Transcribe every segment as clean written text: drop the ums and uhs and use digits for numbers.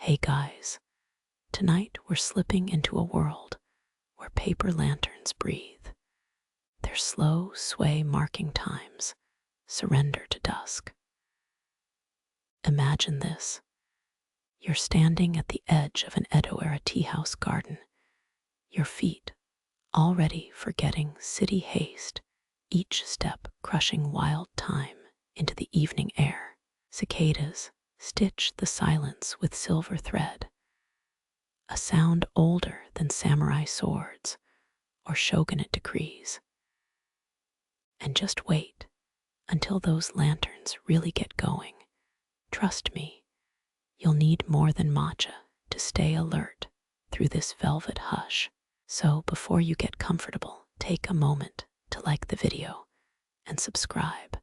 Hey guys, tonight we're slipping into a world where paper lanterns breathe. Their slow sway marking times surrender to dusk. Imagine this. You're standing at the edge of an Edo-era teahouse garden, your feet already forgetting city haste, each step crushing wild time into the evening air. Cicadas stitch the silence with silver thread, a sound older than samurai swords or shogunate decrees. And just wait until those lanterns really get going. Trust me, you'll need more than matcha to stay alert through this velvet hush. So before you get comfortable, take a moment to like the video and subscribe.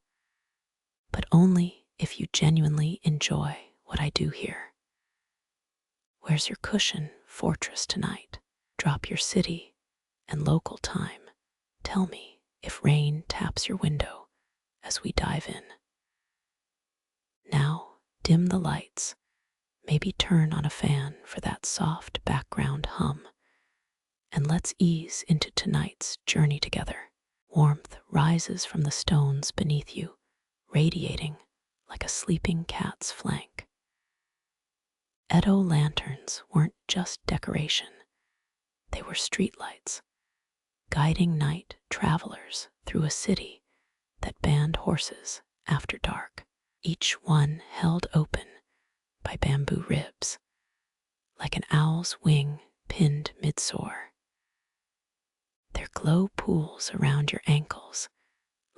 But only if you genuinely enjoy what I do here. Where's your cushion fortress tonight? Drop your city and local time. Tell me if rain taps your window as we dive in. Now, dim the lights. Maybe turn on a fan for that soft background hum. And let's ease into tonight's journey together. Warmth rises from the stones beneath you, radiating like a sleeping cat's flank. Edo lanterns weren't just decoration. They were streetlights, guiding night travelers through a city that banned horses after dark, each one held open by bamboo ribs, like an owl's wing pinned mid-soar. Their glow pools around your ankles,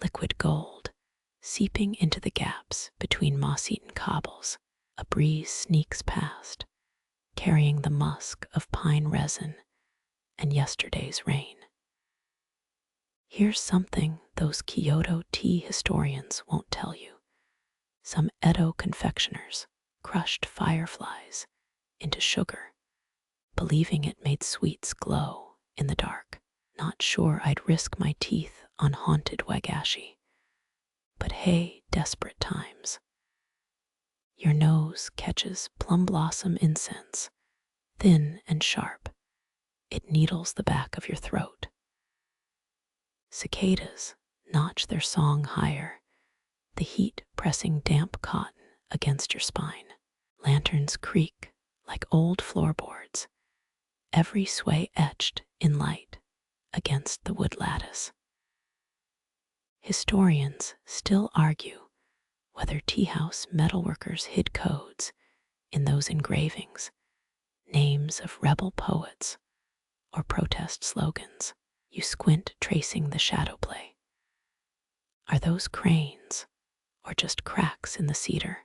liquid gold, seeping into the gaps between moss-eaten cobbles. A breeze sneaks past, carrying the musk of pine resin and yesterday's rain. Here's something those Kyoto tea historians won't tell you. Some Edo confectioners crushed fireflies into sugar, believing it made sweets glow in the dark. Not sure I'd risk my teeth on haunted wagashi. But hey, desperate times. Your nose catches plum blossom incense, thin and sharp. It needles the back of your throat. Cicadas notch their song higher, the heat pressing damp cotton against your spine. Lanterns creak like old floorboards, every sway etched in light against the wood lattice. Historians still argue whether teahouse metalworkers hid codes in those engravings, names of rebel poets or protest slogans. You squint tracing the shadow play. Are those cranes or just cracks in the cedar?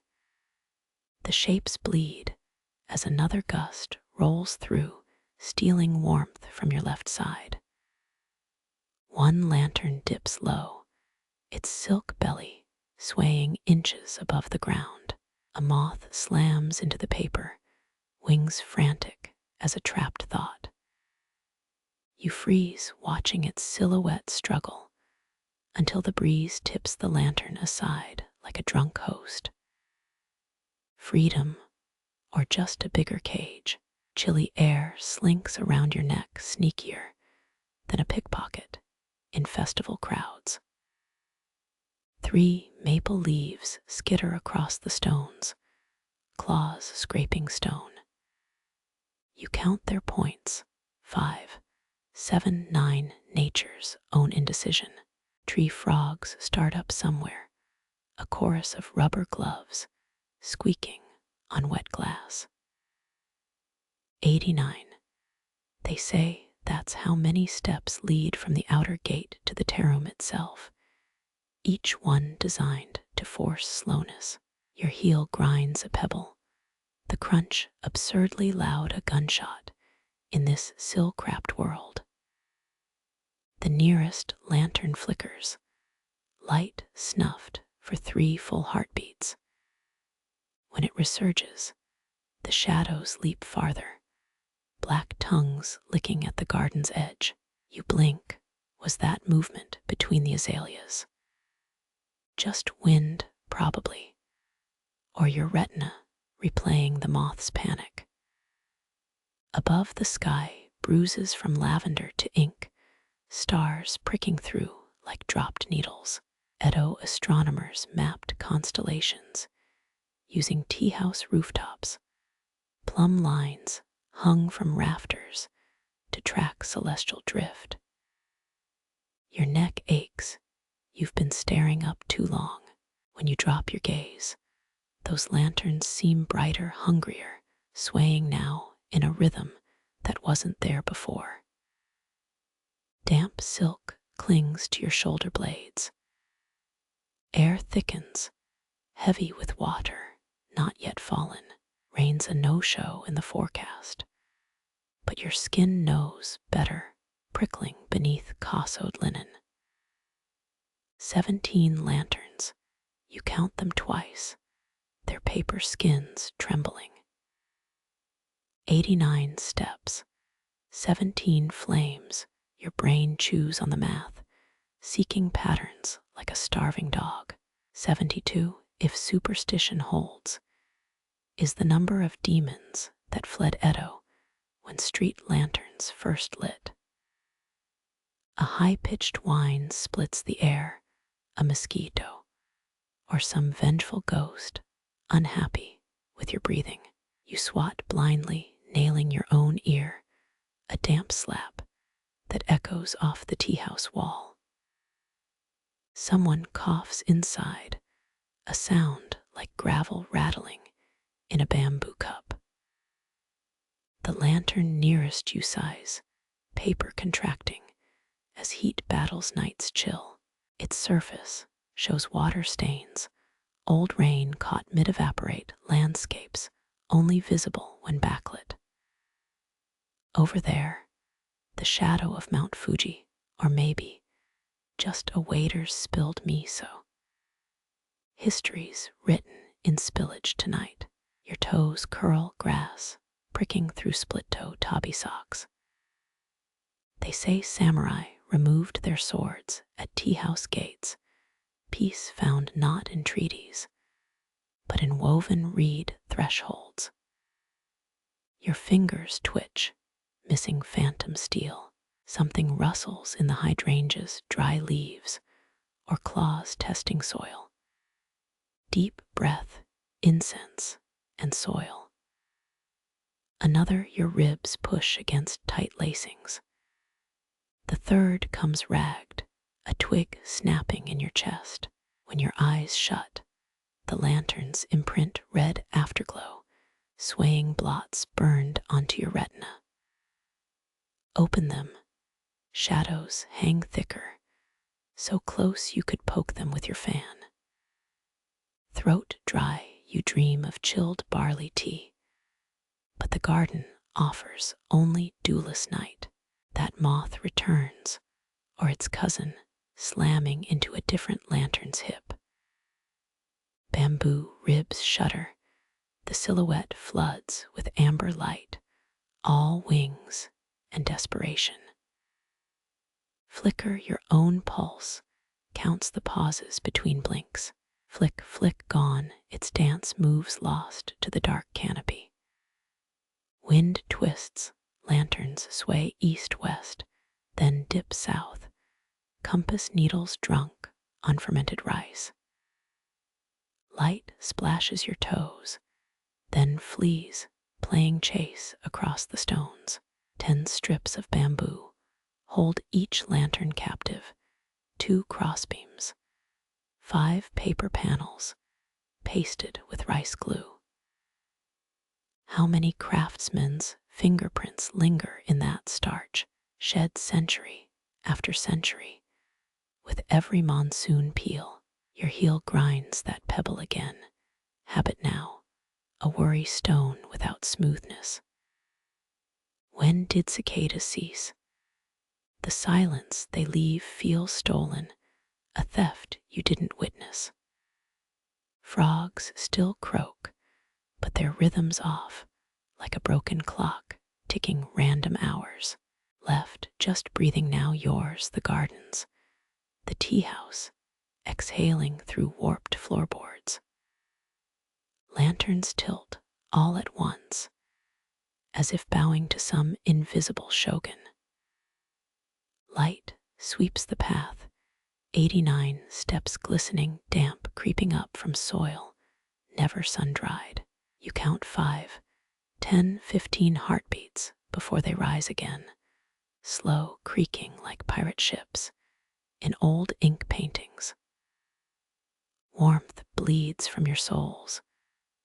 The shapes bleed as another gust rolls through, stealing warmth from your left side. One lantern dips low, its silk belly swaying inches above the ground. A moth slams into the paper, wings frantic as a trapped thought. You freeze watching its silhouette struggle until the breeze tips the lantern aside like a drunk host. Freedom, or just a bigger cage, chilly air slinks around your neck sneakier than a pickpocket in festival crowds. 3 maple leaves skitter across the stones, claws scraping stone. You count their points, 5, 7, 9, nature's own indecision. Tree frogs start up somewhere, a chorus of rubber gloves squeaking on wet glass. 89. They say that's how many steps lead from the outer gate to the room itself, each one designed to force slowness. Your heel grinds a pebble, the crunch absurdly loud a gunshot in this sill-crapped world. The nearest lantern flickers, light snuffed for 3 full heartbeats. When it resurges, the shadows leap farther, black tongues licking at the garden's edge. You blink. Was that movement between the azaleas? Just wind, probably, or your retina replaying the moth's panic. Above the sky, bruises from lavender to ink, stars pricking through like dropped needles. Edo astronomers mapped constellations using teahouse rooftops, plumb lines hung from rafters to track celestial drift. Your neck aches. You've been staring up too long. When you drop your gaze, those lanterns seem brighter, hungrier, swaying now in a rhythm that wasn't there before. Damp silk clings to your shoulder blades. Air thickens, heavy with water, not yet fallen. Rain's a no-show in the forecast. But your skin knows better, prickling beneath cossoed linen. 17 lanterns. You count them twice, their paper skins trembling. 89 steps, 17 flames. Your brain chews on the math, seeking patterns like a starving dog. 72, if superstition holds, is the number of demons that fled Edo when street lanterns first lit. A high-pitched whine splits the air, a mosquito, or some vengeful ghost, unhappy with your breathing. You swat blindly, nailing your own ear, a damp slap that echoes off the teahouse wall. Someone coughs inside, a sound like gravel rattling in a bamboo cup. The lantern nearest you sighs, paper contracting as heat battles night's chill. Its surface shows water stains, old rain caught mid-evaporate landscapes only visible when backlit. Over there, the shadow of Mount Fuji, or maybe just a waiter's spilled miso. History's written in spillage tonight. Your toes curl grass, pricking through split-toe tabi socks. They say samurai removed their swords at teahouse gates, peace found not in treaties, but in woven reed thresholds. Your fingers twitch, missing phantom steel. Something rustles in the hydrangea's dry leaves, or claws testing soil. Deep breath, incense, and soil. Another, your ribs push against tight lacings. The third comes ragged, a twig snapping in your chest. When your eyes shut, the lanterns imprint red afterglow, swaying blots burned onto your retina. Open them. Shadows hang thicker, so close you could poke them with your fan. Throat dry, you dream of chilled barley tea, but the garden offers only dewless night. That moth returns, or its cousin, slamming into a different lantern's hip. Bamboo ribs shudder, the silhouette floods with amber light, all wings and desperation. Flicker your own pulse, counts the pauses between blinks. Flick, flick, gone, its dance moves lost to the dark canopy. Wind twists, lanterns sway east-west, then dip south, compass needles drunk on fermented rice. Light splashes your toes, then flees, playing chase across the stones. 10 strips of bamboo hold each lantern captive, 2 crossbeams, 5 paper panels pasted with rice glue. How many craftsmen's fingerprints linger in that starch, shed century after century? With every monsoon peal, your heel grinds that pebble again. Habit now, a worry stone without smoothness. When did cicadas cease? The silence they leave feels stolen, a theft you didn't witness. Frogs still croak, but their rhythm's off, like a broken clock, ticking random hours. Left just breathing now yours, the gardens, the teahouse, exhaling through warped floorboards. Lanterns tilt all at once, as if bowing to some invisible shogun. Light sweeps the path, 89 steps glistening, damp, creeping up from soil, never sun-dried. You count 5, 10, 15 heartbeats before they rise again, slow, creaking like pirate ships in old ink paintings. Warmth bleeds from your soles,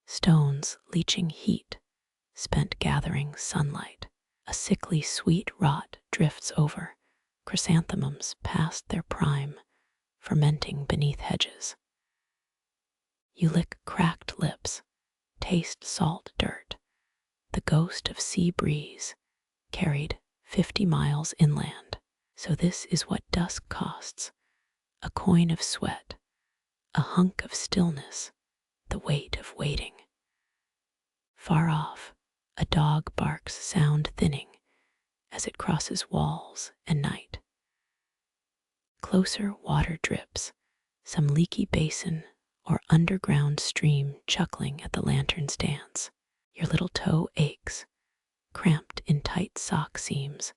stones leaching heat, spent gathering sunlight. A sickly sweet rot drifts over, chrysanthemums past their prime, fermenting beneath hedges. You lick cracked lips, taste salt dirt, the ghost of sea breeze, carried 50 miles inland. So this is what dusk costs, a coin of sweat, a hunk of stillness, the weight of waiting. Far off, a dog barks, sound thinning as it crosses walls and night. Closer, water drips, some leaky basin or underground stream chuckling at the lantern's dance. Your little toe aches, cramped in tight sock seams,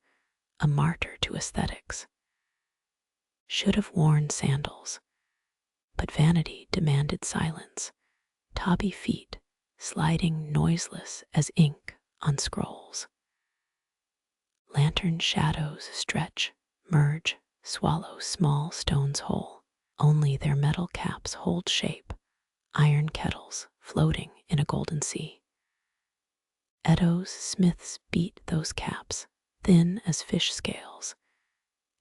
a martyr to aesthetics. Should have worn sandals, but vanity demanded silence. Tobby feet sliding noiseless as ink on scrolls. Lantern shadows stretch, merge, swallow small stones whole. Only their metal caps hold shape, iron kettles floating in a golden sea. Edo's smiths beat those caps, thin as fish scales,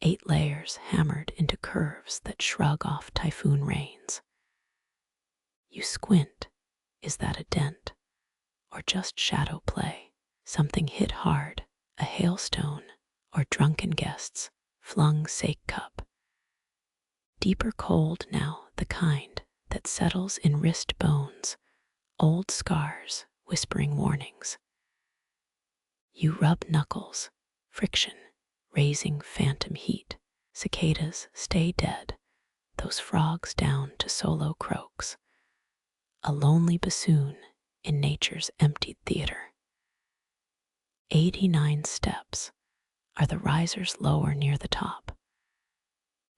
8 layers hammered into curves that shrug off typhoon rains. You squint. Is that a dent? Or just shadow play? Something hit hard, a hailstone, or drunken guests flung sake cup. Deeper cold now, the kind that settles in wrist bones, old scars whispering warnings. You rub knuckles, friction, raising phantom heat. Cicadas stay dead, those frogs down to solo croaks. A lonely bassoon in nature's emptied theater. 89 steps are the risers lower near the top.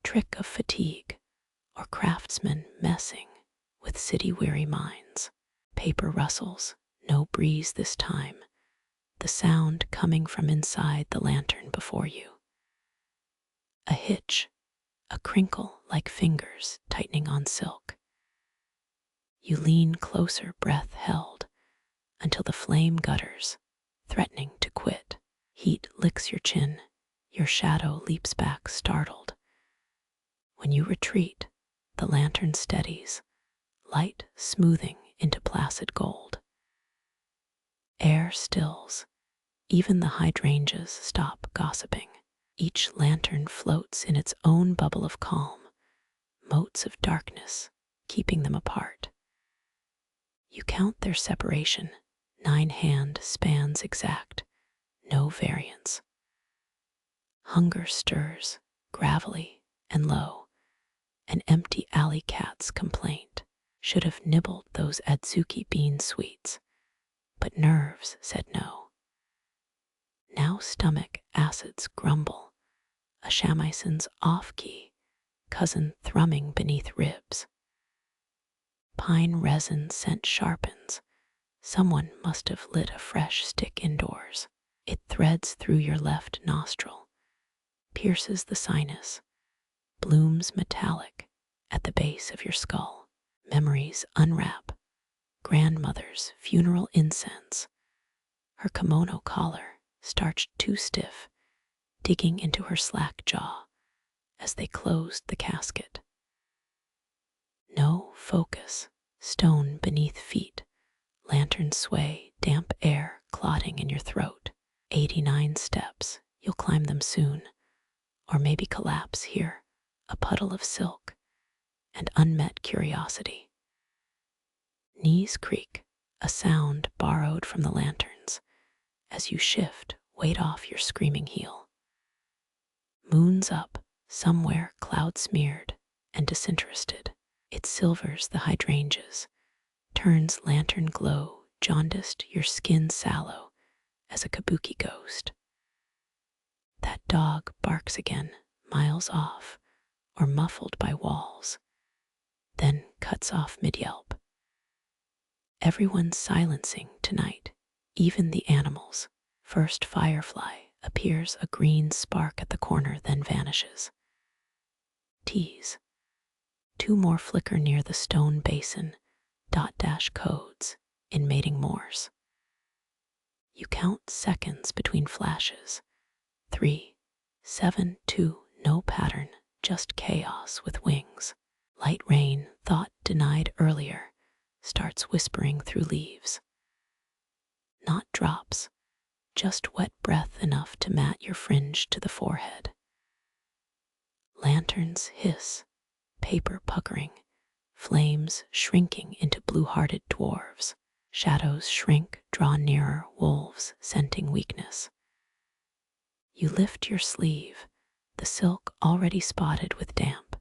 Trick of fatigue or craftsmen messing with city-weary minds. Paper rustles, no breeze this time, the sound coming from inside the lantern before you. A hitch, a crinkle like fingers tightening on silk. You lean closer, breath held, until the flame gutters, threatening to quit. Heat licks your chin, your shadow leaps back startled. When you retreat, the lantern steadies, light smoothing into placid gold. Air stills, even the hydrangeas stop gossiping. Each lantern floats in its own bubble of calm, motes of darkness keeping them apart. You count their separation, 9 hand spans exact, no variance. Hunger stirs, gravelly and low, an empty alley cat's complaint. Should have nibbled those adzuki bean sweets, but nerves said no. Now stomach acids grumble, a chamison's off-key, cousin thrumming beneath ribs. Pine resin scent sharpens, someone must have lit a fresh stick indoors. It threads through your left nostril, pierces the sinus, blooms metallic at the base of your skull. Memories unwrap, grandmother's funeral incense, her kimono collar starched too stiff, digging into her slack jaw as they closed the casket. No focus, stone beneath feet, lantern sway, damp air clotting in your throat. 89 steps, you'll climb them soon, or maybe collapse here, a puddle of silk and unmet curiosity. Knees creak, a sound borrowed from the lanterns, as you shift, weight off your screaming heel. Moon's up, somewhere cloud-smeared and disinterested. It silvers the hydrangeas, turns lantern glow, jaundiced your skin sallow, as a kabuki ghost. That dog barks again, miles off, or muffled by walls, then cuts off mid-yelp. Everyone's silencing tonight, even the animals. First firefly appears a green spark at the corner, then vanishes. Tease. Two more flicker near the stone basin, dot-dash codes in mating morse. You count seconds between flashes. 3, 7, 2, no pattern, just chaos with wings. Light rain, thought denied earlier, starts whispering through leaves. Not drops, just wet breath enough to mat your fringe to the forehead. Lanterns hiss, paper puckering, flames shrinking into blue-hearted dwarves. Shadows shrink, draw nearer, wolves scenting weakness. You lift your sleeve, the silk already spotted with damp,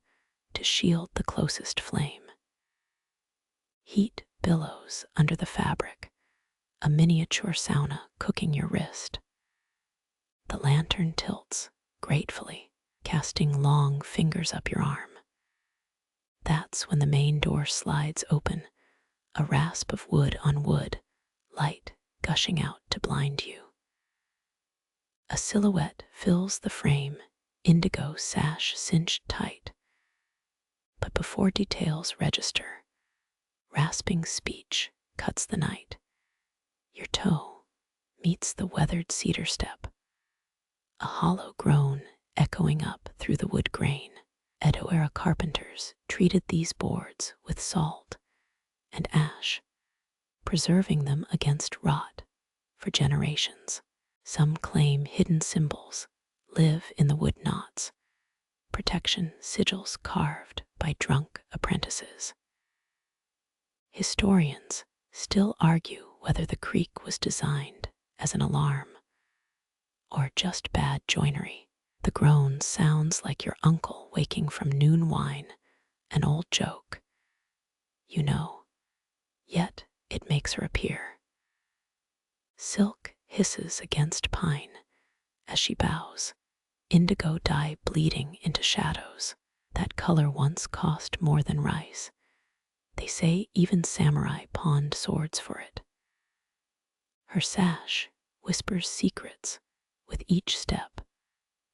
to shield the closest flame. Heat billows under the fabric, a miniature sauna cooking your wrist. The lantern tilts, gratefully, casting long fingers up your arm. That's when the main door slides open, a rasp of wood on wood, light gushing out to blind you. A silhouette fills the frame, indigo sash cinched tight. But before details register, rasping speech cuts the night. Your toe meets the weathered cedar step, a hollow groan echoing up through the wood grain. Edo-era carpenters treated these boards with salt and ash, preserving them against rot for generations. Some claim hidden symbols live in the wood knots, protection sigils carved by drunk apprentices. Historians still argue whether the creak was designed as an alarm or just bad joinery. The groan sounds like your uncle waking from noon wine, an old joke, you know, yet it makes her appear. Silk hisses against pine as she bows, indigo dye bleeding into shadows. That color once cost more than rice. They say even samurai pawned swords for it. Her sash whispers secrets with each step,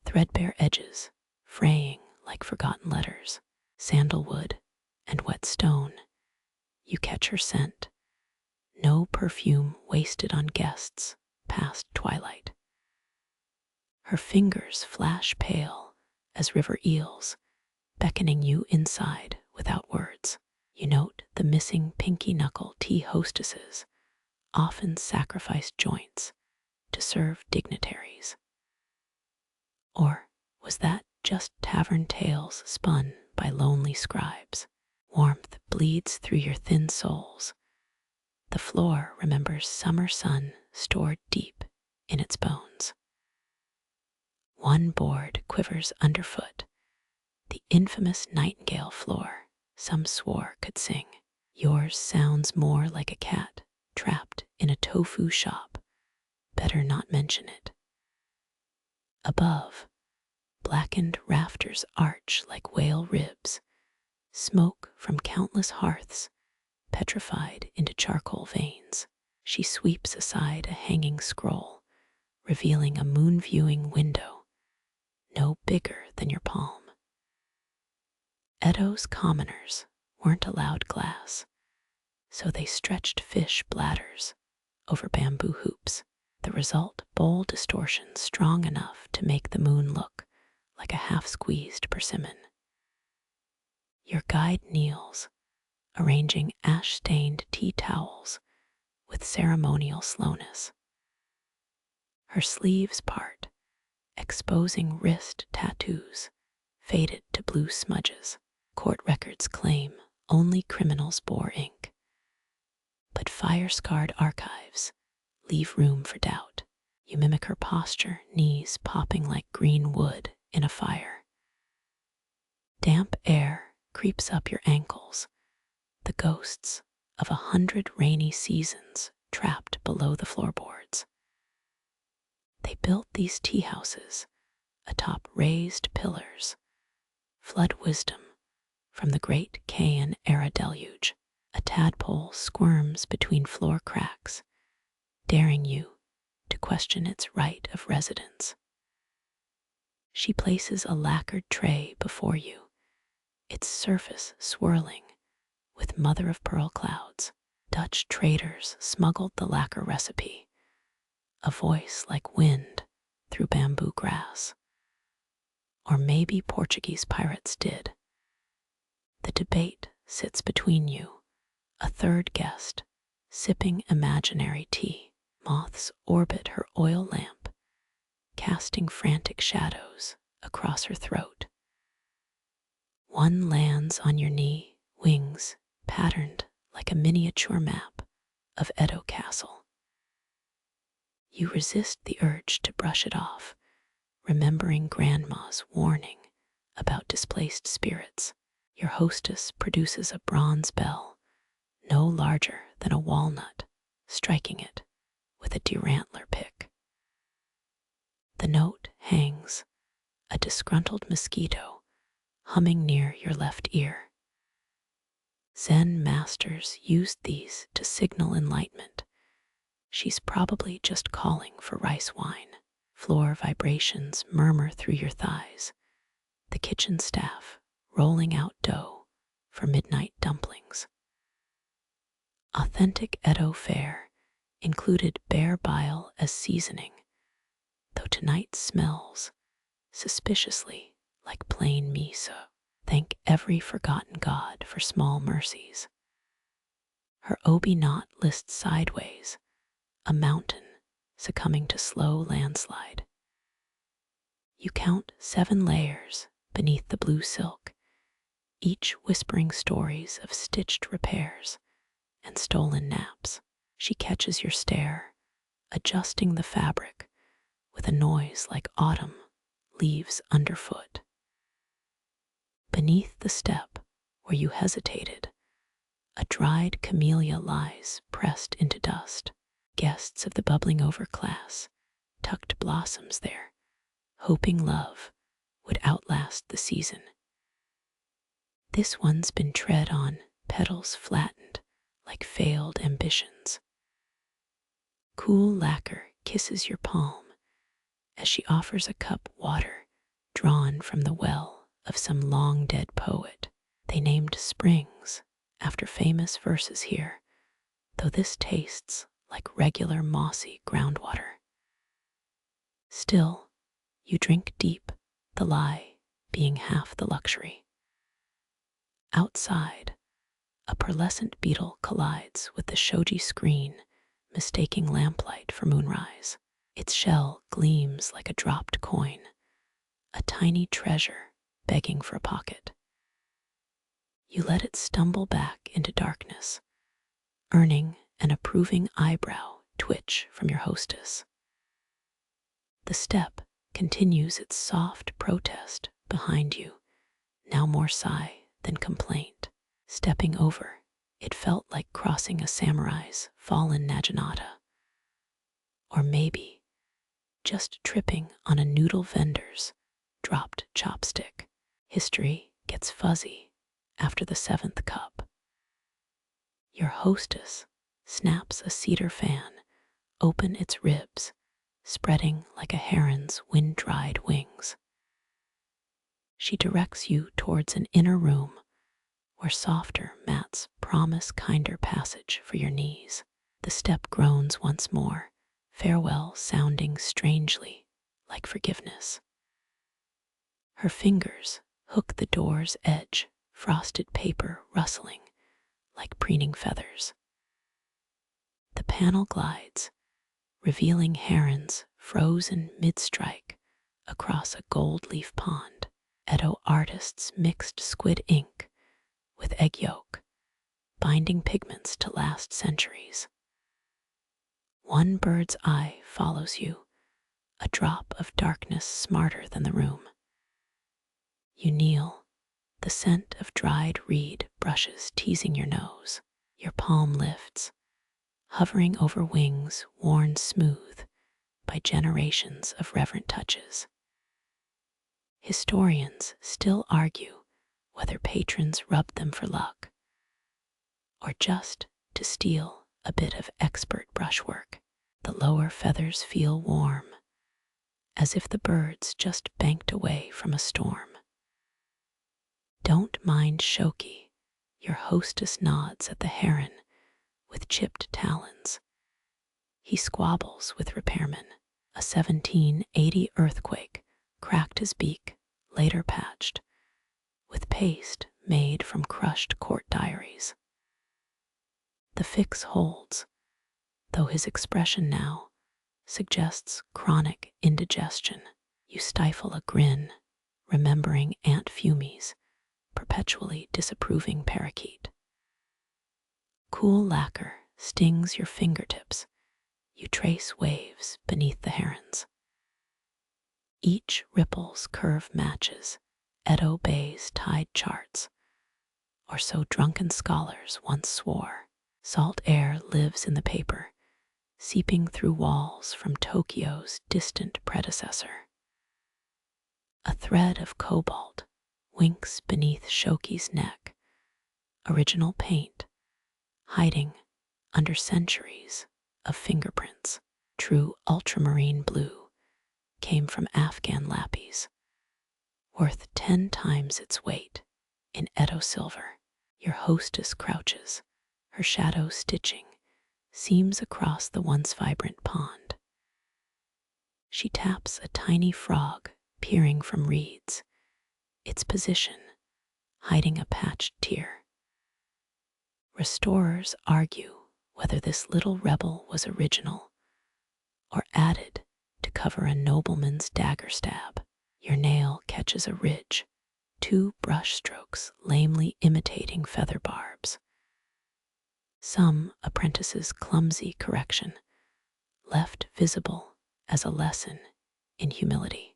threadbare edges fraying like forgotten letters. Sandalwood and wet stone, you catch her scent. No perfume wasted on guests past twilight. Her fingers flash pale as river eels, beckoning you inside without words. You note the missing pinky knuckle tea hostesses often sacrificed joints to serve dignitaries. Or was that just tavern tales spun by lonely scribes? Warmth bleeds through your thin soles. The floor remembers summer sun stored deep in its bones. One board quivers underfoot, the infamous Nightingale floor some swore could sing. Yours sounds more like a cat trapped in a tofu shop. Better not mention it. Above, blackened rafters arch like whale ribs, smoke from countless hearths petrified into charcoal veins. She sweeps aside a hanging scroll, revealing a moon-viewing window, no bigger than your palm. Edo's commoners weren't allowed glass, so they stretched fish bladders over bamboo hoops. The result, bowl distortion strong enough to make the moon look like a half-squeezed persimmon. Your guide kneels, arranging ash-stained tea towels with ceremonial slowness. Her sleeves part, exposing wrist tattoos faded to blue smudges. Court records claim only criminals bore ink, but fire-scarred archives leave room for doubt. You mimic her posture, knees popping like green wood in a fire. Damp air creeps up your ankles, the ghosts of 100 rainy seasons trapped below the floorboards. built these tea houses atop raised pillars, flood wisdom from the great Kayan era deluge. A tadpole squirms between floor cracks, daring you to question its right of residence. She places a lacquered tray before you, its surface swirling with mother-of-pearl clouds. Dutch traders smuggled the lacquer recipe, a voice like wind through bamboo grass. Or maybe Portuguese pirates did. The debate sits between you, a third guest, sipping imaginary tea. Moths orbit her oil lamp, casting frantic shadows across her throat. One lands on your knee, wings patterned like a miniature map of Edo Castle. You resist the urge to brush it off, remembering Grandma's warning about displaced spirits. Your hostess produces a bronze bell, no larger than a walnut, striking it with a Durantler pick. The note hangs, a disgruntled mosquito humming near your left ear. Zen masters used these to signal enlightenment. She's probably just calling for rice wine. Floor vibrations murmur through your thighs, the kitchen staff rolling out dough for midnight dumplings. Authentic Edo fare included bear bile as seasoning, though tonight smells suspiciously like plain miso. Thank every forgotten god for small mercies. Her obi knot lists sideways, a mountain succumbing to slow landslide. You count 7 layers beneath the blue silk, each whispering stories of stitched repairs and stolen naps. She catches your stare, adjusting the fabric with a noise like autumn leaves underfoot. Beneath the step where you hesitated, a dried camellia lies pressed into dust. Guests of the bubbling over class tucked blossoms there, hoping love would outlast the season. This one's been tread on, petals flattened like failed ambitions. Cool lacquer kisses your palm as she offers a cup water drawn from the well of some long-dead poet. They named springs after famous verses here, though this tastes like regular mossy groundwater. Still, you drink deep, the lie being half the luxury. Outside, a pearlescent beetle collides with the shoji screen, mistaking lamplight for moonrise. Its shell gleams like a dropped coin, a tiny treasure begging for a pocket. You let it stumble back into darkness, earning an approving eyebrow twitch from your hostess. The step continues its soft protest behind you, now more sigh than complaint. Stepping over, it felt like crossing a samurai's fallen naginata. Or maybe just tripping on a noodle vendor's dropped chopstick. History gets fuzzy after the 7th cup. Your hostess snaps a cedar fan, open its ribs, spreading like a heron's wind-dried wings. She directs you towards an inner room where softer mats promise kinder passage for your knees. The step groans once more, farewell sounding strangely like forgiveness. Her fingers hook the door's edge, frosted paper rustling like preening feathers. The panel glides, revealing herons frozen mid-strike across a gold leaf pond. Edo artists mixed squid ink with egg yolk, binding pigments to last centuries. One bird's eye follows you, a drop of darkness smarter than the room. You kneel, the scent of dried reed brushes teasing your nose. Your palm lifts, hovering over wings worn smooth by generations of reverent touches. Historians still argue whether patrons rubbed them for luck or just to steal a bit of expert brushwork. The lower feathers feel warm, as if the birds just banked away from a storm. Don't mind Shoki, your hostess nods at the heron with chipped talons. He squabbles with repairmen. A 1780 earthquake cracked his beak, later patched, with paste made from crushed court diaries. The fix holds, though his expression now suggests chronic indigestion. You stifle a grin, remembering Aunt Fumi's perpetually disapproving parakeet. Cool lacquer stings your fingertips. You trace waves beneath the herons. Each ripple's curve matches Edo Bay's tide charts, or so drunken scholars once swore. Salt air lives in the paper, seeping through walls from Tokyo's distant predecessor. A thread of cobalt winks beneath Shoki's neck, original paint, hiding under centuries of fingerprints. True ultramarine blue came from Afghan lapis, worth 10 times its weight in Edo silver. Your hostess crouches, her shadow stitching seams across the once vibrant pond. She taps a tiny frog peering from reeds, its position hiding a patched tear. Restorers argue whether this little rebel was original or added to cover a nobleman's dagger stab. Your nail catches a ridge, 2 brush strokes lamely imitating feather barbs. Some apprentice's clumsy correction left visible as a lesson in humility.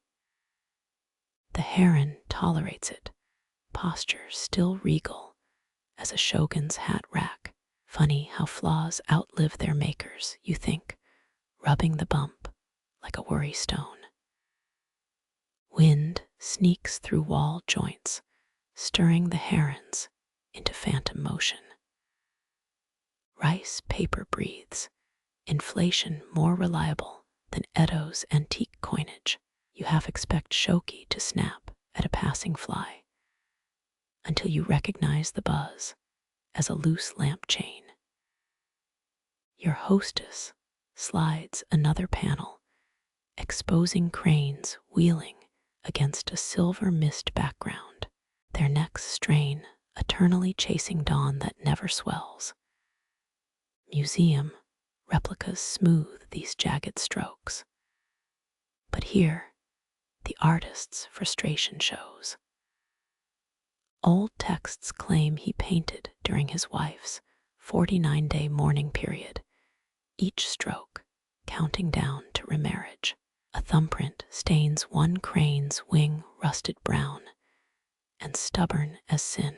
The heron tolerates it, posture still regal as a shogun's hat rack. Funny how flaws outlive their makers, you think, rubbing the bump like a worry stone. Wind sneaks through wall joints, stirring the herons into phantom motion. Rice paper breathes, inflation more reliable than Edo's antique coinage. You half expect Shoki to snap at a passing fly, until you recognize the buzz as a loose lamp chain. Your hostess slides another panel, exposing cranes wheeling against a silver mist background, their necks strain, eternally chasing dawn that never swells. Museum replicas smooth these jagged strokes. But here, the artist's frustration shows. Old texts claim he painted during his wife's 49-day mourning period, each stroke counting down to remarriage. A thumbprint stains one crane's wing rusted brown and stubborn as sin.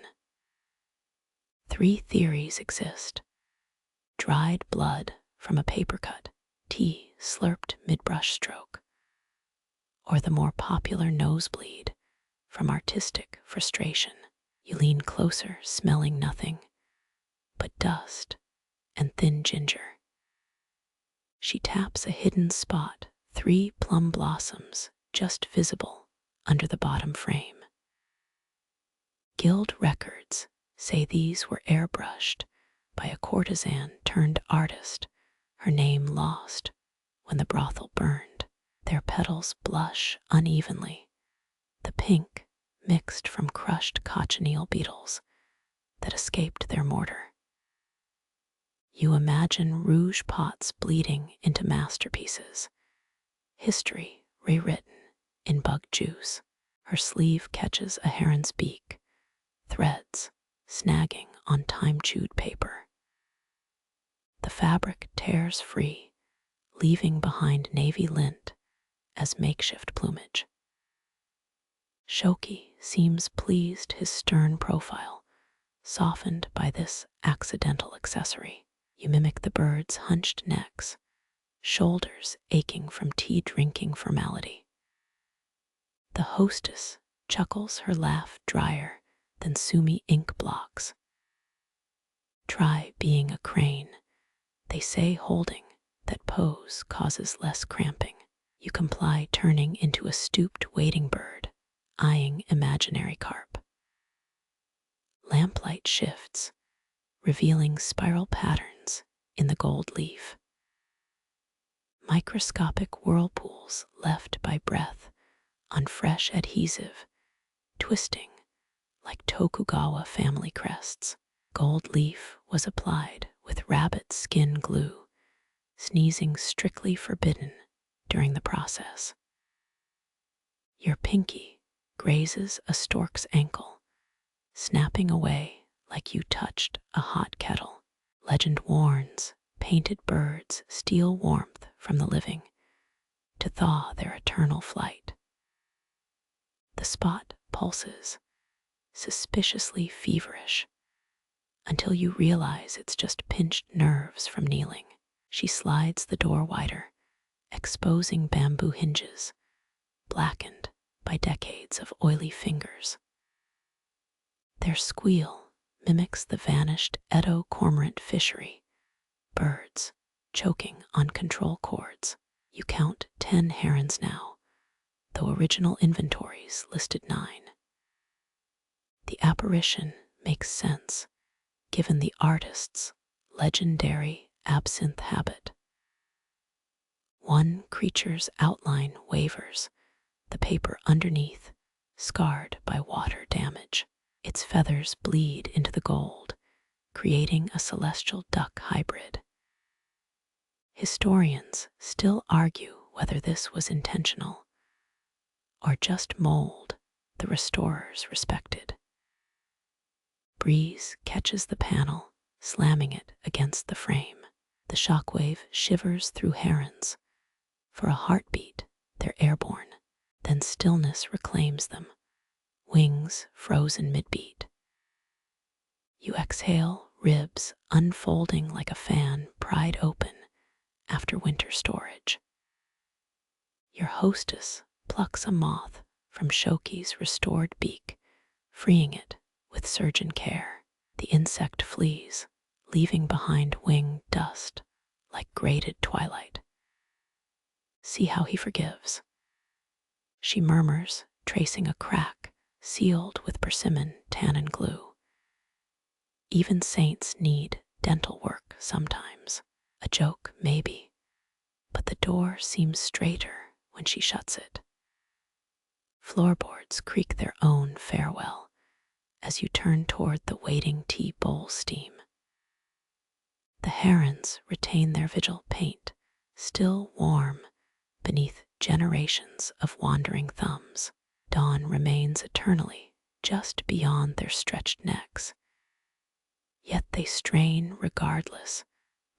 3 theories exist: dried blood from a paper cut, tea slurped mid-brush stroke, or the more popular nosebleed from artistic frustration. You lean closer, smelling nothing but dust and thin ginger. She taps a hidden spot, 3 plum blossoms just visible under the bottom frame. Guild records say these were airbrushed by a courtesan turned artist, her name lost when the brothel burned. Their petals blush unevenly, the pink mixed from crushed cochineal beetles that escaped their mortar. You imagine rouge pots bleeding into masterpieces, history rewritten in bug juice. Her sleeve catches a heron's beak, threads snagging on time-chewed paper. The fabric tears free, leaving behind navy lint as makeshift plumage. Shoki seems pleased, his stern profile softened by this accidental accessory. You mimic the birds' hunched necks, shoulders aching from tea drinking formality. The hostess chuckles, her laugh drier than Sumi ink blocks. Try being a crane, they say, holding that pose causes less cramping. You comply, turning into a stooped waiting bird, eyeing imaginary carp. Lamplight shifts, revealing spiral patterns in the gold leaf. Microscopic whirlpools left by breath on fresh adhesive, twisting like Tokugawa family crests. Gold leaf was applied with rabbit skin glue, sneezing strictly forbidden during the process. Your pinky grazes a stork's ankle, snapping away like you touched a hot kettle. Legend warns painted birds steal warmth from the living to thaw their eternal flight. The spot pulses, suspiciously feverish, until you realize it's just pinched nerves from kneeling. She slides the door wider, exposing bamboo hinges, blackened by decades of oily fingers. Their squeal mimics the vanished Edo cormorant fishery, birds choking on control cords. You count 10 herons now, though original inventories listed 9. The apparition makes sense, given the artist's legendary absinthe habit. One creature's outline wavers, the paper underneath scarred by water damage. Its feathers bleed into the gold, creating a celestial duck hybrid. Historians still argue whether this was intentional or just mold the restorers respected. Breeze catches the panel, slamming it against the frame. The shockwave shivers through herons. For a heartbeat, they're airborne. Then stillness reclaims them, wings frozen mid-beat. You exhale, ribs unfolding like a fan pried open after winter storage. Your hostess plucks a moth from Shoki's restored beak, freeing it with surgeon care. The insect flees, leaving behind wing dust like grated twilight. See how he forgives. She murmurs, tracing a crack sealed with persimmon tannin glue. Even saints need dental work sometimes. A joke, maybe, but the door seems straighter when she shuts it. Floorboards creak their own farewell as you turn toward the waiting tea bowl steam. The herons retain their vigil paint, still warm beneath generations of wandering thumbs. Dawn remains eternally just beyond their stretched necks. Yet they strain regardless,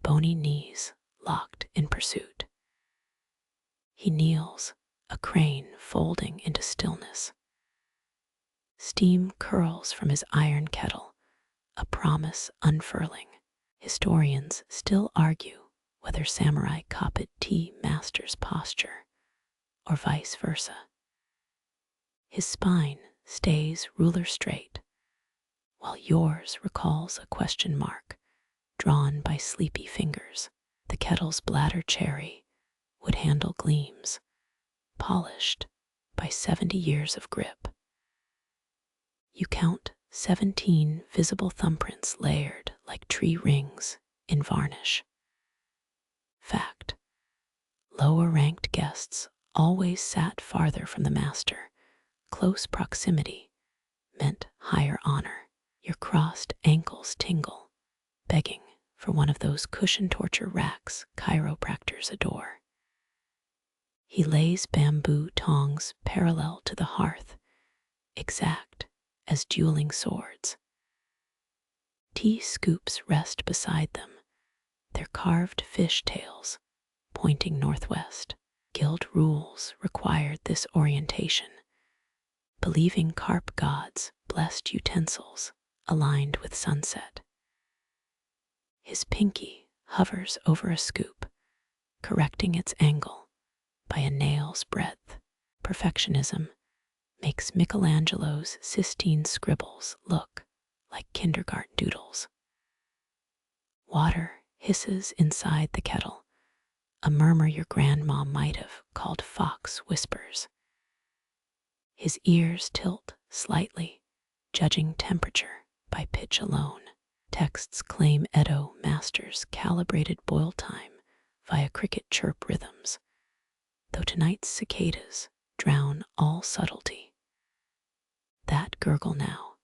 bony knees locked in pursuit. He kneels, a crane folding into stillness. Steam curls from his iron kettle, a promise unfurling. Historians still argue whether samurai copied tea master's posture or vice versa. His spine stays ruler straight, while yours recalls a question mark drawn by sleepy fingers. The kettle's bladder cherry wood handle gleams, polished by 70 years of grip. You count 17 visible thumbprints layered like tree rings in varnish. Fact: lower-ranked guests always sat farther from the master. Close proximity meant higher honor. Your crossed ankles tingle, begging for one of those cushion torture racks chiropractors adore. He lays bamboo tongs parallel to the hearth, exact as dueling swords. Tea scoops rest beside them, their carved fish tails pointing northwest. Guild rules required this orientation, believing carp gods blessed utensils aligned with sunset. His pinky hovers over a scoop, correcting its angle by a nail's breadth. Perfectionism makes Michelangelo's Sistine scribbles look like kindergarten doodles. Water hisses inside the kettle, a murmur your grandma might have called fox whispers. His ears tilt slightly, judging temperature by pitch alone. Texts claim Edo masters calibrated boil time via cricket chirp rhythms, though tonight's cicadas drown all subtlety. That gurgle now.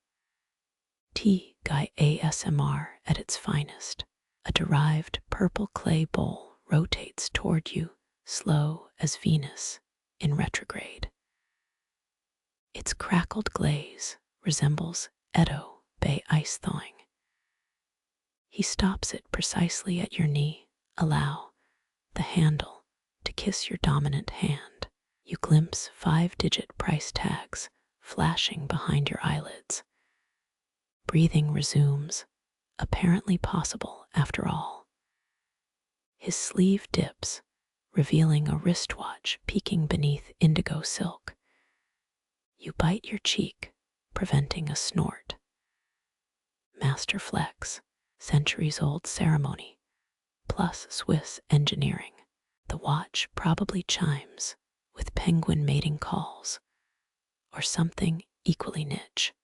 Tea guy ASMR at its finest. A derived purple clay bowl rotates toward you, slow as Venus in retrograde. Its crackled glaze resembles Edo Bay ice thawing. He stops it precisely at your knee. Allow the handle to kiss your dominant hand. You glimpse 5-digit price tags flashing behind your eyelids. Breathing resumes, apparently possible after all. His sleeve dips, revealing a wristwatch peeking beneath indigo silk. You bite your cheek, preventing a snort. Master flex, centuries-old ceremony, plus Swiss engineering. The watch probably chimes with penguin mating calls, or something equally niche.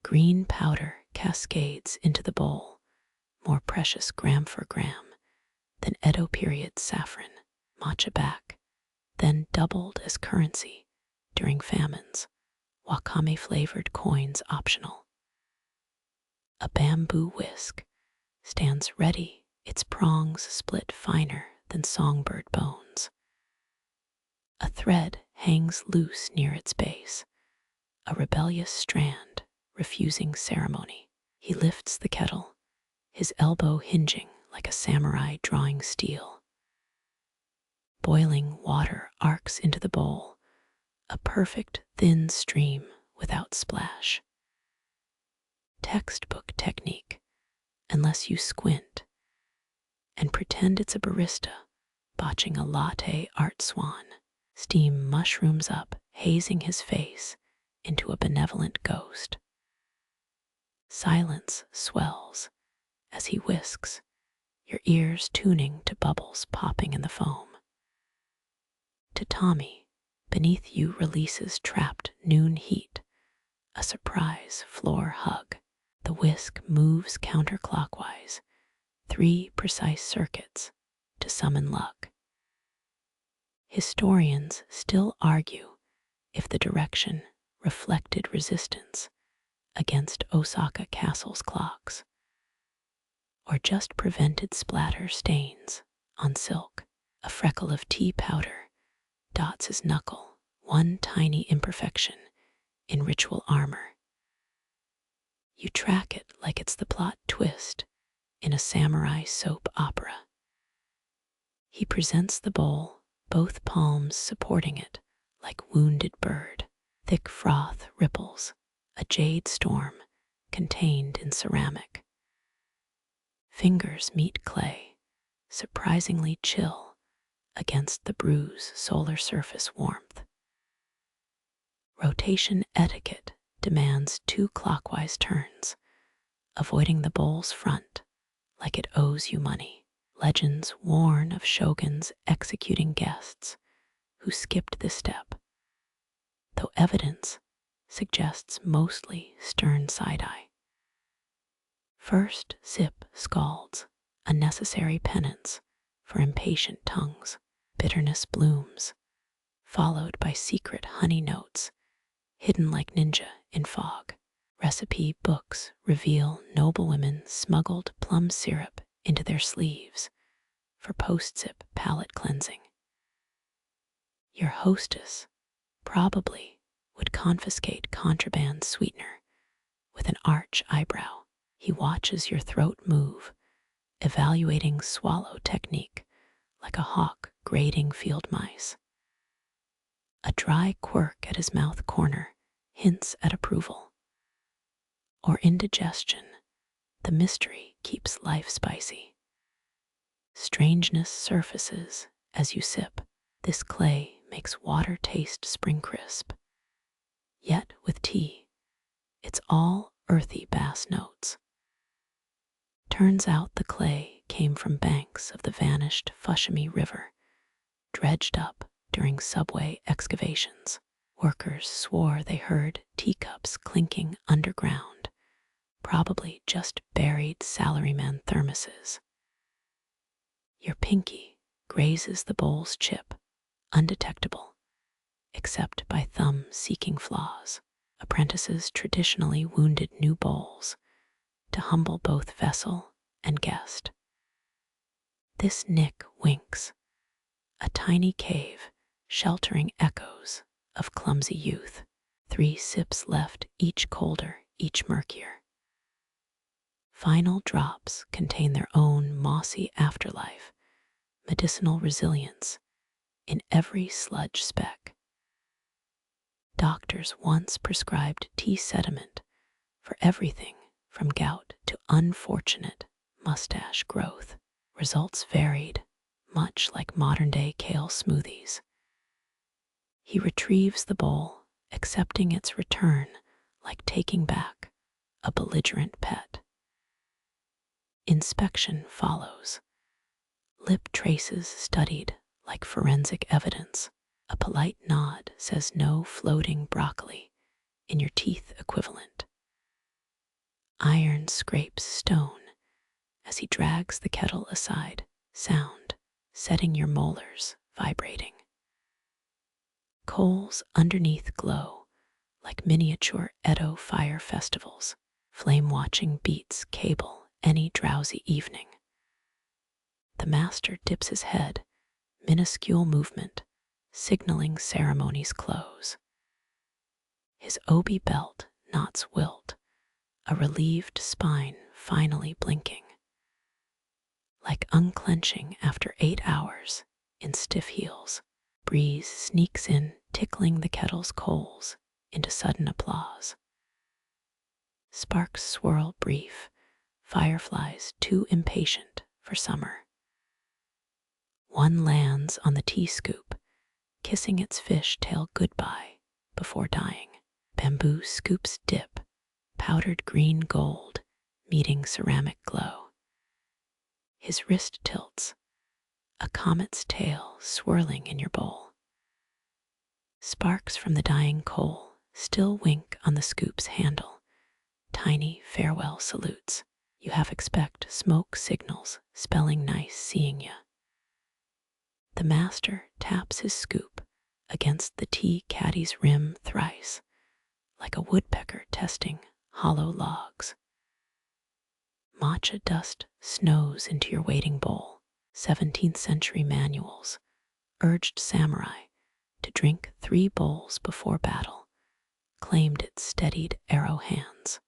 Green powder cascades into the bowl, more precious gram for gram than Edo period saffron. Matcha back, then doubled as currency during famines, wakame-flavored coins optional. A bamboo whisk stands ready, its prongs split finer than songbird bones. A thread hangs loose near its base, a rebellious strand refusing ceremony. He lifts the kettle, his elbow hinging like a samurai drawing steel. Boiling water arcs into the bowl, a perfect thin stream without splash. Textbook technique, unless you squint and pretend it's a barista botching a latte art swan. Steam mushrooms up, hazing his face into a benevolent ghost. Silence swells as he whisks, your ears tuning to bubbles popping in the foam. Tatami, beneath you releases trapped noon heat, a surprise floor hug. The whisk moves counterclockwise, 3 precise circuits to summon luck. Historians still argue if the direction reflected resistance against Osaka Castle's clocks, or just prevented splatter stains on silk. A freckle of tea powder dots his knuckle, one tiny imperfection in ritual armor. You track it like it's the plot twist in a samurai soap opera. He presents the bowl, both palms supporting it like wounded bird. Thick froth ripples, a jade storm contained in ceramic. Fingers meet clay, surprisingly chill against the brew's solar surface warmth. Rotation etiquette demands 2 clockwise turns, avoiding the bowl's front like it owes you money. Legends warn of shoguns executing guests who skipped this step, though evidence suggests mostly stern side-eye. First sip scalds, a necessary penance for impatient tongues. Bitterness blooms, followed by secret honey notes hidden like ninja in fog. Recipe books reveal noblewomen smuggled plum syrup into their sleeves for post-sip palate cleansing. Your hostess probably would confiscate contraband sweetener with an arch eyebrow. He watches your throat move, evaluating swallow technique like a hawk grading field mice. A dry quirk at his mouth corner hints at approval. Or indigestion, the mystery keeps life spicy. Strangeness surfaces as you sip. This clay makes water taste spring crisp. Yet with tea, it's all earthy bass notes. Turns out the clay came from banks of the vanished Fushimi River, dredged up during subway excavations. Workers swore they heard teacups clinking underground, probably just buried salaryman thermoses. Your pinky grazes the bowl's chip, undetectable, except by thumb-seeking flaws. Apprentices traditionally wounded new bowls to humble both vessel and guest. This nick winks, a tiny cave sheltering echoes of clumsy youth. 3 sips left, each colder, each murkier. Final drops contain their own mossy afterlife, medicinal resilience in every sludge speck. Doctors once prescribed tea sediment for everything from gout to unfortunate mustache growth. Results varied, much like modern-day kale smoothies. He retrieves the bowl, accepting its return like taking back a belligerent pet. Inspection follows. Lip traces studied like forensic evidence. A polite nod says no floating broccoli in your teeth equivalent. Iron scrapes stone as he drags the kettle aside, sound setting your molars vibrating. Coals underneath glow like miniature Edo fire festivals. Flame-watching beats cable any drowsy evening. The master dips his head, minuscule movement, signaling ceremony's close. His obi belt knots wilt, a relieved spine finally blinking. Like unclenching after 8 hours in stiff heels, breeze sneaks in, tickling the kettle's coals into sudden applause. Sparks swirl brief, fireflies too impatient for summer. One lands on the tea scoop, kissing its fish tail goodbye before dying. Bamboo scoops dip, powdered green gold meeting ceramic glow. His wrist tilts, a comet's tail swirling in your bowl. Sparks from the dying coal still wink on the scoop's handle, tiny farewell salutes. You half expect smoke signals spelling nice seeing ya. The master taps his scoop against the tea caddy's rim thrice, like a woodpecker testing hollow logs. Matcha dust snows into your waiting bowl. 17th century manuals urged samurai to drink 3 bowls before battle, claimed it steadied arrow hands.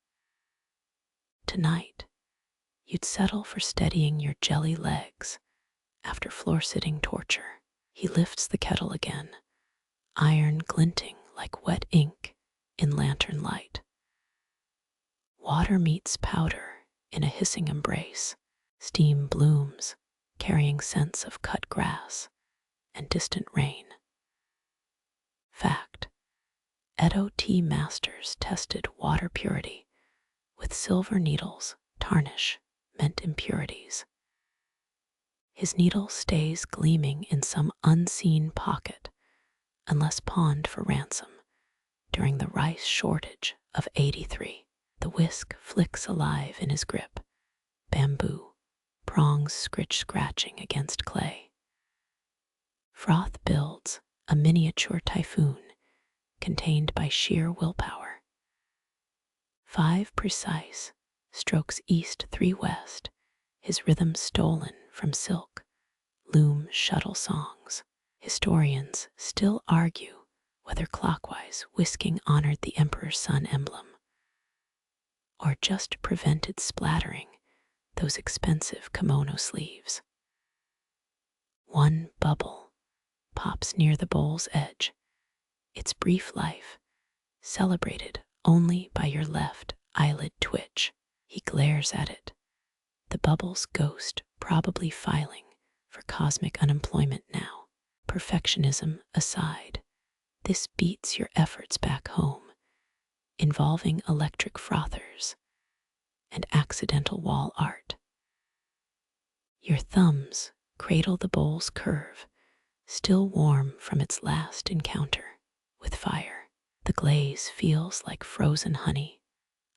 Tonight, you'd settle for steadying your jelly legs after floor-sitting torture. He lifts the kettle again, iron glinting like wet ink in lantern light. Water meets powder in a hissing embrace. Steam blooms, carrying scents of cut grass and distant rain. Fact: Edo tea masters tested water purity with silver needles, tarnish meant impurities. His needle stays gleaming in some unseen pocket unless pawned for ransom during the rice shortage of '83. The whisk flicks alive in his grip, bamboo, prongs scratching against clay. Froth builds a miniature typhoon contained by sheer willpower. 5 precise strokes east, 3 west, his rhythm stolen from silk, loom shuttle songs. Historians still argue whether clockwise whisking honored the emperor's sun emblem or just prevented splattering those expensive kimono sleeves. One bubble pops near the bowl's edge, its brief life celebrated only by your left eyelid twitch. He glares at it, the bubble's ghost probably filing for cosmic unemployment now. Perfectionism aside, this beats your efforts back home, involving electric frothers and accidental wall art. Your thumbs cradle the bowl's curve, still warm from its last encounter with fire. The glaze feels like frozen honey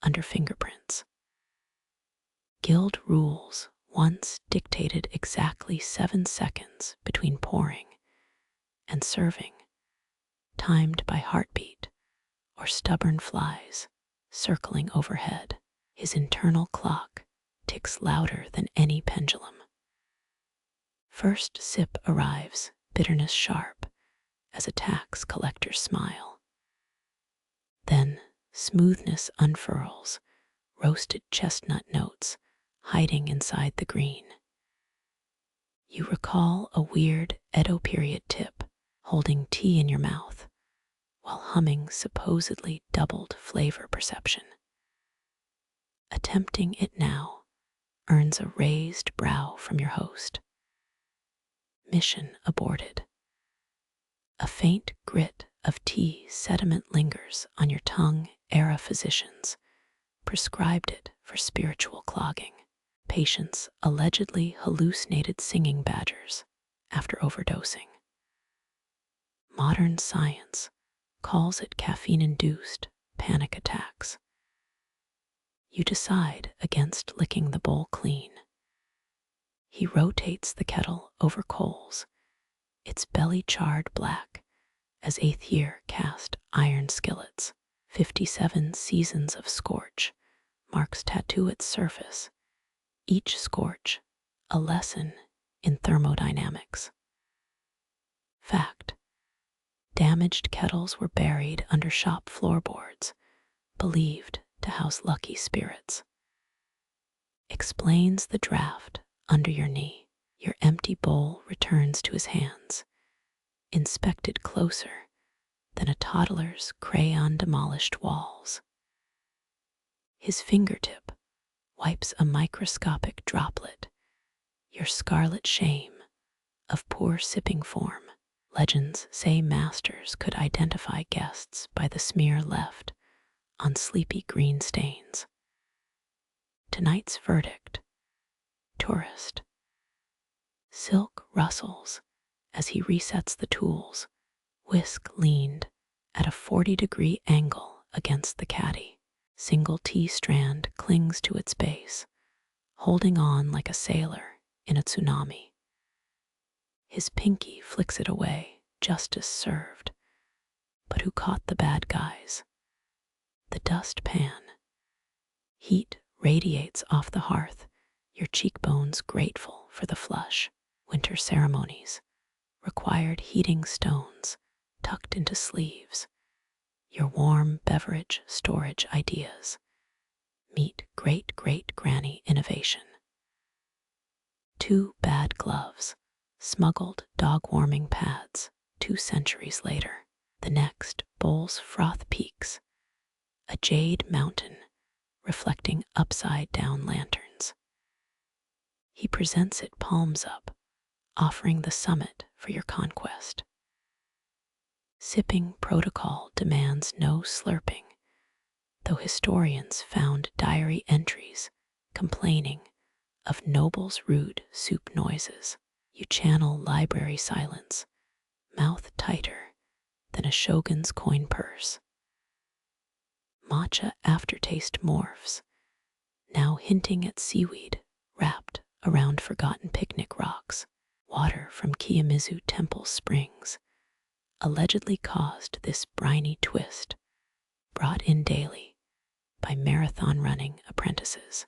under fingerprints. Guild rules once dictated exactly 7 seconds between pouring and serving, timed by heartbeat or stubborn flies circling overhead. His internal clock ticks louder than any pendulum. First sip arrives, bitterness sharp as a tax collector's smile. Then smoothness unfurls, roasted chestnut notes hiding inside the green. You recall a weird Edo period tip, holding tea in your mouth while humming supposedly doubled flavor perception. Attempting it now earns a raised brow from your host. Mission aborted. A faint grit of tea sediment lingers on your tongue. Era physicians prescribed it for spiritual clogging. Patients allegedly hallucinated singing badgers after overdosing. Modern science calls it caffeine-induced panic attacks. You decide against licking the bowl clean. He rotates the kettle over coals, its belly charred black as eighth year cast iron skillets. 57 seasons of scorch marks tattoo its surface, each scorch a lesson in thermodynamics. Fact: damaged kettles were buried under shop floorboards, believed to house lucky spirits. Explains the draft under your knee. Your empty bowl returns to his hands, inspected closer than a toddler's crayon-demolished walls. His fingertip wipes a microscopic droplet, your scarlet shame of poor sipping form. Legends say masters could identify guests by the smear left on sleepy green stains. Tonight's verdict: tourist. Silk rustles as he resets the tools, whisk leaned at a 40-degree angle against the caddy. Single tea strand clings to its base, holding on like a sailor in a tsunami. His pinky flicks it away, justice served. But who caught the bad guys? The dustpan. Heat radiates off the hearth, your cheekbones grateful for the flush. Winter ceremonies required heating stones tucked into sleeves. Your warm beverage storage ideas meet great-great-granny innovation. 2 bad gloves, smuggled dog-warming pads 2 centuries later. The next bowl's froth peaks, a jade mountain reflecting upside-down lanterns. He presents it palms up, offering the summit for your conquest. Sipping protocol demands no slurping, though historians found diary entries complaining of nobles' rude soup noises. You channel library silence, mouth tighter than a shogun's coin purse. Matcha aftertaste morphs, now hinting at seaweed wrapped around forgotten picnic rocks. Water from Kiyomizu Temple springs allegedly caused this briny twist, brought in daily by marathon running apprentices.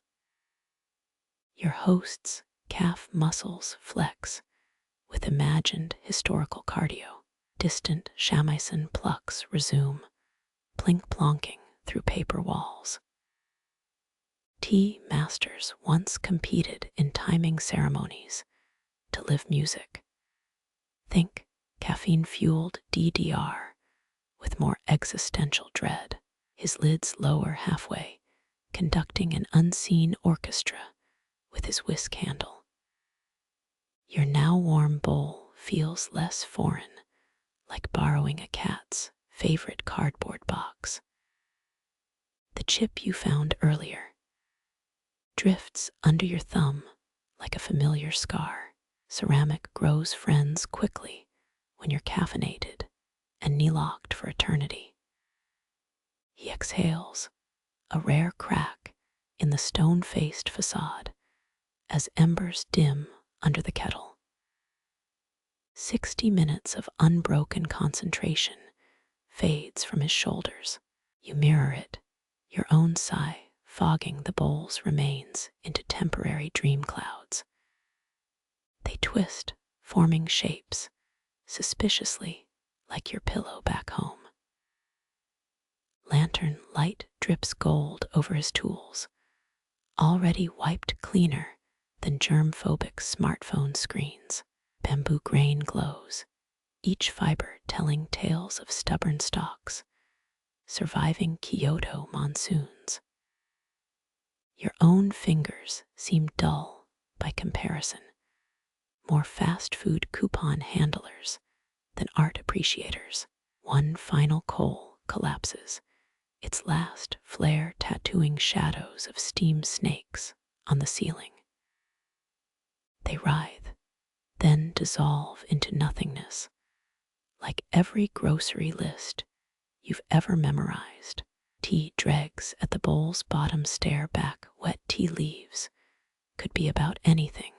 Your host's calf muscles flex with imagined historical cardio. Distant shamisen plucks resume, plink-plonking through paper walls. Tea masters once competed in timing ceremonies to live music. Think caffeine-fueled DDR with more existential dread. His lids lower halfway, conducting an unseen orchestra with his whisk handle. Your now warm bowl feels less foreign, like borrowing a cat's favorite cardboard box. The chip you found earlier drifts under your thumb like a familiar scar. Ceramic grows friends quickly when you're caffeinated and knee-locked for eternity. He exhales, a rare crack in the stone-faced facade as embers dim under the kettle. 60 minutes of unbroken concentration fades from his shoulders. You mirror it, your own sigh fogging the bowl's remains into temporary dream clouds. They twist, forming shapes, suspiciously like your pillow back home. Lantern light drips gold over his tools, already wiped cleaner than germ-phobic smartphone screens. Bamboo grain glows, each fiber telling tales of stubborn stalks, surviving Kyoto monsoons. Your own fingers seem dull by comparison, more fast food coupon handlers than art appreciators. One final coal collapses, its last flare tattooing shadows of steam snakes on the ceiling. They writhe, then dissolve into nothingness, like every grocery list you've ever memorized. Tea dregs at the bowl's bottom stare back. Wet tea leaves could be about anything.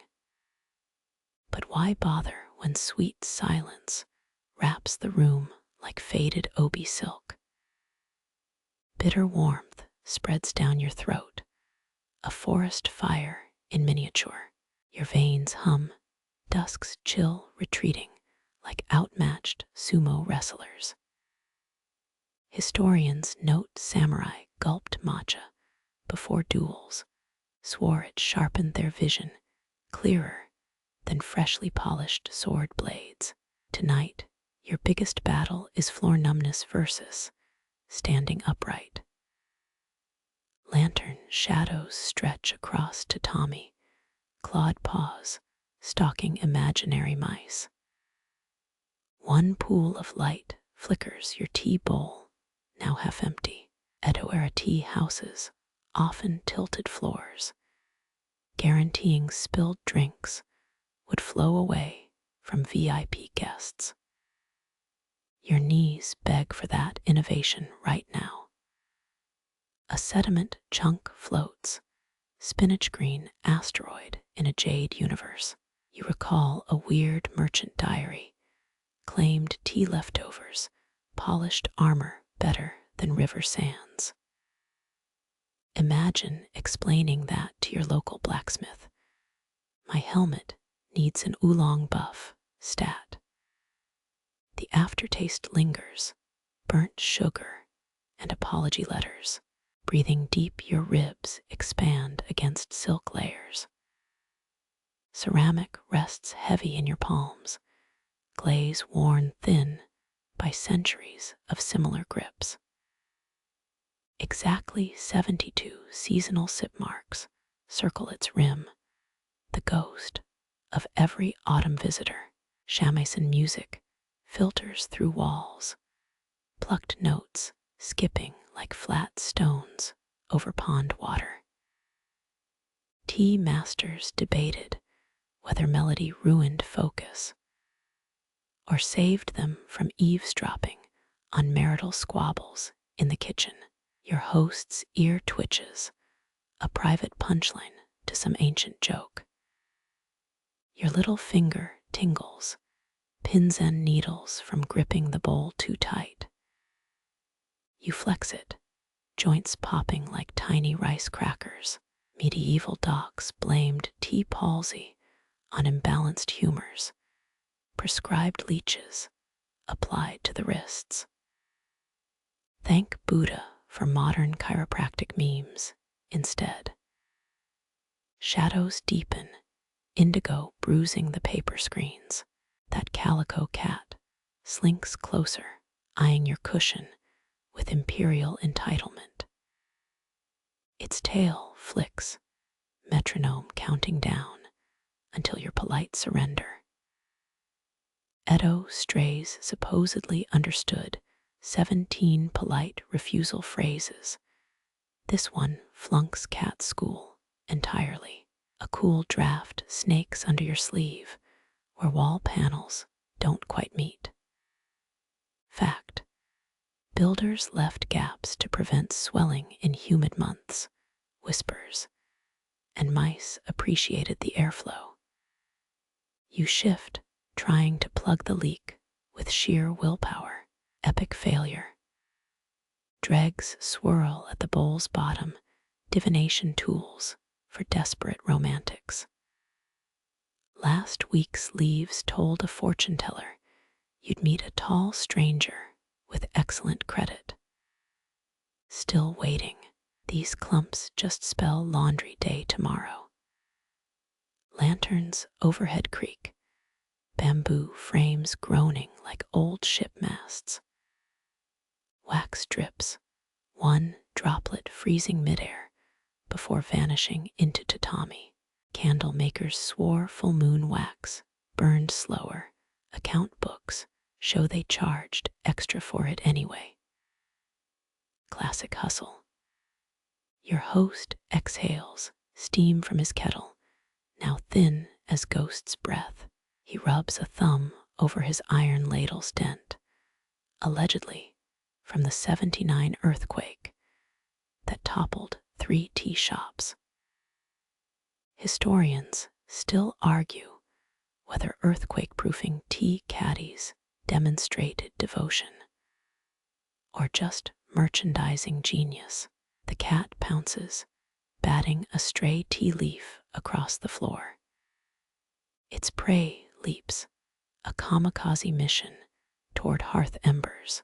But why bother when sweet silence wraps the room like faded obi silk? Bitter warmth spreads down your throat, a forest fire in miniature. Your veins hum, dusk's chill retreating like outmatched sumo wrestlers. Historians note samurai gulped matcha before duels, swore it sharpened their vision clearer than freshly polished sword blades. Tonight, your biggest battle is floor numbness versus standing upright. Lantern shadows stretch across tatami, clawed paws stalking imaginary mice. One pool of light flickers your tea bowl, now half empty. Edo-era tea houses, often tilted floors, guaranteeing spilled drinks would flow away from VIP guests. Your knees beg for that innovation right now. A sediment chunk floats, spinach green asteroid in a jade universe. You recall a weird merchant diary, claimed tea leftovers, polished armor better than river sands. Imagine explaining that to your local blacksmith. My helmet needs an oolong buff, stat. The aftertaste lingers, burnt sugar and apology letters. Breathing deep, your ribs expand against silk layers. Ceramic rests heavy in your palms, glaze worn thin by centuries of similar grips. Exactly 72 seasonal sip marks circle its rim, the ghost of every autumn visitor. Shamisen music filters through walls, plucked notes skipping like flat stones over pond water. Tea masters debated whether melody ruined focus or saved them from eavesdropping on marital squabbles in the kitchen. Your host's ear twitches, a private punchline to some ancient joke. Your little finger tingles, pins and needles from gripping the bowl too tight. You flex it, joints popping like tiny rice crackers. Medieval docs blamed tea palsy on imbalanced humors, prescribed leeches applied to the wrists. Thank Buddha for modern chiropractic memes instead. Shadows deepen, indigo bruising the paper screens. That calico cat slinks closer, eyeing your cushion with imperial entitlement. Its tail flicks, metronome counting down, until your polite surrender. Edo strays supposedly understood 17 polite refusal phrases. This one flunks cat school entirely. A cool draft snakes under your sleeve where wall panels don't quite meet. Fact: builders left gaps to prevent swelling in humid months, whispers, and mice appreciated the airflow. You shift, trying to plug the leak with sheer willpower. Epic failure. Dregs swirl at the bowl's bottom, divination tools for desperate romantics. Last week's leaves told a fortune teller you'd meet a tall stranger with excellent credit. Still waiting. These clumps just spell laundry day tomorrow. Lanterns overhead creak, bamboo frames groaning like old ship masts. Wax drips, one droplet freezing midair before vanishing into tatami. Candle makers swore full moon wax burned slower. Account books show they charged extra for it anyway. Classic hustle. Your host exhales steam from his kettle, now thin as ghost's breath. He rubs a thumb over his iron ladle's dent, allegedly from the '79 earthquake that toppled 3 tea shops. Historians still argue whether earthquake-proofing tea caddies demonstrated devotion or just merchandising genius. The cat pounces, batting a stray tea leaf across the floor. Its prey leaps, a kamikaze mission toward hearth embers.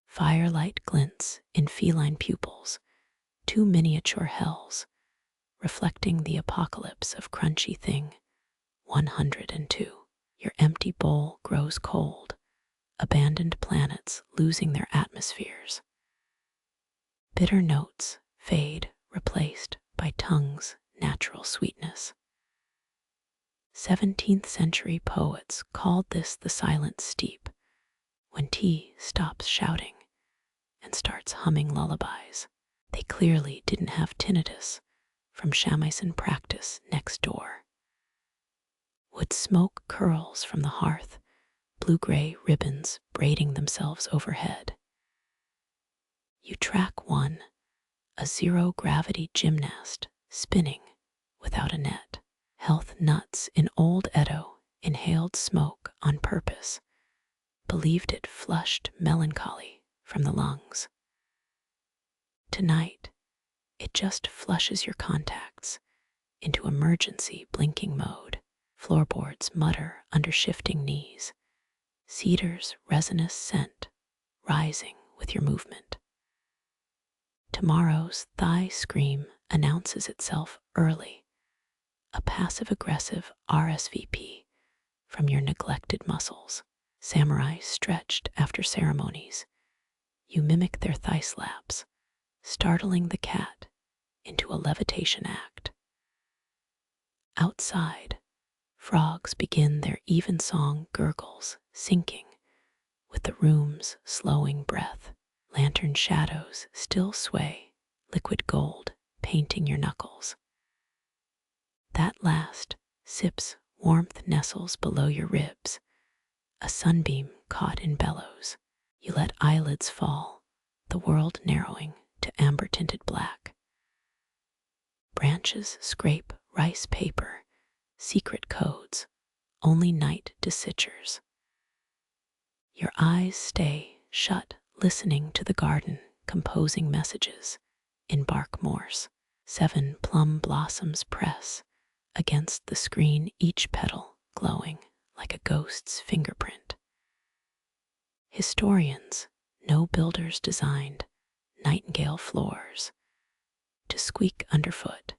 Firelight glints in feline pupils, 2 miniature hells, reflecting the apocalypse of Crunchy Thing 102. Your empty bowl grows cold, abandoned planets losing their atmospheres. Bitter notes fade, replaced by tongue's natural sweetness. 17th century poets called this the silent steep, when tea stops shouting and starts humming lullabies. They clearly didn't have tinnitus from shamisen practice next door. Wood smoke curls from the hearth, blue-gray ribbons braiding themselves overhead. You track one, a zero-gravity gymnast spinning without a net. Health nuts in old Edo inhaled smoke on purpose, believed it flushed melancholy from the lungs. Tonight, it just flushes your contacts into emergency blinking mode. Floorboards mutter under shifting knees, cedar's resinous scent rising with your movement. Tomorrow's thigh scream announces itself early, a passive-aggressive RSVP from your neglected muscles. Samurai stretched after ceremonies, you mimic their thigh slaps, startling the cat into a levitation act. Outside, frogs begin their evensong gurgles, syncing with the room's slowing breath. Lantern shadows still sway, liquid gold painting your knuckles. That last sip's warmth nestles below your ribs, a sunbeam caught in bellows. You let eyelids fall, the world narrowing to amber-tinted black. Branches scrape rice paper, secret codes, only night decipheres. Your eyes stay shut, listening to the garden, composing messages in bark morse. 7 plum blossoms press against the screen, each petal glowing like a ghost's fingerprint. Historians, no builders designed Nightingale floors to squeak underfoot.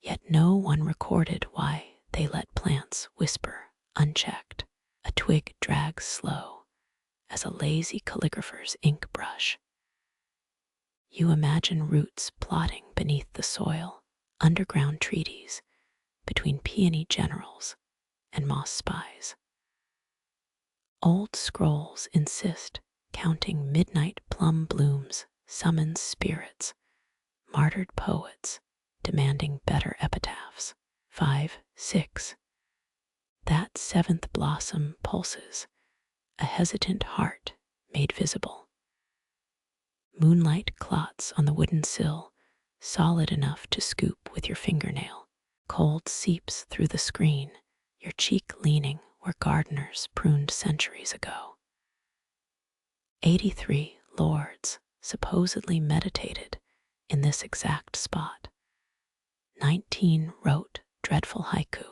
Yet no one recorded why they let plants whisper unchecked. A twig drags slow as a lazy calligrapher's ink brush. You imagine roots plotting beneath the soil, underground treaties between peony generals and moss spies. Old scrolls insist counting midnight plum blooms summons spirits, martyred poets demanding better epitaphs. 5, 6. That seventh blossom pulses, a hesitant heart made visible. Moonlight clots on the wooden sill, solid enough to scoop with your fingernail. Cold seeps through the screen, your cheek leaning where gardeners pruned centuries ago. 83 lords supposedly meditated in this exact spot. 19 wrote dreadful haiku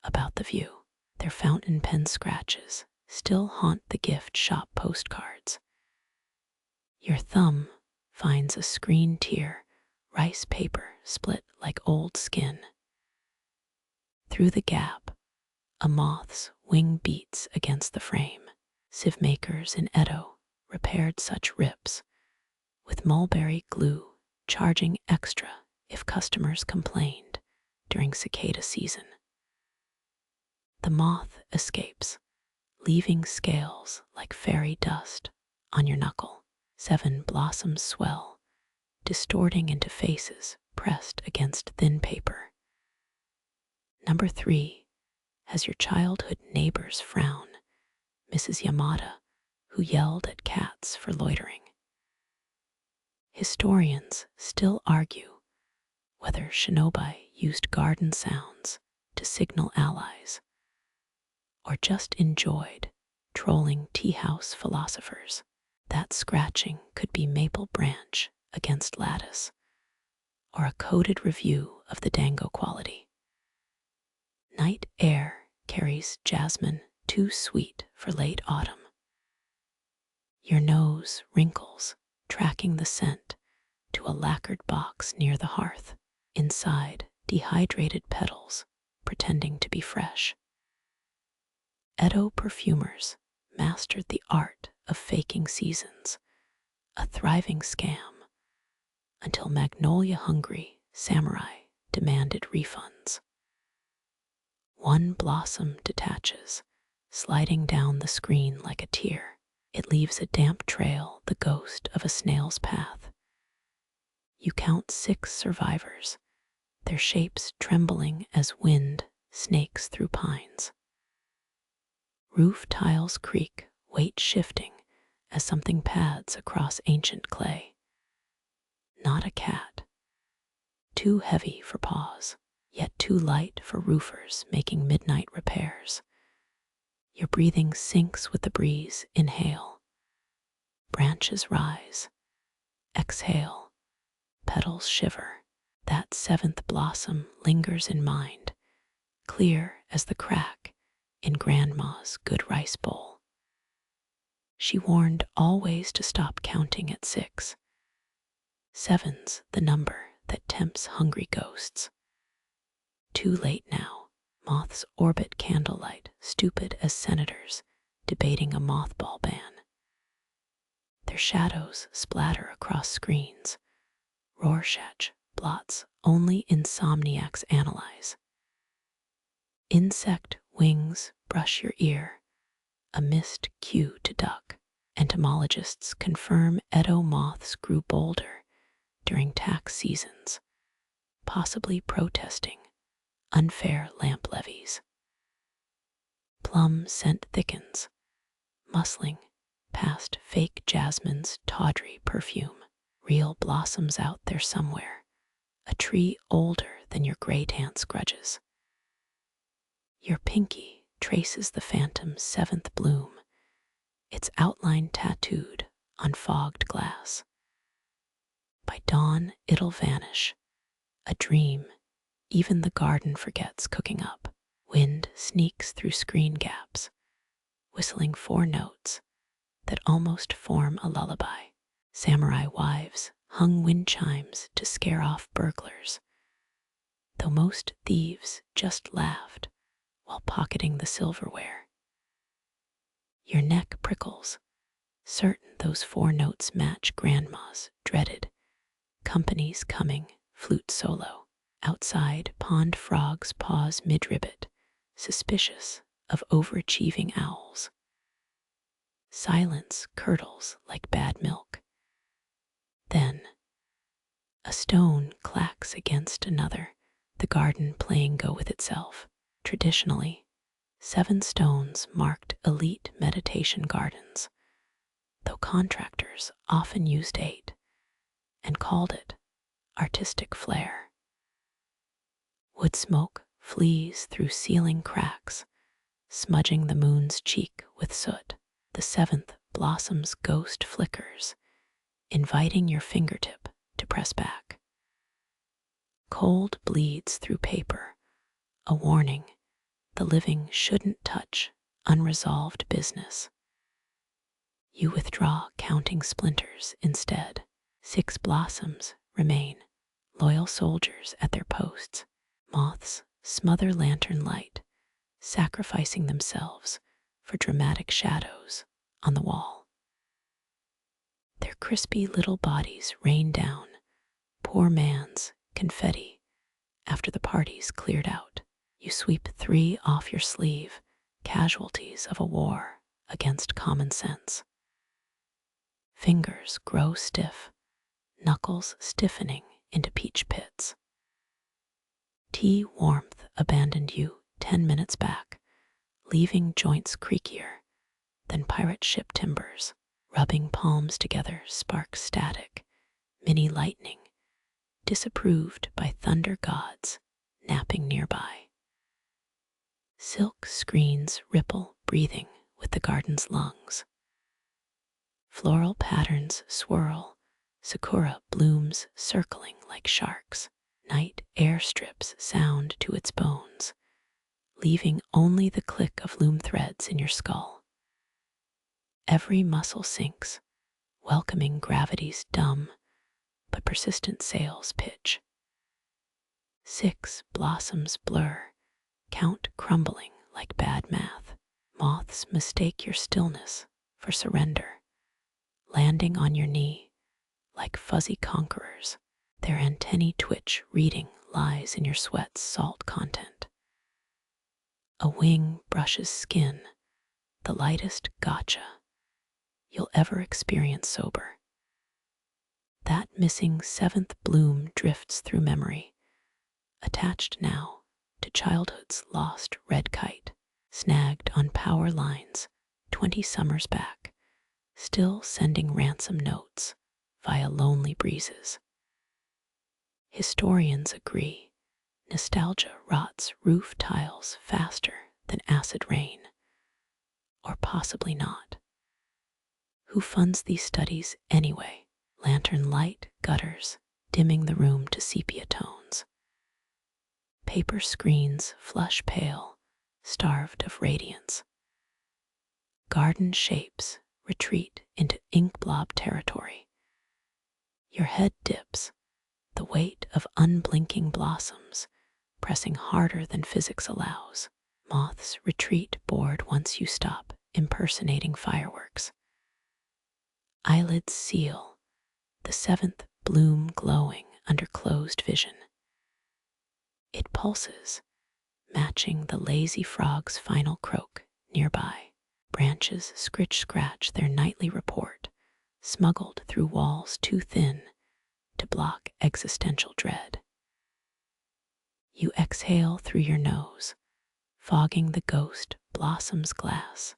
about the view. Their fountain pen scratches still haunt the gift shop postcards. Your thumb finds a screen tear, rice paper split like old skin. Through the gap, a moth's wing beats against the frame. Sieve makers in Edo repaired such rips with mulberry glue, charging extra if customers complained during cicada season. The moth escapes, leaving scales like fairy dust on your knuckle. 7 blossoms swell, distorting into faces pressed against thin paper. Number 3 has your childhood neighbor's frown, Mrs. Yamada, who yelled at cats for loitering. Historians still argue whether Shinobi used garden sounds to signal allies or just enjoyed trolling Teahouse philosophers. That scratching could be maple branch against lattice or a coded review of the dango quality. Night air carries jasmine too sweet for late autumn. Your nose wrinkles, tracking the scent to a lacquered box near the hearth. Inside, dehydrated petals pretending to be fresh. Edo perfumers mastered the art of faking seasons, a thriving scam, until magnolia-hungry samurai demanded refunds. 1 blossom detaches, sliding down the screen like a tear. It leaves a damp trail, the ghost of a snail's path. You count 6 survivors, their shapes trembling as wind snakes through pines. Roof tiles creak, weight shifting as something pads across ancient clay. Not a cat. Too heavy for paws, yet too light for roofers making midnight repairs. Your breathing sinks with the breeze. Inhale. Branches rise. Exhale. Petals shiver. That 7th blossom lingers in mind, clear as the crack in Grandma's good rice bowl. She warned always to stop counting at 6. 7's the number that tempts hungry ghosts. Too late now. Moths orbit candlelight, stupid as senators debating a mothball ban. Their shadows splatter across screens. Rorschach blots only insomniacs analyze. Insect wings brush your ear, a missed cue to duck. Entomologists confirm Edo moths grew bolder during tax seasons, possibly protesting unfair lamp levies. Plum scent thickens, muscling past fake jasmine's tawdry perfume. Real blossoms out there somewhere, a tree older than your great aunt's grudges. Your pinky traces the phantom's 7th bloom, its outline tattooed on fogged glass. By dawn, it'll vanish, a dream even the garden forgets cooking up. Wind sneaks through screen gaps, whistling 4 notes that almost form a lullaby. Samurai wives hung wind chimes to scare off burglars, though most thieves just laughed while pocketing the silverware. Your neck prickles, certain those 4 notes match Grandma's dreaded company's coming flute solo. Outside, pond frogs pause mid-ribbit, suspicious of overachieving owls. Silence curdles like bad milk. Then, a stone clacks against another, the garden playing go with itself. Traditionally, 7 stones marked elite meditation gardens, though contractors often used 8 and called it artistic flair. Wood smoke flees through ceiling cracks, smudging the moon's cheek with soot. The 7th blossom's ghost flickers, inviting your fingertip to press back. Cold bleeds through paper, a warning the living shouldn't touch unresolved business. You withdraw, counting splinters instead. 6 blossoms remain, loyal soldiers at their posts. Moths smother lantern light, sacrificing themselves for dramatic shadows on the wall. Their crispy little bodies rain down, poor man's confetti, after the party's cleared out. You sweep 3 off your sleeve, casualties of a war against common sense. Fingers grow stiff, knuckles stiffening into peach pits. Tea warmth abandoned you 10 minutes back, leaving joints creakier than pirate ship timbers. Rubbing palms together sparks static, mini lightning, disapproved by thunder gods napping nearby. Silk screens ripple, breathing with the garden's lungs. Floral patterns swirl, sakura blooms circling like sharks. Night air strips sound to its bones, leaving only the click of loom threads in your skull. Every muscle sinks, welcoming gravity's dumb but persistent sails pitch. 6 blossoms blur, count crumbling like bad math. Moths mistake your stillness for surrender, landing on your knee like fuzzy conquerors. Their antennae twitch, reading lies in your sweat's salt content. A wing brushes skin, the lightest gotcha you'll ever experience sober. That missing 7th bloom drifts through memory, attached now to childhood's lost red kite, snagged on power lines 20 summers back, still sending ransom notes via lonely breezes. Historians agree, nostalgia rots roof tiles faster than acid rain. Or possibly not. Who funds these studies anyway? Lantern light gutters, dimming the room to sepia tones. Paper screens flush pale, starved of radiance. Garden shapes retreat into ink blob territory. Your head dips, the weight of unblinking blossoms pressing harder than physics allows. Moths retreat, bored once you stop impersonating fireworks. Eyelids seal, the 7th bloom glowing under closed vision. It pulses, matching the lazy frog's final croak nearby. Branches scratch their nightly report, smuggled through walls too thin to block existential dread. You exhale through your nose, fogging the ghost blossom's glass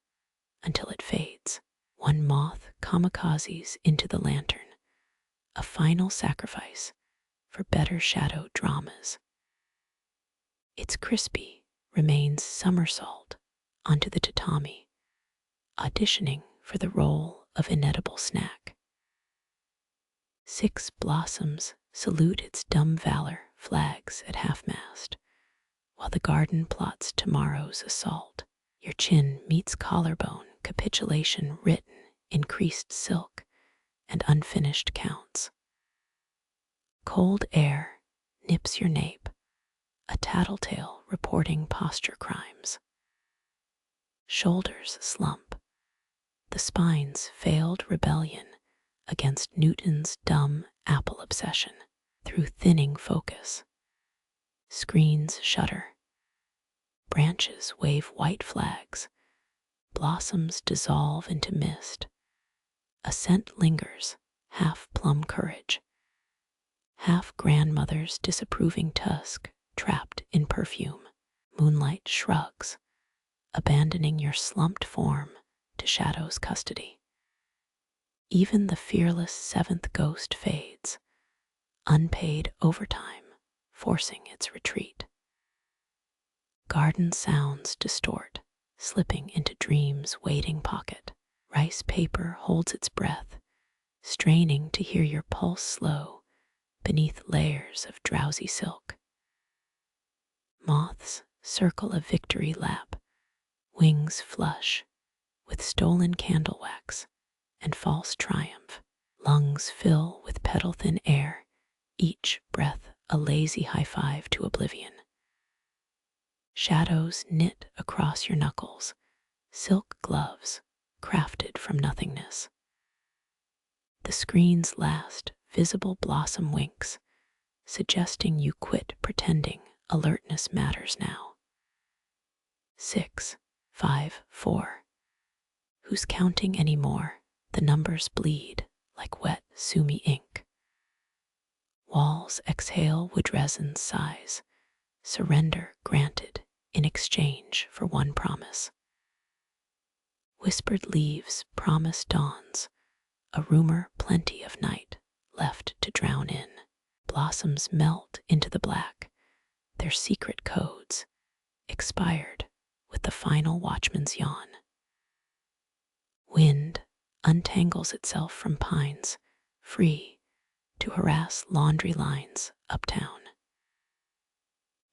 until it fades. 1 moth kamikazes into the lantern, a final sacrifice for better shadow dramas. Its crispy remains somersault onto the tatami, auditioning for the role of inedible snack. 6 blossoms salute its dumb valor, flags at half-mast, while the garden plots tomorrow's assault. Your chin meets collarbone, capitulation written in creased silk and unfinished counts. Cold air nips your nape, a tattletale reporting posture crimes. Shoulders slump, the spine's failed rebellion against Newton's dumb apple obsession. Through thinning focus, Screens shudder. Branches wave white flags. Blossoms dissolve into mist. A scent lingers, half plum courage, half grandmother's disapproving tusk trapped in perfume. Moonlight shrugs, abandoning your slumped form to shadow's custody. Even the fearless seventh ghost fades, unpaid overtime, forcing its retreat. Garden sounds distort, slipping into dream's waiting pocket. Rice paper holds its breath, straining to hear your pulse slow beneath layers of drowsy silk. Moths circle a victory lap, wings flush with stolen candle wax and false triumph. Lungs fill with petal-thin air, each breath a lazy high five to oblivion. Shadows knit across your knuckles, silk gloves crafted from nothingness. The screen's last visible blossom winks, suggesting you quit pretending alertness matters now. 6, 5, 4. Who's counting anymore? The numbers bleed like wet sumi ink. Walls exhale wood resin sighs, surrender granted in exchange for one promise. Whispered leaves promise dawns, a rumor plenty of night left to drown in. Blossoms melt into the black, their secret codes expired with the final watchman's yawn. Wind untangles itself from pines, free to harass laundry lines uptown.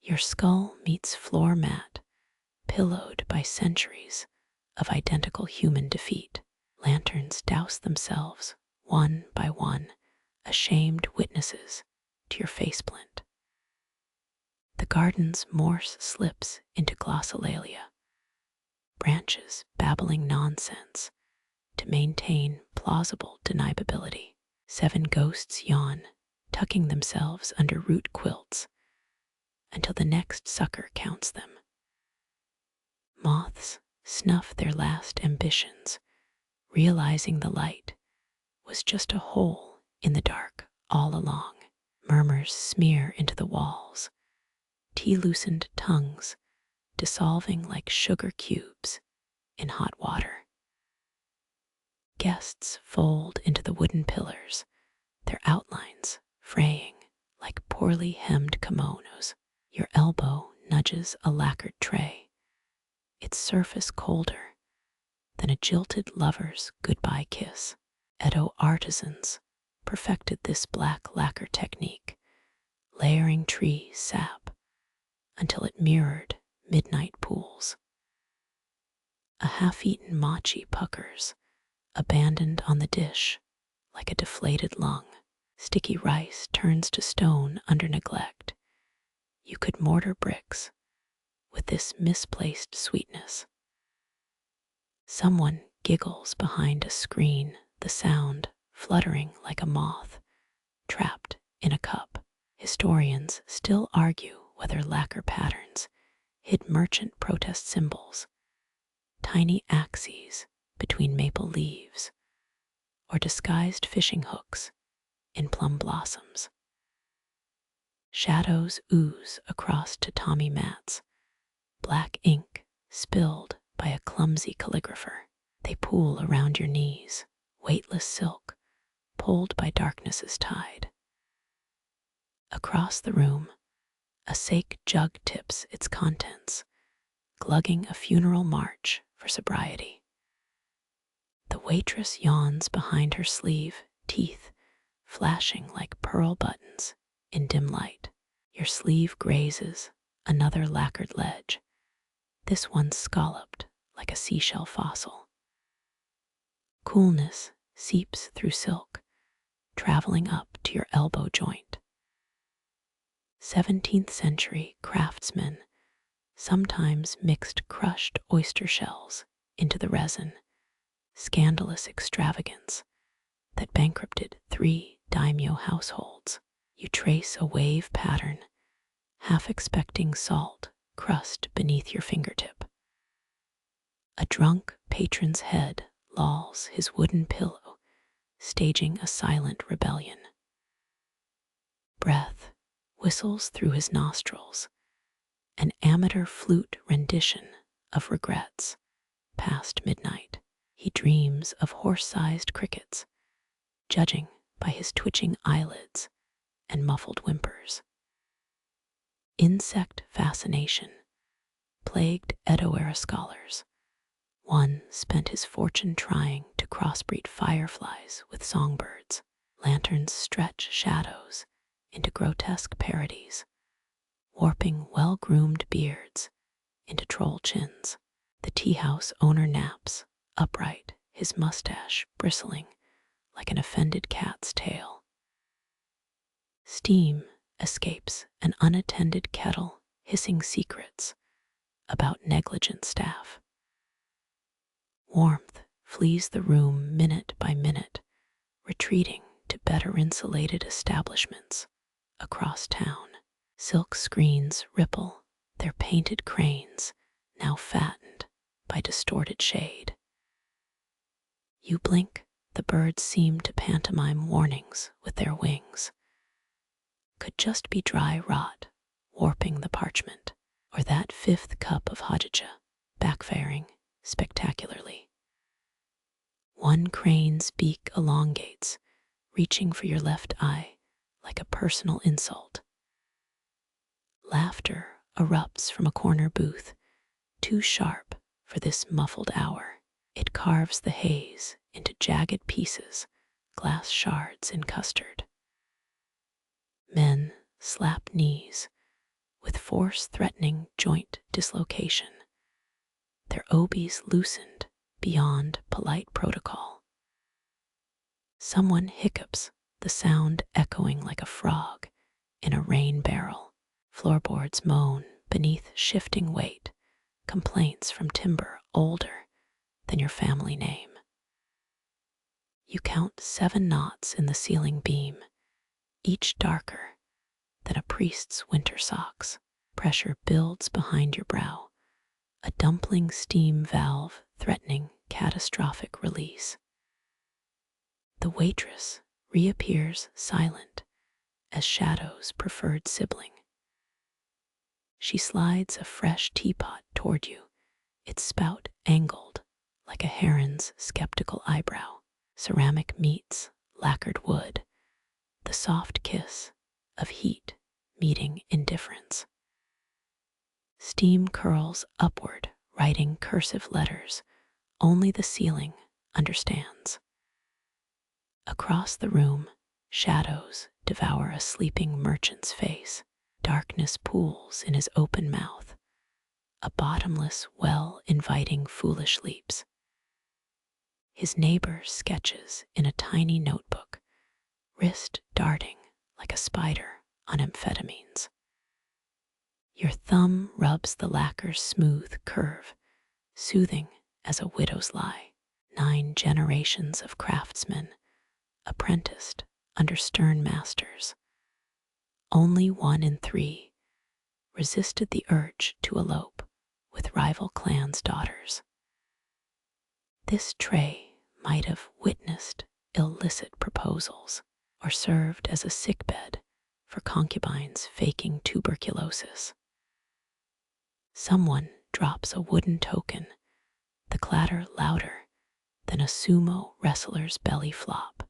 Your skull meets floor mat, pillowed by centuries of identical human defeat. Lanterns douse themselves, one by one, ashamed witnesses to your faceplint. The garden's morse slips into glossolalia, branches babbling nonsense to maintain plausible deniability. 7 ghosts yawn, tucking themselves under root quilts until the next sucker counts them. Moths snuff their last ambitions, realizing the light was just a hole in the dark all along. Murmurs smear into the walls, tea-loosened tongues dissolving like sugar cubes in hot water. Guests fold into the wooden pillars, their outlines fraying like poorly hemmed kimonos. Your elbow nudges a lacquered tray, its surface colder than a jilted lover's goodbye kiss. Edo artisans perfected this black lacquer technique, layering tree sap until it mirrored midnight pools. A half-eaten mochi puckers, abandoned on the dish like a deflated lung. Sticky rice turns to stone under neglect. You could mortar bricks with this misplaced sweetness. Someone giggles behind a screen, the sound fluttering like a moth trapped in a cup. Historians still argue whether lacquer patterns hid merchant protest symbols, tiny axes between maple leaves, or disguised fishing hooks in plum blossoms. Shadows ooze across tatami mats, black ink spilled by a clumsy calligrapher. They pool around your knees, weightless silk pulled by darkness's tide. Across the room, a sake jug tips its contents, glugging a funeral march for sobriety. The waitress yawns behind her sleeve, teeth flashing like pearl buttons in dim light. Your sleeve grazes another lacquered ledge, this one scalloped like a seashell fossil. Coolness seeps through silk, traveling up to your elbow joint. 17th century craftsmen sometimes mixed crushed oyster shells into the resin, scandalous extravagance that bankrupted 3 daimyo households. You trace a wave pattern half expecting salt crust beneath your fingertip. A drunk patron's head lolls his wooden pillow, staging a silent rebellion. Breath whistles through his nostrils, an amateur flute rendition of regrets. Past midnight, he dreams of horse-sized crickets, judging by his twitching eyelids and muffled whimpers. Insect fascination plagued Edo-era scholars. One spent his fortune trying to crossbreed fireflies with songbirds. Lanterns stretch shadows into grotesque parodies, warping well-groomed beards into troll chins. The teahouse owner naps, upright, his mustache bristling like an offended cat's tail. Steam escapes an unattended kettle, hissing secrets about negligent staff. Warmth flees the room minute by minute, retreating to better insulated establishments across town. Silk screens ripple their painted cranes, now fattened by distorted shade. You blink, the birds seem to pantomime warnings with their wings. Could just be dry rot warping the parchment, or that fifth cup of hajjja backfiring spectacularly. One crane's beak elongates, reaching for your left eye like a personal insult. Laughter erupts from a corner booth, too sharp for this muffled hour. It carves the haze into jagged pieces, glass shards in custard. Men slap knees with force-threatening joint dislocation, their obies loosened beyond polite protocol. Someone hiccups, the sound echoing like a frog in a rain barrel. Floorboards moan beneath shifting weight, complaints from timber older than your family name. You count 7 knots in the ceiling beam, each darker than a priest's winter socks. Pressure builds behind your brow, a dumpling steam valve threatening catastrophic release. The waitress reappears silent as Shadow's preferred sibling. She slides a fresh teapot toward you, its spout angled like a heron's skeptical eyebrow. Ceramic meets lacquered wood, the soft kiss of heat meeting indifference. Steam curls upward, writing cursive letters only the ceiling understands. Across the room, shadows devour a sleeping merchant's face. Darkness pools in his open mouth, a bottomless well inviting foolish leaps. His neighbor sketches in a tiny notebook, wrist darting like a spider on amphetamines. Your thumb rubs the lacquer's smooth curve, soothing as a widow's lie. 9 generations of craftsmen, apprenticed under stern masters. Only 1 in 3 resisted the urge to elope with rival clans' daughters. This tray might have witnessed illicit proposals or served as a sickbed for concubines faking tuberculosis. Someone drops a wooden token, the clatter louder than a sumo wrestler's belly flop.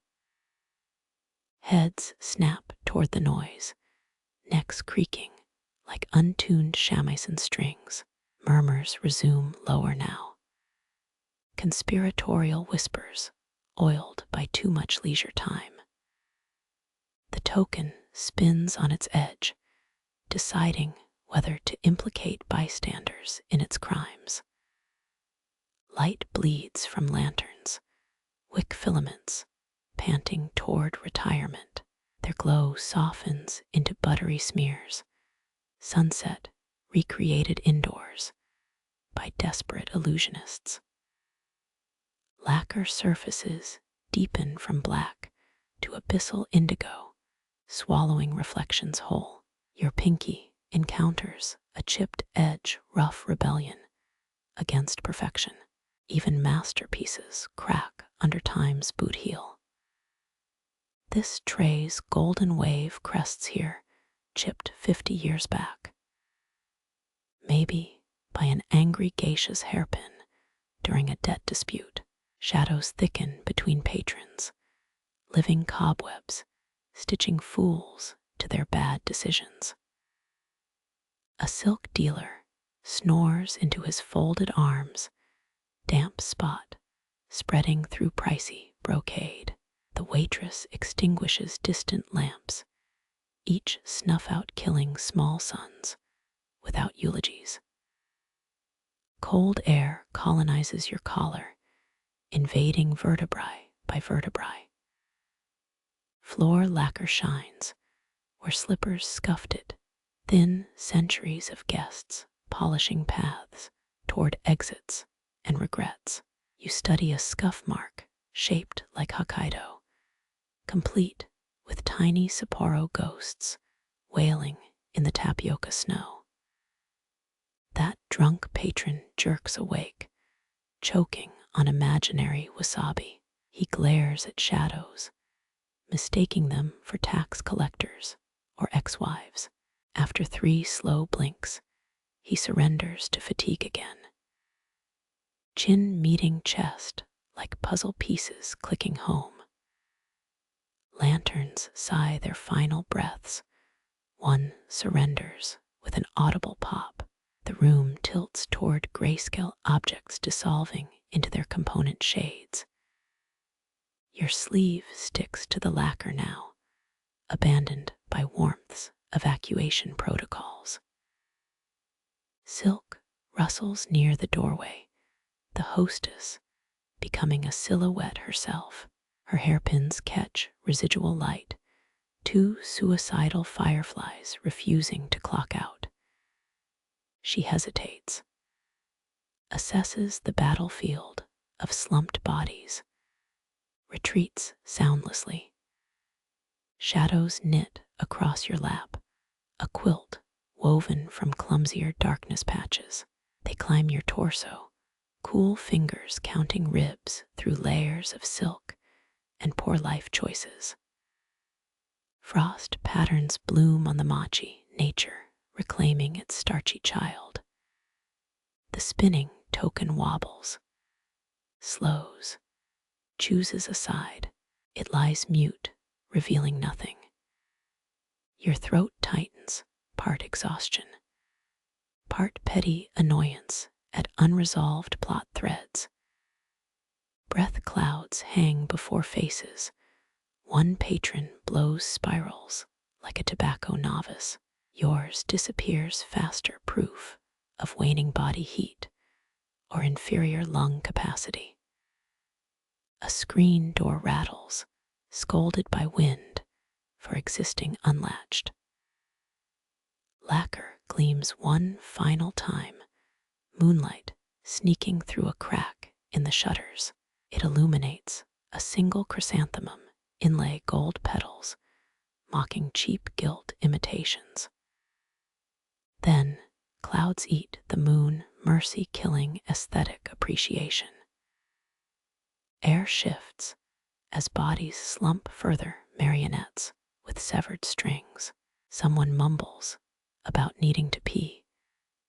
Heads snap toward the noise, necks creaking like untuned shamisen strings. Murmurs resume lower now. Conspiratorial whispers, oiled by too much leisure time. The token spins on its edge, deciding whether to implicate bystanders in its crimes. Light bleeds from lanterns, wick filaments, panting toward retirement. Their glow softens into buttery smears. Sunset recreated indoors by desperate illusionists. Lacquer surfaces deepen from black to abyssal indigo, swallowing reflections whole. Your pinky encounters a chipped edge, rough rebellion against perfection. Even masterpieces crack under time's boot heel. This tray's golden wave crests here, chipped 50 years back. Maybe by an angry geisha's hairpin during a debt dispute. Shadows thicken between patrons, living cobwebs, stitching fools to their bad decisions. A silk dealer snores into his folded arms, damp spot spreading through pricey brocade. The waitress extinguishes distant lamps, each snuff-out killing small suns without eulogies. Cold air colonizes your collar, invading vertebrae by vertebrae. Floor lacquer shines where slippers scuffed it, thin centuries of guests polishing paths toward exits and regrets. You study a scuff mark shaped like Hokkaido, complete with tiny Sapporo ghosts wailing in the tapioca snow. That drunk patron jerks awake, choking on imaginary wasabi. He glares at shadows, mistaking them for tax collectors or ex-wives. After 3 slow blinks, he surrenders to fatigue again. Chin meeting chest like puzzle pieces clicking home. Lanterns sigh their final breaths. One surrenders with an audible pop. The room tilts toward grayscale objects dissolving into their component shades. Your sleeve sticks to the lacquer now, abandoned by warmth's evacuation protocols. Silk rustles near the doorway, the hostess becoming a silhouette herself. Her hairpins catch residual light, 2 suicidal fireflies refusing to clock out. She hesitates, assesses the battlefield of slumped bodies, retreats soundlessly. Shadows knit across your lap, a quilt woven from clumsier darkness patches. They climb your torso, cool fingers counting ribs through layers of silk and poor life choices. Frost patterns bloom on the machi, nature reclaiming its starchy child. The spinning token wobbles, slows, chooses a side. It lies mute, revealing nothing. Your throat tightens, part exhaustion, part petty annoyance at unresolved plot threads. Breath clouds hang before faces. One patron blows spirals like a tobacco novice. Yours disappears faster, proof of waning body heat or inferior lung capacity. A screen door rattles, scolded by wind for existing unlatched. Lacquer gleams one final time, moonlight sneaking through a crack in the shutters. It illuminates a single chrysanthemum, inlay gold petals, mocking cheap gilt imitations. Then clouds eat the moon, mercy-killing aesthetic appreciation. Air shifts as bodies slump further, marionettes with severed strings. Someone mumbles about needing to pee,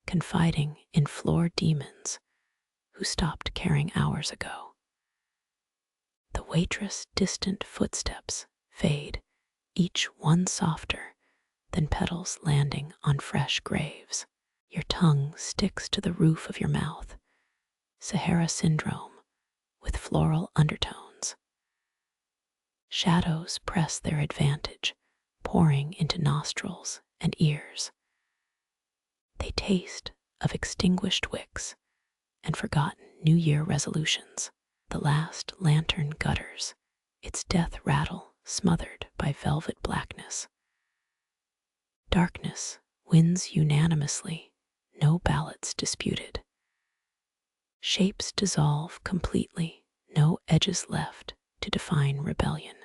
confiding in floor demons who stopped caring hours ago. The waitress' distant footsteps fade, each one softer than petals landing on fresh graves. Your tongue sticks to the roof of your mouth, Sahara syndrome with floral undertones. Shadows press their advantage, pouring into nostrils and ears. They taste of extinguished wicks and forgotten New Year resolutions. The last lantern gutters, its death rattle smothered by velvet blackness. Darkness wins unanimously, no ballots disputed. Shapes dissolve completely, no edges left to define rebellion.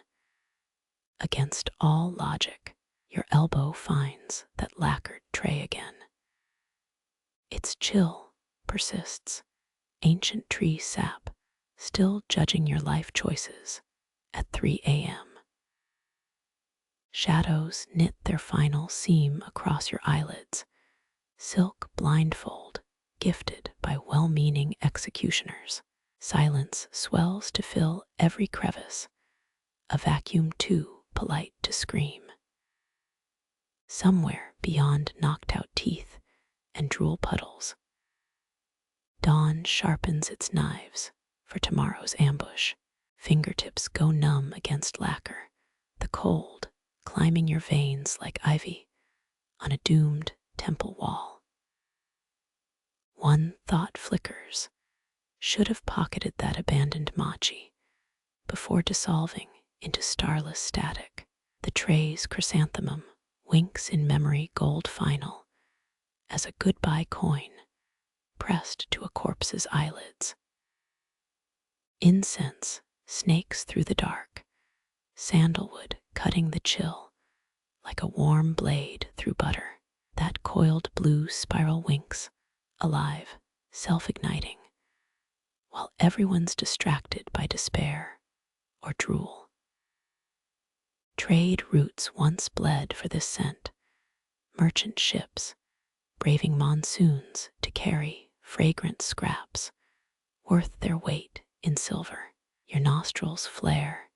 Against all logic, Your elbow finds that lacquered tray again. Its chill persists, ancient tree sap still judging your life choices at 3 a.m. Shadows knit their final seam across your eyelids, silk blindfold gifted by well-meaning executioners. Silence swells to fill every crevice, a vacuum too polite to scream. Somewhere beyond knocked-out teeth and drool puddles, dawn sharpens its knives for tomorrow's ambush. Fingertips go numb against lacquer, the cold climbing your veins like ivy on a doomed temple wall. One thought flickers. Should have pocketed that abandoned matcha before dissolving into starless static. The tray's chrysanthemum winks in memory gold final as a goodbye coin pressed to a corpse's eyelids. Incense snakes through the dark, sandalwood cutting the chill like a warm blade through butter. That coiled blue spiral winks, alive, self-igniting, while everyone's distracted by despair or drool. Trade routes once bled for this scent, merchant ships braving monsoons to carry fragrant scraps worth their weight in silver. Your nostrils flare,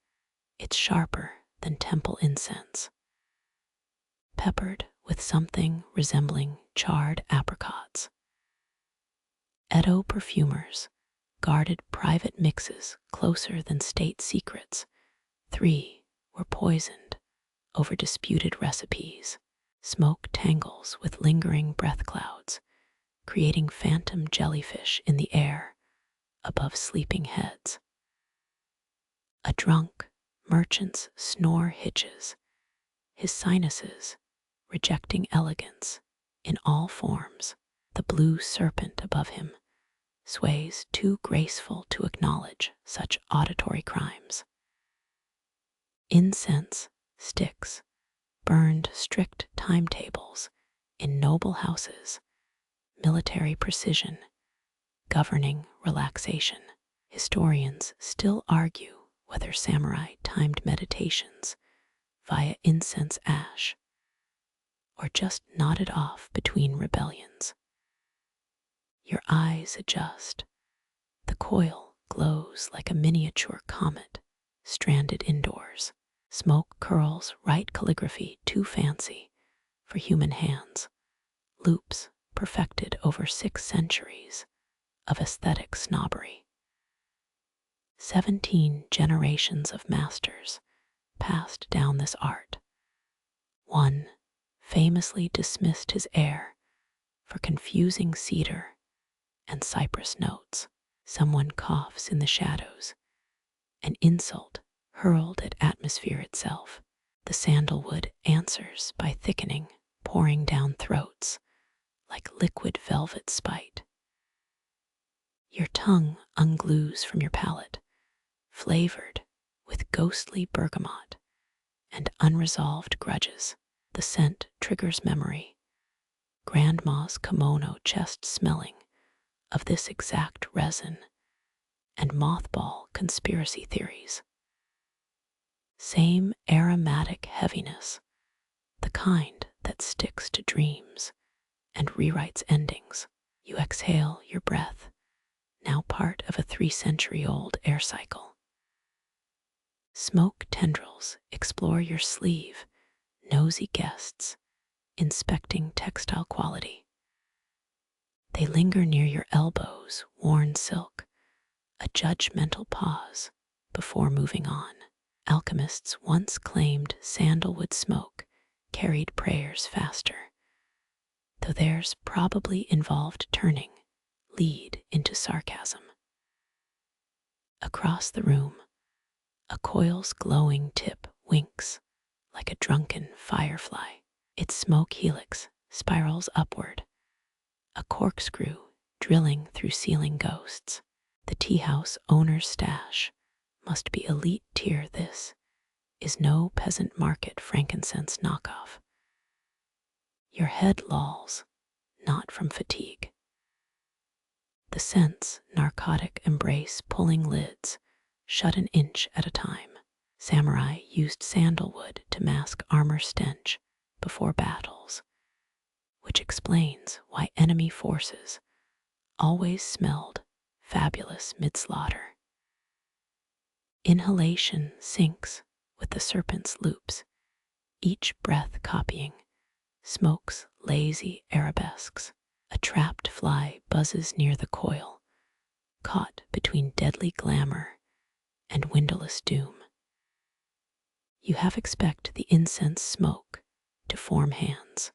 it's sharper than temple incense, peppered with something resembling charred apricots. Edo perfumers guarded private mixes closer than state secrets. 3 were poisoned over disputed recipes. Smoke tangles with lingering breath clouds, creating phantom jellyfish in the air above sleeping heads. A drunk merchant's snore hitches, his sinuses rejecting elegance in all forms. The blue serpent above him sways too graceful to acknowledge such auditory crimes. Incense sticks burned strict timetables in noble houses, military precision governing relaxation. Historians still argue whether samurai timed meditations via incense ash or just nodded off between rebellions. Your eyes adjust. The coil glows like a miniature comet stranded indoors. Smoke curls write calligraphy too fancy for human hands, loops perfected over 6 centuries of aesthetic snobbery. 17 generations of masters passed down this art. One famously dismissed his heir for confusing cedar and cypress notes. Someone coughs in the shadows, an insult hurled at atmosphere itself. The sandalwood answers by thickening, pouring down throats like liquid velvet spite. Your tongue unglues from your palate, flavored with ghostly bergamot and unresolved grudges. The scent triggers memory, grandma's kimono chest smelling of this exact resin, and mothball conspiracy theories. Same aromatic heaviness, the kind that sticks to dreams and rewrites endings. You exhale your breath, now part of a 3-century-old air cycle. Smoke tendrils explore your sleeve, nosy guests inspecting textile quality. They linger near your elbows, worn silk, a judgmental pause before moving on. Alchemists once claimed sandalwood smoke carried prayers faster, though theirs probably involved turning lead into sarcasm. Across the room, a coil's glowing tip winks like a drunken firefly. Its smoke helix spirals upward, a corkscrew drilling through ceiling ghosts. The teahouse owner's stash must be elite tier. This is no peasant market frankincense knockoff. Your head lolls, not from fatigue. The scent's narcotic embrace pulling lids shut an inch at a time. Samurai used sandalwood to mask armor stench before battles, which explains why enemy forces always smelled fabulous mid-slaughter. Inhalation syncs with the serpent's loops, each breath copying smoke's lazy arabesques. A trapped fly buzzes near the coil, caught between deadly glamour and windowless doom. You half expect the incense smoke to form hands,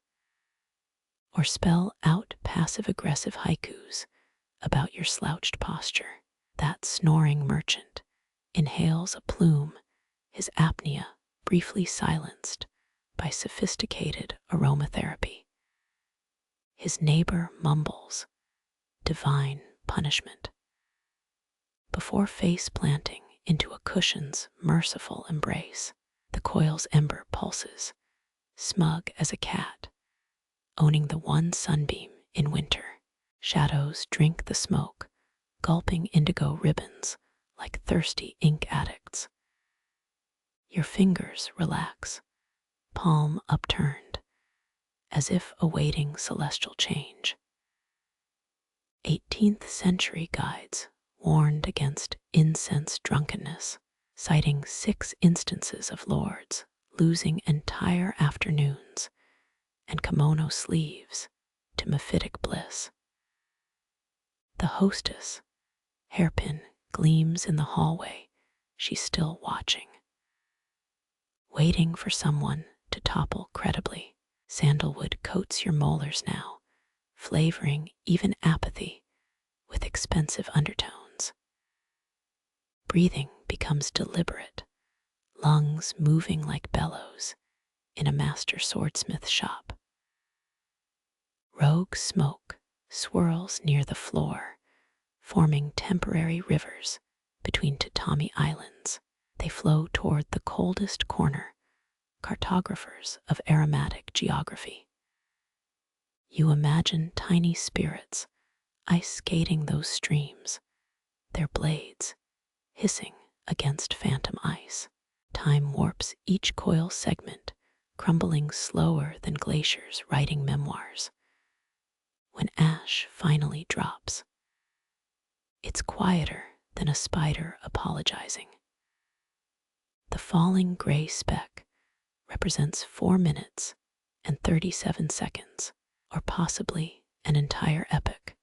or spell out passive-aggressive haikus about your slouched posture. That snoring merchant inhales a plume, his apnea briefly silenced by sophisticated aromatherapy. His neighbor mumbles, divine punishment, before face planting into a cushion's merciful embrace. The coil's ember pulses, smug as a cat, owning the one sunbeam in winter. Shadows drink the smoke, gulping indigo ribbons like thirsty ink addicts. Your fingers relax, palm upturned, as if awaiting celestial change. 18th century guides warned against incense drunkenness, citing 6 instances of lords losing entire afternoons and kimono sleeves to mephitic bliss. The hostess, hairpin gleams in the hallway, she's still watching, waiting for someone to topple credibly. Sandalwood coats your molars now, flavoring even apathy with expensive undertones. Breathing becomes deliberate, lungs moving like bellows in a master swordsmith shop. Rogue smoke swirls near the floor, forming temporary rivers between tatami islands. They flow toward the coldest corner, cartographers of aromatic geography. You imagine tiny spirits ice skating those streams, their blades hissing against phantom ice. Time warps each coil segment, crumbling slower than glaciers writing memoirs. When ash finally drops, it's quieter than a spider apologizing. The falling gray speck represents 4 minutes and 37 seconds, or possibly an entire epoch.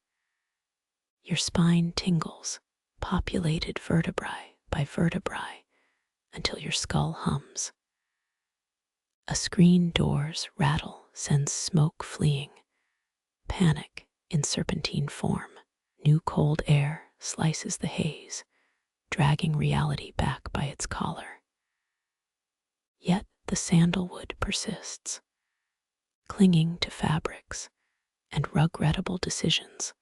Your spine tingles, populated vertebrae by vertebrae, until your skull hums. A screen door's rattle sends smoke fleeing, panic in serpentine form. New cold air slices the haze, dragging reality back by its collar. Yet the sandalwood persists, clinging to fabrics and regrettable decisions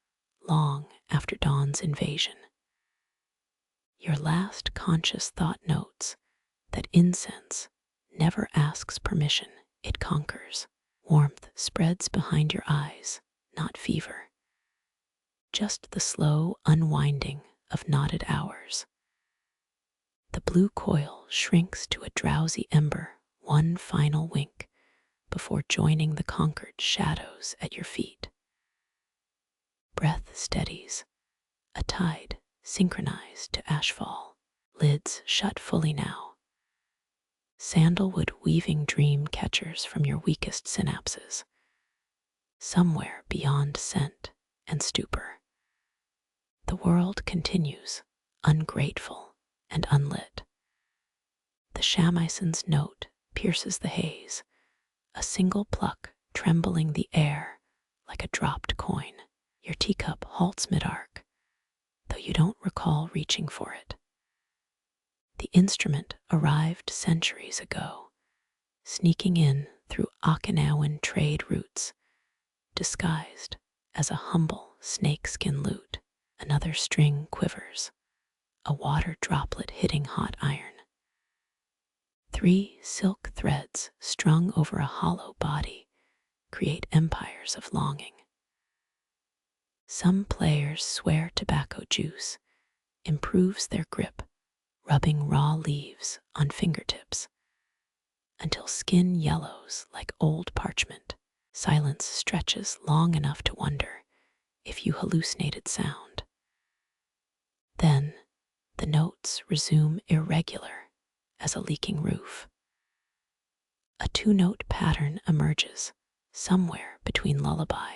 long after dawn's invasion. Your last conscious thought notes that incense never asks permission, it conquers. Warmth spreads behind your eyes, not fever, just the slow unwinding of knotted hours. The blue coil shrinks to a drowsy ember, one final wink before joining the conquered shadows at your feet. Breath steadies, a tide synchronized to ashfall, lids shut fully now. Sandalwood weaving dream catchers from your weakest synapses, somewhere beyond scent and stupor. The world continues, ungrateful and unlit. The shamison's note pierces the haze, a single pluck trembling the air like a dropped coin. Your teacup halts mid-arc, though you don't recall reaching for it. The instrument arrived centuries ago, sneaking in through Okinawan trade routes, disguised as a humble snakeskin lute. Another string quivers, a water droplet hitting hot iron. 3 silk threads strung over a hollow body create empires of longing. Some players swear tobacco juice improves their grip, rubbing raw leaves on fingertips until skin yellows like old parchment. Silence stretches long enough to wonder if you hallucinated sound. Then the notes resume irregular as a leaking roof. A two-note pattern emerges somewhere between lullaby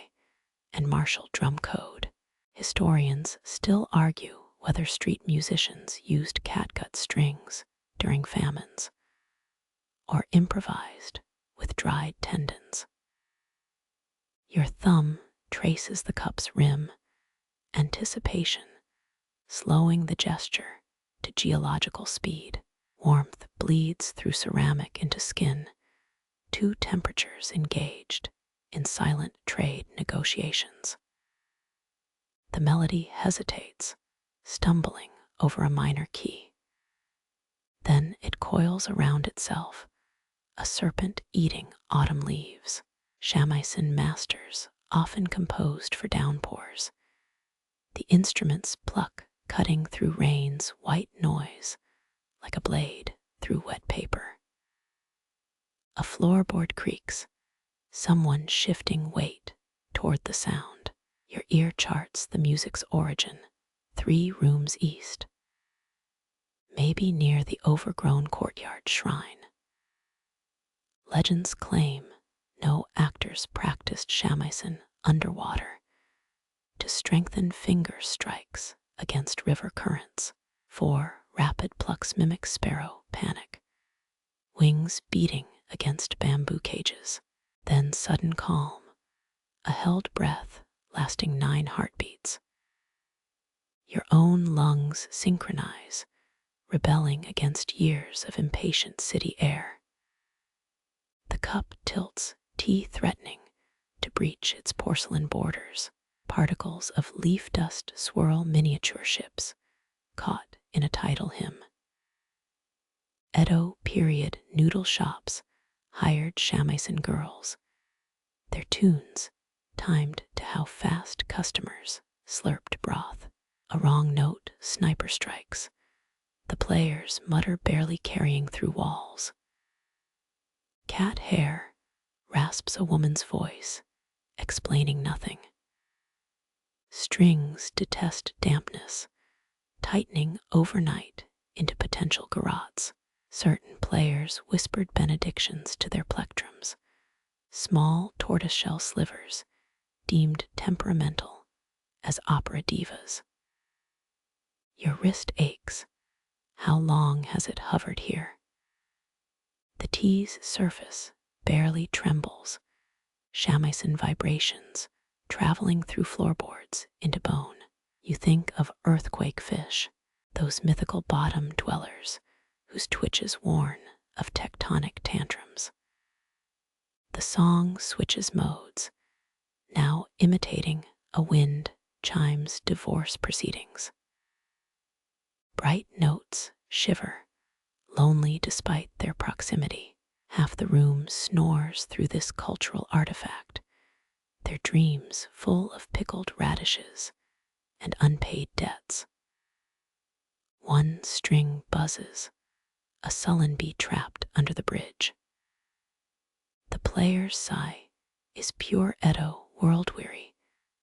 and martial drum code. Historians still argue whether street musicians used catgut strings during famines or improvised with dried tendons. Your thumb traces the cup's rim, anticipation slowing the gesture to geological speed. Warmth bleeds through ceramic into skin, two temperatures engaged in silent trade negotiations. The melody hesitates, stumbling over a minor key. Then it coils around itself, a serpent eating autumn leaves. Shamisen masters often composed for downpours. The instruments pluck, cutting through rain's white noise like a blade through wet paper. A floorboard creaks, someone shifting weight toward the sound. Your ear charts the music's origin, 3 rooms east, maybe near the overgrown courtyard shrine. Legends claim no actors practiced shamisen underwater to strengthen finger strikes against river currents. 4 rapid plucks mimic sparrow panic, wings beating against bamboo cages. Then sudden calm, a held breath lasting 9 heartbeats. Your own lungs synchronize, rebelling against years of impatient city air. The cup tilts, tea threatening to breach its porcelain borders. Particles of leaf dust swirl miniature ships, caught in a tidal hymn. Edo period noodle shops hired shamisen girls, their tunes timed to how fast customers slurped broth. A wrong note sniper strikes. The players mutter, barely carrying through walls. Cat hair rasps a woman's voice, explaining nothing. Strings detest dampness, tightening overnight into potential garrots. Certain players whispered benedictions to their plectrums, small tortoiseshell slivers deemed temperamental as opera divas. Your wrist aches. How long has it hovered here? The tea's surface barely trembles, shamisen vibrations traveling through floorboards into bone. You think of earthquake fish, those mythical bottom dwellers whose twitches warn of tectonic tantrums. The song switches modes, now imitating a wind chimes divorce proceedings. Bright notes shiver, lonely despite their proximity. Half the room snores through this cultural artifact, their dreams full of pickled radishes and unpaid debts. One string buzzes, a sullen bee trapped under the bridge. The player's sigh is pure Edo, world-weary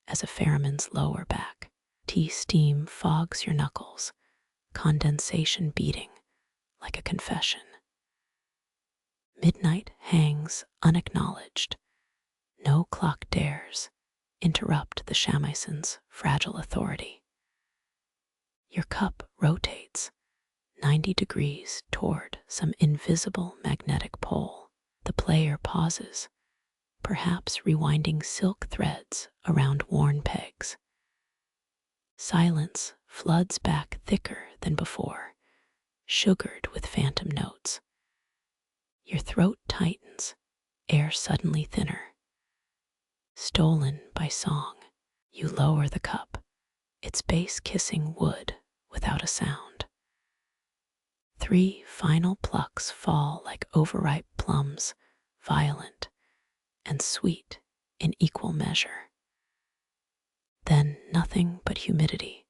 as a ferryman's lower back. Tea steam fogs your knuckles, condensation beating like a confession. Midnight hangs unacknowledged. No clock dares interrupt the shamisen's fragile authority. Your cup rotates 90 degrees toward some invisible magnetic pole. The player pauses, perhaps rewinding silk threads around worn pegs. Silence floods back thicker than before, sugared with phantom notes. Your throat tightens, air suddenly thinner. Stolen by song, you lower the cup, its base kissing wood without a sound. 3 final plucks fall like overripe plums, violent and sweet in equal measure. Then nothing but humidity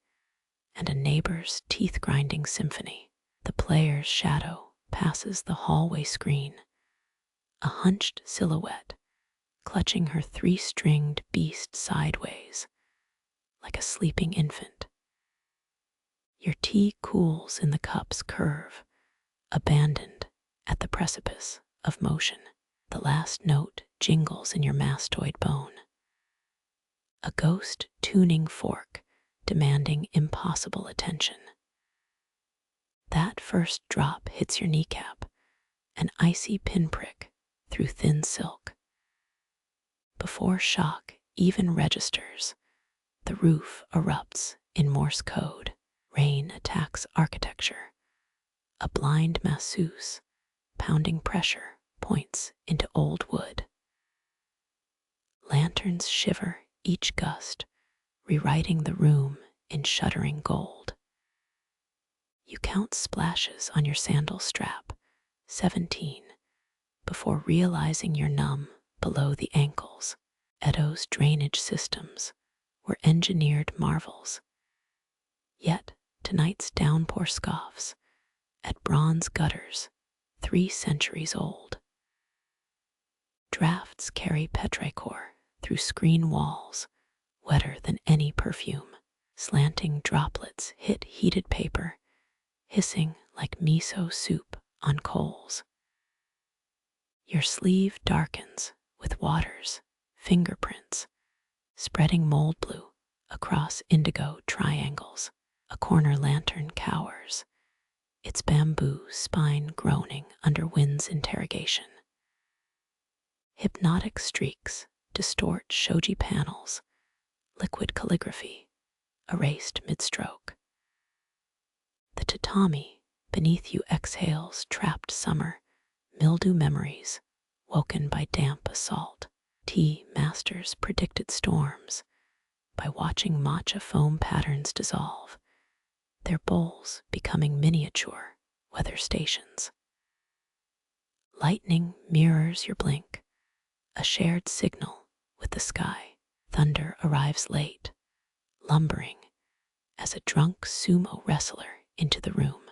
and a neighbor's teeth-grinding symphony. The player's shadow passes the hallway screen, a hunched silhouette clutching her three-stringed beast sideways like a sleeping infant. Your tea cools in the cup's curve, abandoned at the precipice of motion. The last note jingles in your mastoid bone, a ghost tuning fork demanding impossible attention. That first drop hits your kneecap, an icy pinprick through thin silk. Before shock even registers, the roof erupts in Morse code. Rain attacks architecture. A blind masseuse, pounding pressure, points into old wood. Lanterns shiver each gust, rewriting the room in shuddering gold. You count splashes on your sandal strap, 17, before realizing you're numb below the ankles. Edo's drainage systems were engineered marvels. Yet tonight's downpour scoffs at bronze gutters 3 centuries old. Drafts carry petrichor through screen walls, wetter than any perfume. Slanting droplets hit heated paper, hissing like miso soup on coals. Your sleeve darkens with water's fingerprints, spreading mold blue across indigo triangles. A corner lantern cowers, its bamboo spine groaning under wind's interrogation. Hypnotic streaks distort shoji panels, liquid calligraphy, erased mid-stroke. The tatami beneath you exhales trapped summer, mildew memories, woken by damp assault. Tea masters predicted storms by watching matcha foam patterns dissolve, their bowls becoming miniature weather stations. Lightning mirrors your blink, a shared signal with the sky. Thunder arrives late, lumbering as a drunk sumo wrestler into the room.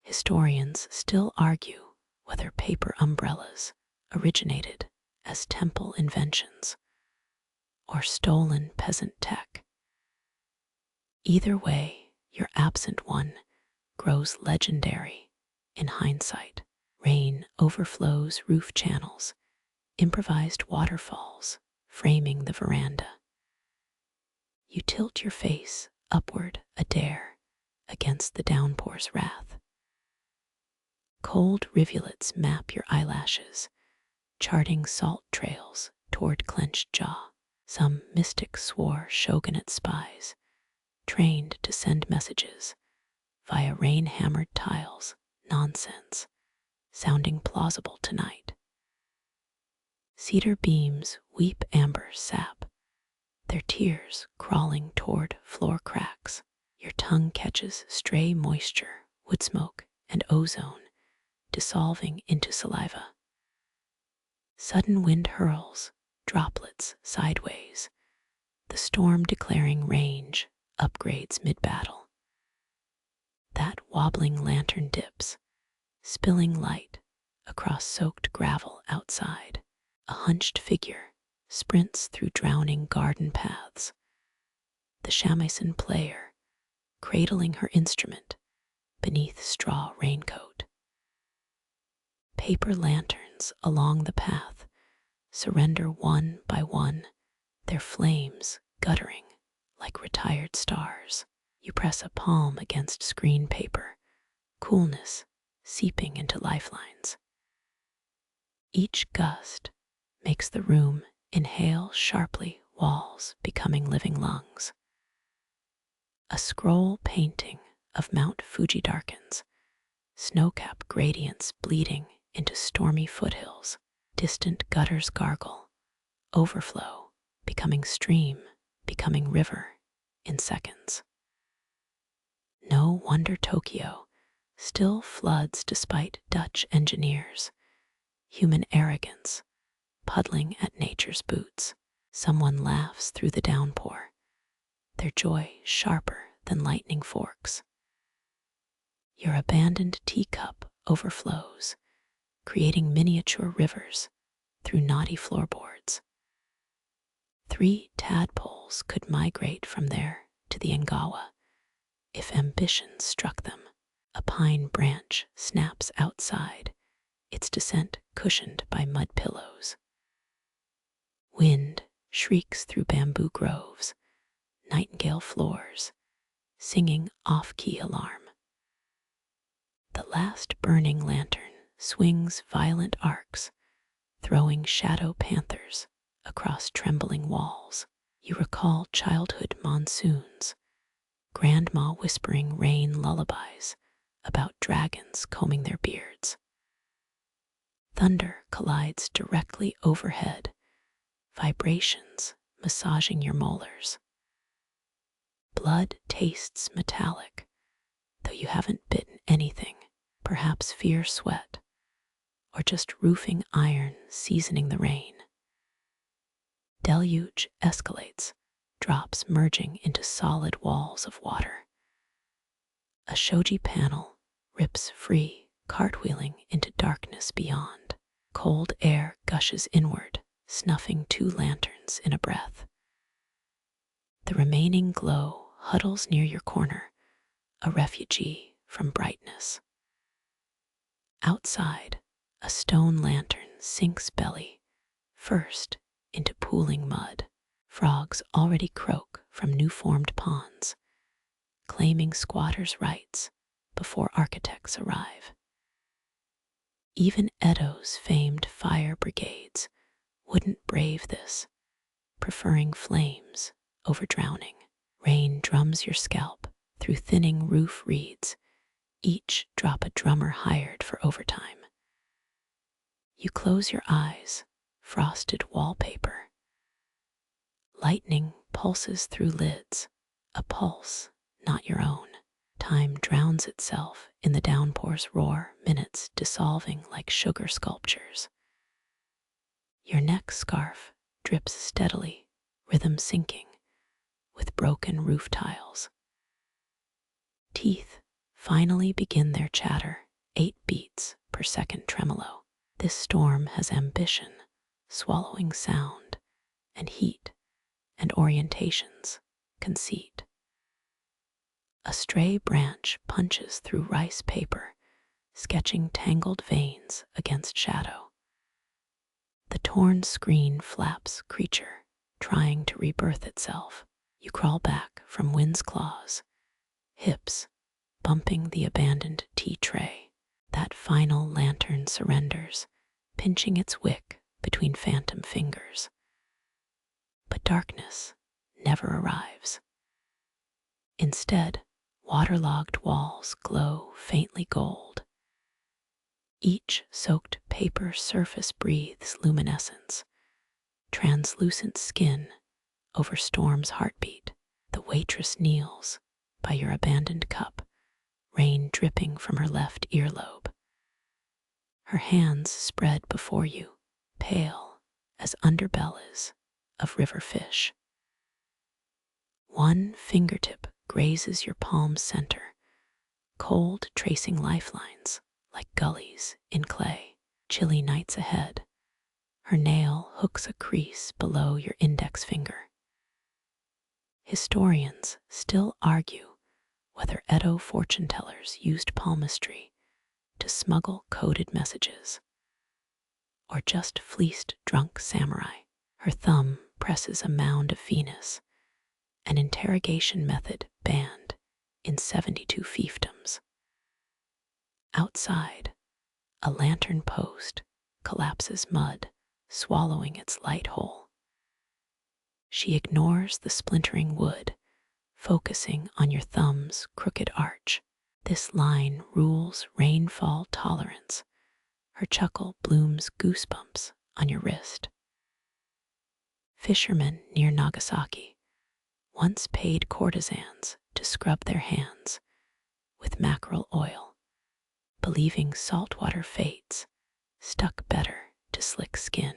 Historians still argue whether paper umbrellas originated as temple inventions or stolen peasant tech. Either way, your absent one grows legendary in hindsight. Rain overflows roof channels, improvised waterfalls framing the veranda. You tilt your face upward a dare against the downpour's wrath. Cold rivulets map your eyelashes, charting salt trails toward clenched jaw. Some mystic swore shogunate spies, trained to send messages via rain-hammered tiles. Nonsense, sounding plausible tonight. Cedar beams weep amber sap, their tears crawling toward floor cracks. Your tongue catches stray moisture, wood smoke, and ozone, dissolving into saliva. Sudden wind hurls droplets sideways, the storm declaring range upgrades mid-battle. That wobbling lantern dips, spilling light across soaked gravel outside. A hunched figure sprints through drowning garden paths. The shamisen player, cradling her instrument beneath straw raincoat. Paper lanterns along the path surrender one by one, their flames guttering like retired stars. You press a palm against screen paper, coolness seeping into lifelines. Each gust makes the room inhale sharply, walls becoming living lungs. A scroll painting of Mount Fuji darkens, snow-capped gradients bleeding into stormy foothills. Distant gutters gargle, overflow, becoming stream, becoming river in seconds. No wonder Tokyo still floods despite Dutch engineers, human arrogance puddling at nature's boots. Someone laughs through the downpour, their joy sharper than lightning forks. Your abandoned teacup overflows, creating miniature rivers through knotty floorboards. 3 tadpoles could migrate from there to the Ngawa if ambition struck them. A pine branch snaps outside, its descent cushioned by mud pillows. Wind shrieks through bamboo groves, nightingale floors, singing off-key alarm. The last burning lantern swings violent arcs, throwing shadow panthers across trembling walls. You recall childhood monsoons, grandma whispering rain lullabies about dragons combing their beards. Thunder collides directly overhead, vibrations massaging your molars. Blood tastes metallic, though you haven't bitten anything, perhaps fear sweat, or just roofing iron seasoning the rain. Deluge escalates, drops merging into solid walls of water. A shoji panel rips free, cartwheeling into darkness beyond. Cold air gushes inward, snuffing 2 lanterns in a breath. The remaining glow huddles near your corner, a refugee from brightness. Outside, a stone lantern sinks belly first into pooling mud. Frogs already croak from new-formed ponds, claiming squatters' rights before architects arrive. Even Edo's famed fire brigades wouldn't brave this, preferring flames over drowning. Rain drums your scalp through thinning roof reeds, each drop a drummer hired for overtime. You close your eyes, frosted wallpaper. Lightning pulses through lids, a pulse not your own. Time drowns itself in the downpour's roar, minutes dissolving like sugar sculptures. Your neck scarf drips steadily, rhythm sinking with broken roof tiles. Teeth finally begin their chatter, 8 beats per second tremolo. This storm has ambition, swallowing sound, and heat, and orientation's conceit. A stray branch punches through rice paper, sketching tangled veins against shadow. The torn screen flaps creature, trying to rebirth itself. You crawl back from wind's claws, hips bumping the abandoned tea tray. That final lantern surrenders, pinching its wick between phantom fingers. But darkness never arrives. Instead, waterlogged walls glow faintly gold. Each soaked paper surface breathes luminescence, translucent skin over storm's heartbeat. The waitress kneels by your abandoned cup, rain dripping from her left earlobe. Her hands spread before you, pale as underbellies of river fish. One fingertip grazes your palm's center, cold tracing lifelines like gullies in clay. Chilly nights ahead, her nail hooks a crease below your index finger. Historians still argue whether Edo fortune tellers used palmistry to smuggle coded messages, or just fleeced drunk samurai. Her thumb presses a mound of Venus, an interrogation method banned in 72 fiefdoms. Outside, a lantern post collapses mud, swallowing its light hole. She ignores the splintering wood, focusing on your thumb's crooked arch. This line rules rainfall tolerance. Her chuckle blooms goosebumps on your wrist. Fishermen near Nagasaki once paid courtesans to scrub their hands with mackerel oil, believing saltwater fates stuck better to slick skin.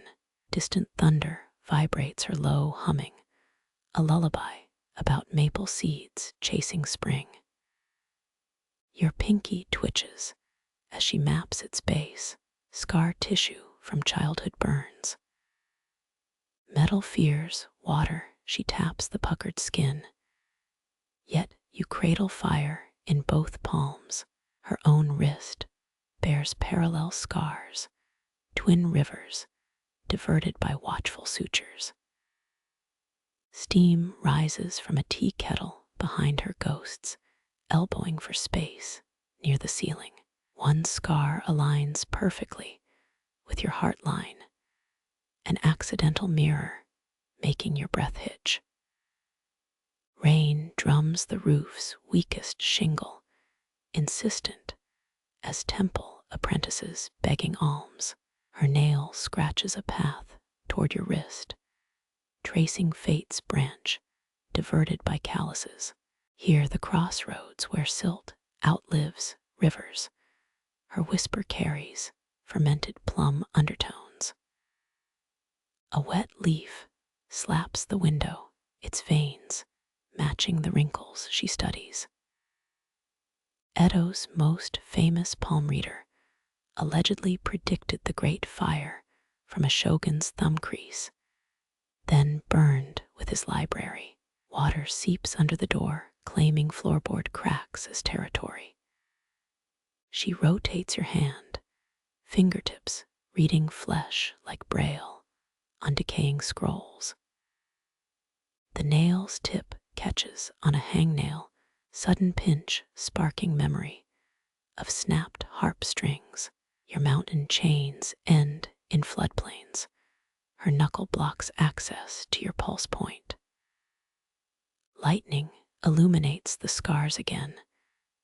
Distant thunder vibrates her low humming, a lullaby about maple seeds chasing spring. Your pinky twitches as she maps its base, scar tissue from childhood burns. Metal fears water, she taps the puckered skin. Yet you cradle fire in both palms. Her own wrist bears parallel scars, twin rivers diverted by watchful sutures. Steam rises from a tea kettle behind her ghosts, elbowing for space near the ceiling. One scar aligns perfectly with your heart line, an accidental mirror making your breath hitch. Rain drums the roof's weakest shingle, insistent as temple apprentices begging alms. Her nail scratches a path toward your wrist, tracing fate's branch, diverted by calluses. Here the crossroads where silt outlives rivers. Her whisper carries fermented plum undertones. A wet leaf slaps the window, its veins matching the wrinkles she studies. Edo's most famous palm reader allegedly predicted the Great Fire from a shogun's thumb crease, then burned with his library. Water seeps under the door, claiming floorboard cracks as territory. She rotates your hand, fingertips reading flesh like braille on decaying scrolls. The nail's tip catches on a hangnail, sudden pinch sparking memory of snapped harp strings. Your mountain chains end in floodplains. Her knuckle blocks access to your pulse point. Lightning illuminates the scars again,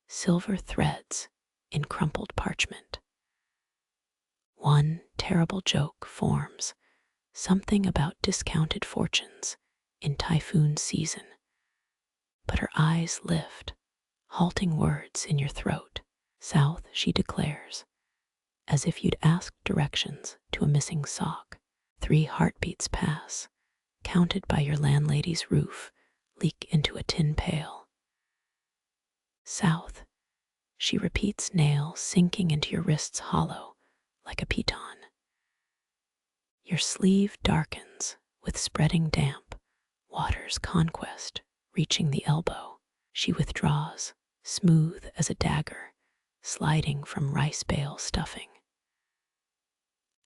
silver threads in crumpled parchment. One terrible joke forms, something about discounted fortunes in typhoon season. But her eyes lift, halting words in your throat. South, she declares, as if you'd asked directions to a missing sock. 3 heartbeats pass, counted by your landlady's roof, leak into a tin pail. South, she repeats, nail sinking into your wrist's hollow like a piton. Your sleeve darkens with spreading damp, water's conquest reaching the elbow. She withdraws, smooth as a dagger, sliding from rice bale stuffing.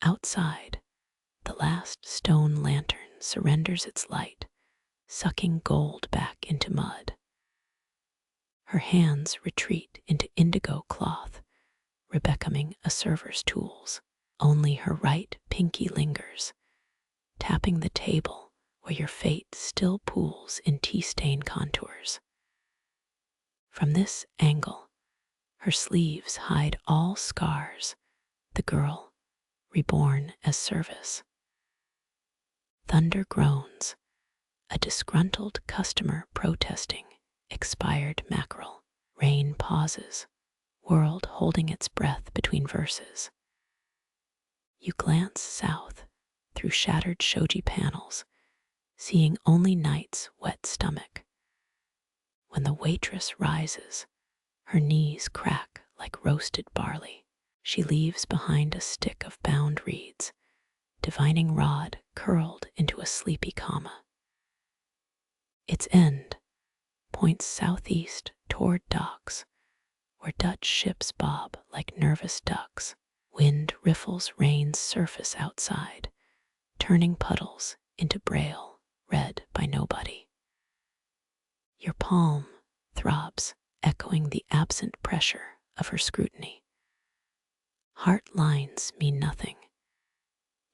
Outside, the last stone lantern surrenders its light, sucking gold back into mud. Her hands retreat into indigo cloth, rebecoming a server's tools. Only her right pinky lingers, tapping the table where your fate still pools in tea-stain contours. From this angle, her sleeves hide all scars, the girl reborn as service. Thunder groans, a disgruntled customer protesting expired mackerel. Rain pauses, world holding its breath between verses. You glance south through shattered shoji panels, seeing only night's wet stomach. When the waitress rises, her knees crack like roasted barley. She leaves behind a stick of bound reeds, divining rod curled into a sleepy comma. Its end points southeast toward docks, where Dutch ships bob like nervous ducks. Wind riffles rain's surface outside, turning puddles into braille read by nobody. Your palm throbs, echoing the absent pressure of her scrutiny. Heart lines mean nothing,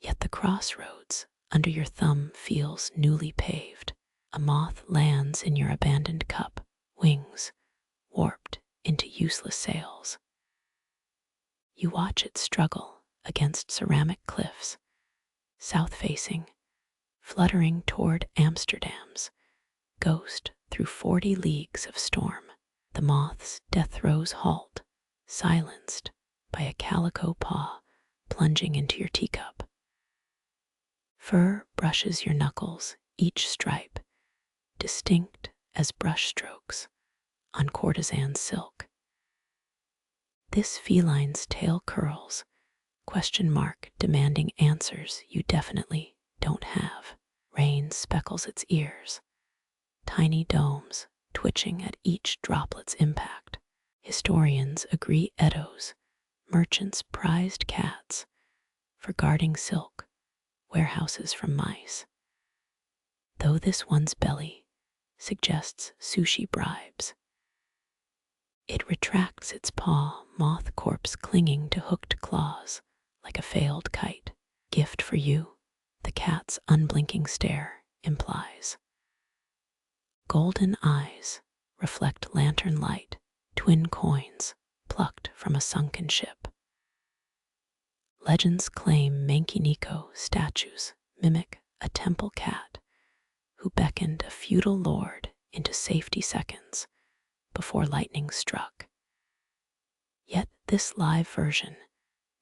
yet the crossroads under your thumb feels newly paved. A moth lands in your abandoned cup, wings warped into useless sails. You watch it struggle against ceramic cliffs, south-facing, fluttering toward Amsterdam's ghost through 40 leagues of storm. The moth's death throes halt, silenced by a calico paw plunging into your teacup. Fur brushes your knuckles, each stripe distinct as brush strokes on courtesan silk. This feline's tail curls, demanding answers you definitely don't have. Rain speckles its ears, tiny domes twitching at each droplet's impact. Historians agree Edo's merchants prized cats for guarding silk warehouses from mice, though this one's belly suggests sushi bribes. It retracts its paw, moth corpse clinging to hooked claws like a failed kite. Gift for you, the cat's unblinking stare implies. Golden eyes reflect lantern light, twin coins plucked from a sunken ship. Legends claim Mankiniko statues mimic a temple cat who beckoned a feudal lord into safety seconds before lightning struck. Yet this live version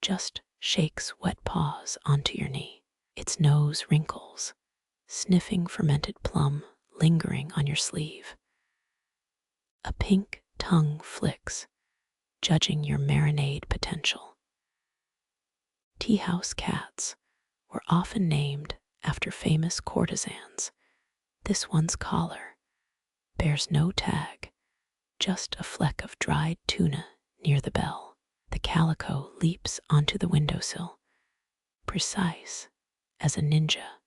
just shakes wet paws onto your knee. Its nose wrinkles, sniffing fermented plum lingering on your sleeve. A pink tongue flicks, judging your marinade potential. Teahouse cats were often named after famous courtesans. This one's collar bears no tag, just a fleck of dried tuna near the bell. The calico leaps onto the windowsill, precise as a ninja,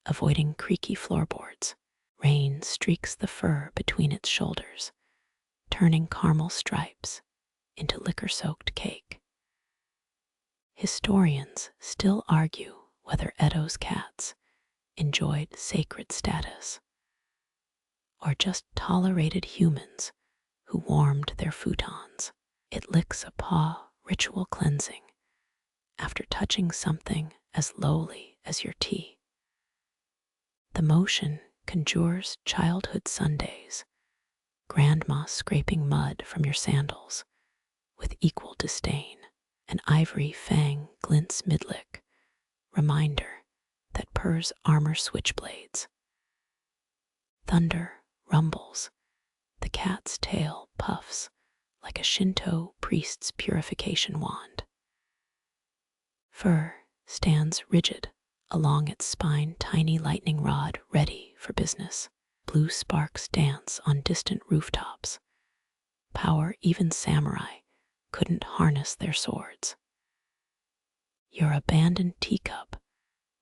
avoiding creaky floorboards. Rain streaks the fur between its shoulders, turning caramel stripes into liquor-soaked cake. Historians still argue whether Edo's cats enjoyed sacred status or just tolerated humans who warmed their futons. It licks a paw, ritual cleansing, after touching something as lowly as your tea. The motion conjures childhood Sundays, grandma scraping mud from your sandals with equal disdain. An ivory fang glints mid-lick, reminder that purrs armor switchblades. Thunder rumbles, the cat's tail puffs like a Shinto priest's purification wand. Fur stands rigid along its spine, tiny lightning rod ready for business. Blue sparks dance on distant rooftops. Power even samurai couldn't harness their swords. Your abandoned teacup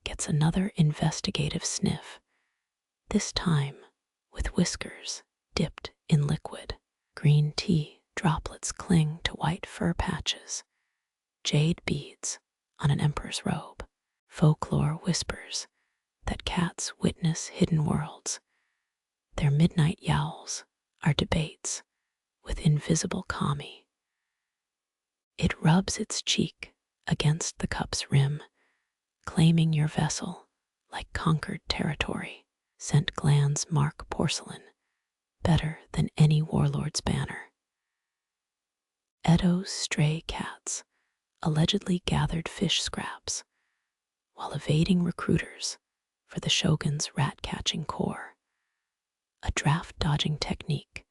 gets another investigative sniff, this time with whiskers dipped in liquid. Green tea droplets cling to white fur patches, jade beads on an emperor's robe. Folklore whispers that cats witness hidden worlds. Their midnight yowls are debates with invisible kami. It rubs its cheek against the cup's rim, claiming your vessel like conquered territory. Scent glands mark porcelain better than any warlord's banner. Edo's stray cats allegedly gathered fish scraps while evading recruiters for the shogun's rat-catching corps, a draft-dodging technique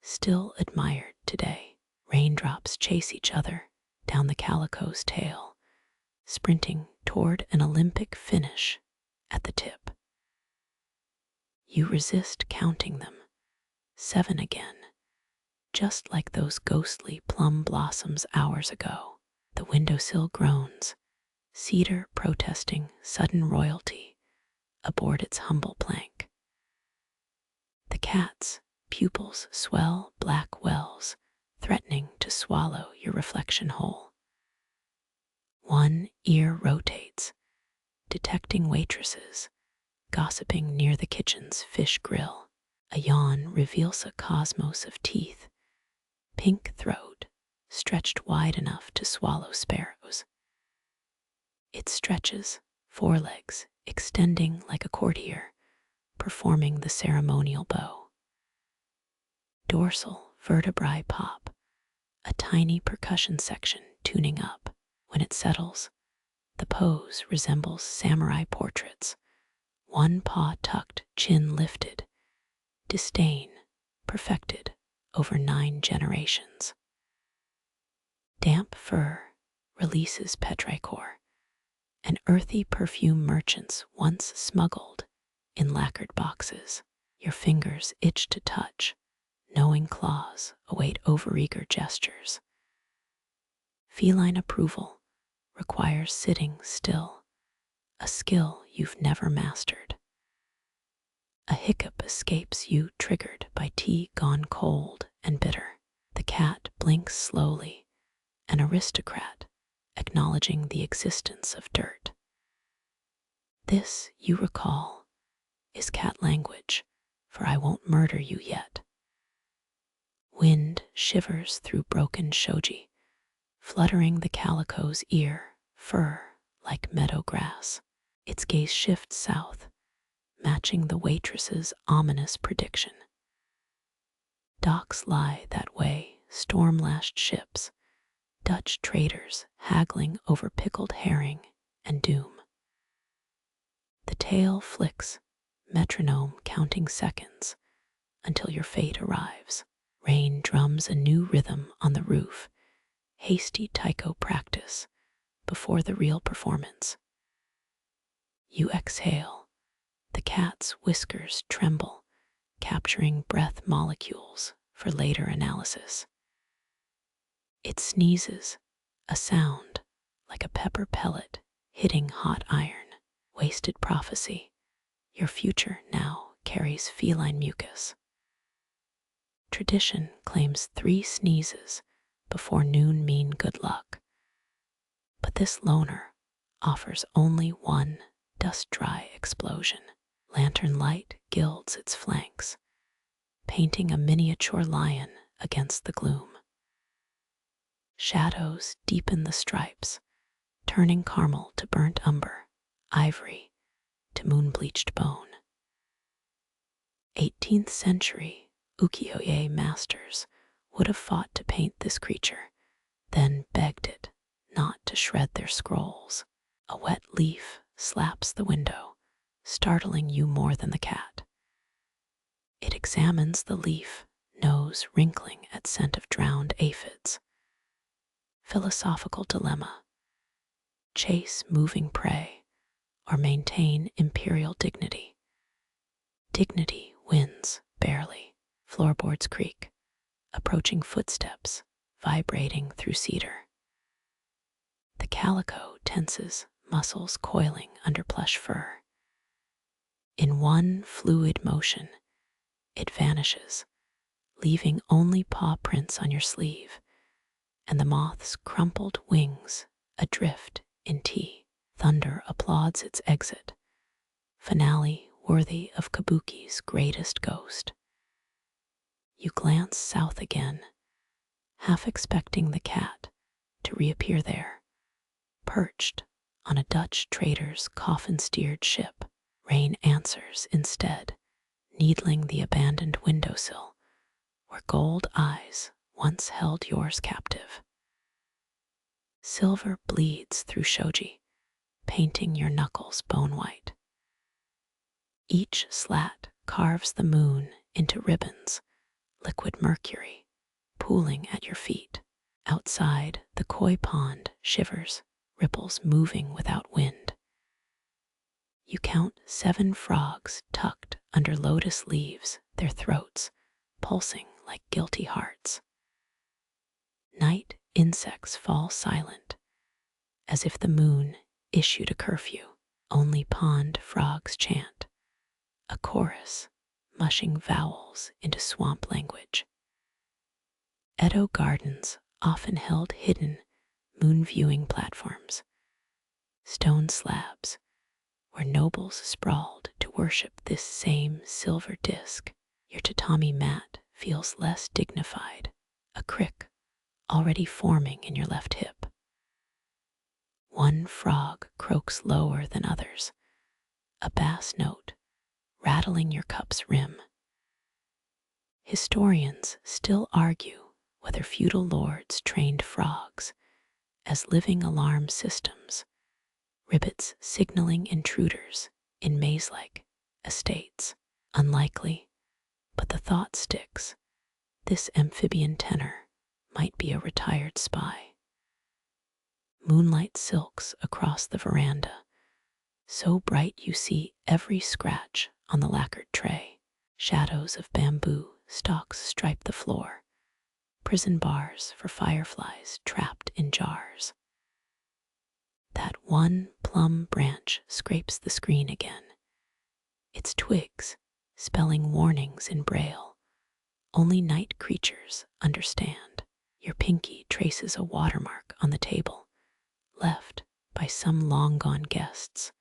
still admired today. Raindrops chase each other down the calico's tail, sprinting toward an Olympic finish at the tip. You resist counting them, 7 again, just like those ghostly plum blossoms hours ago. The windowsill groans, cedar protesting sudden royalty aboard its humble plank. The cat's pupils swell black wells, threatening to swallow your reflection whole. One ear rotates, detecting waitresses gossiping near the kitchen's fish grill. A yawn reveals a cosmos of teeth, pink throat stretched wide enough to swallow sparrows. It stretches, forelegs extending like a courtier, performing the ceremonial bow. Dorsal vertebrae pop, a tiny percussion section tuning up. When it settles, The pose resembles samurai portraits, one paw tucked, chin lifted, disdain perfected over 9 generations. Damp fur releases petrichor, an earthy perfume merchants once smuggled in lacquered boxes. Your fingers itch to touch, knowing claws await overeager gestures. Feline approval requires sitting still, a skill you've never mastered. A hiccup escapes you triggered by tea gone cold and bitter. The cat blinks slowly, an aristocrat acknowledging the existence of dirt. This, you recall, is cat language, for I won't murder you yet. Wind shivers through broken shoji, fluttering the calico's ear, fur like meadow grass. Its gaze shifts south, matching the waitress's ominous prediction. Docks lie that way, storm-lashed ships, Dutch traders haggling over pickled herring and doom. The tail flicks, metronome counting seconds until your fate arrives. Rain drums a new rhythm on the roof, hasty taiko practice before the real performance. You exhale, the cat's whiskers tremble, capturing breath molecules for later analysis. It sneezes, a sound like a pepper pellet hitting hot iron. Wasted prophecy, your future now carries feline mucus. Tradition claims 3 sneezes before noon mean good luck. But this loner offers only one dust-dry explosion. Lantern light gilds its flanks, painting a miniature lion against the gloom. Shadows deepen the stripes, turning caramel to burnt umber, ivory to moon-bleached bone. 18th century Ukiyo-e masters would have fought to paint this creature, then begged it not to shred their scrolls. A wet leaf slaps the window, startling you more than the cat. It examines the leaf, nose wrinkling at scent of drowned aphids. Philosophical dilemma: chase moving prey or maintain imperial dignity. Dignity wins barely. Floorboards creak, approaching footsteps vibrating through cedar. The calico tenses, muscles coiling under plush fur. In one fluid motion, it vanishes, leaving only paw prints on your sleeve and the moth's crumpled wings adrift in tea. Thunder applauds its exit, finale worthy of kabuki's greatest ghost. You glance south again, half expecting the cat to reappear there, perched on a Dutch trader's coffin-steered ship. Rain answers instead, needling the abandoned windowsill where gold eyes once held yours captive. Silver bleeds through shoji, painting your knuckles bone white. Each slat carves the moon into ribbons, liquid mercury pooling at your feet. Outside, the koi pond shivers, ripples moving without wind. You count 7 frogs tucked under lotus leaves, their throats pulsing like guilty hearts. Night insects fall silent, as if the moon issued a curfew. Only pond frogs chant, a chorus mushing vowels into swamp language. Edo gardens often held hidden moon-viewing platforms, stone slabs where nobles sprawled to worship this same silver disk. Your tatami mat feels less dignified, a crick already forming in your left hip. One frog croaks lower than others, a bass note rattling your cup's rim. Historians still argue whether feudal lords trained frogs as living alarm systems, Ribbits signaling intruders in maze-like estates. Unlikely, but the thought sticks. This amphibian tenor might be a retired spy. Moonlight silks across the veranda, so bright you see every scratch on the lacquered tray. Shadows of bamboo stalks stripe the floor, prison bars for fireflies trapped in jars. That one plum branch scrapes the screen again, its twigs spelling warnings in braille. Only night creatures understand. Your pinky traces a watermark on the table, left by some long-gone guests,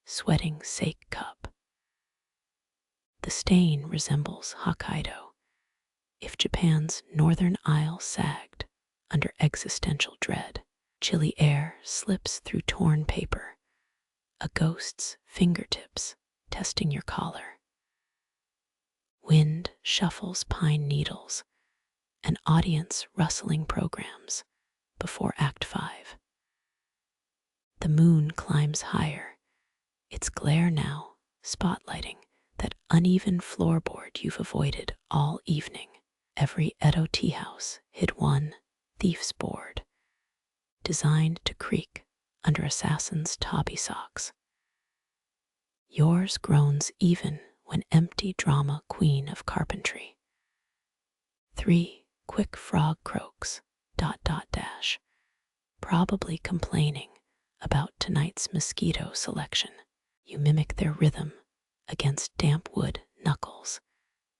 sweating sake cup. The stain resembles Hokkaido, if Japan's northern isle sagged under existential dread. Chilly air slips through torn paper, a ghost's fingertips testing your collar. Wind shuffles pine needles, an audience rustling programs before Act 5. The moon climbs higher, its glare now spotlighting that uneven floorboard you've avoided all evening. Every Edo teahouse hid one thief's board, designed to creak under assassins' tobby socks. Yours groans even when empty drama queen of carpentry. 3 quick frog croaks, ... probably complaining about tonight's mosquito selection. You mimic their rhythm against damp wood knuckles,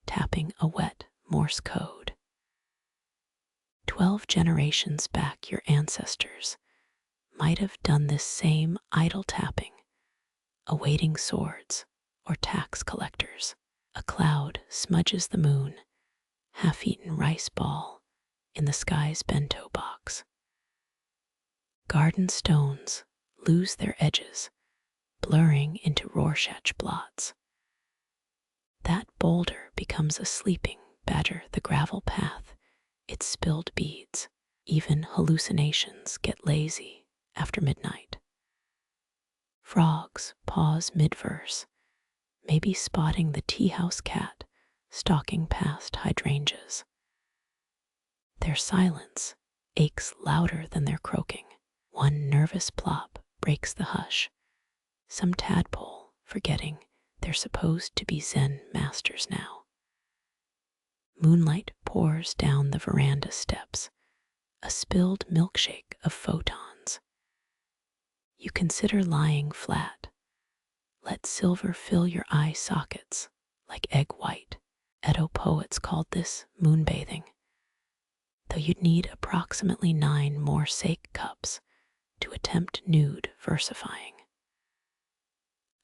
tapping a wet Morse code. 12 generations back, your ancestors might have done this same idle tapping, awaiting swords or tax collectors. A cloud smudges the moon, half-eaten rice ball in the sky's bento box. Garden stones lose their edges, blurring into Rorschach blots. That boulder becomes a sleeping badger, the gravel path, its spilled beads. Even hallucinations get lazy after midnight. Frogs pause mid-verse, maybe spotting the teahouse cat stalking past hydrangeas. Their silence aches louder than their croaking. One nervous plop breaks the hush, some tadpole forgetting they're supposed to be Zen masters now. Moonlight pours down the veranda steps, a spilled milkshake of photons. You consider lying flat. Let silver fill your eye sockets like egg white. Edo poets called this moonbathing, though you'd need approximately 9 more sake cups to attempt nude versifying.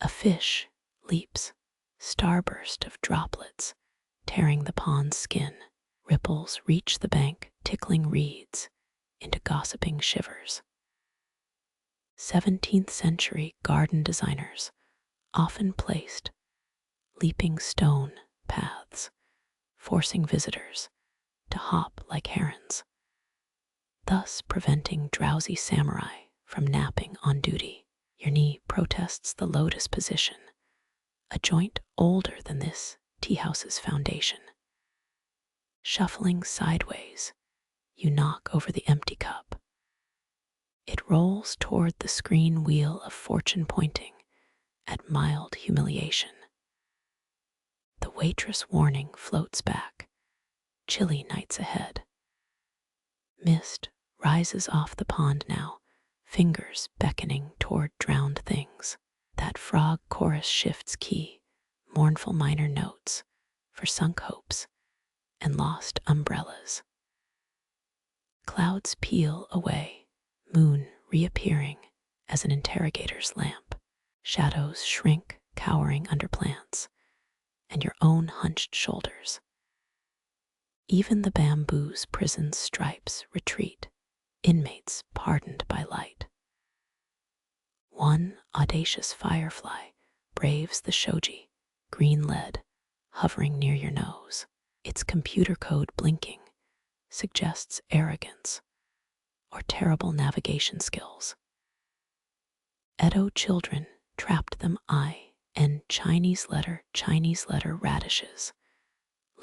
A fish leaps, starburst of droplets tearing the pond's skin. Ripples reach the bank, tickling reeds into gossiping shivers. 17th century garden designers often placed leaping stone paths, forcing visitors to hop like herons, thus preventing drowsy samurai from napping on duty. Your knee protests the lotus position, a joint older than this teahouse's foundation. Shuffling sideways, you knock over the empty cup. It rolls toward the screen wheel of fortune pointing at mild humiliation. The waitress warning floats back, chilly nights ahead. Mist rises off the pond now, fingers beckoning toward drowned things. That frog chorus shifts key, mournful minor notes for sunk hopes and lost umbrellas. Clouds peel away, moon reappearing as an interrogator's lamp. Shadows shrink, cowering under plants, and your own hunched shoulders. Even the bamboo's prison stripes retreat, inmates pardoned by light. One audacious firefly braves the shoji, green lead, hovering near your nose. Its computer code blinking suggests arrogance or terrible navigation skills. Edo children trapped them and Chinese letter radishes,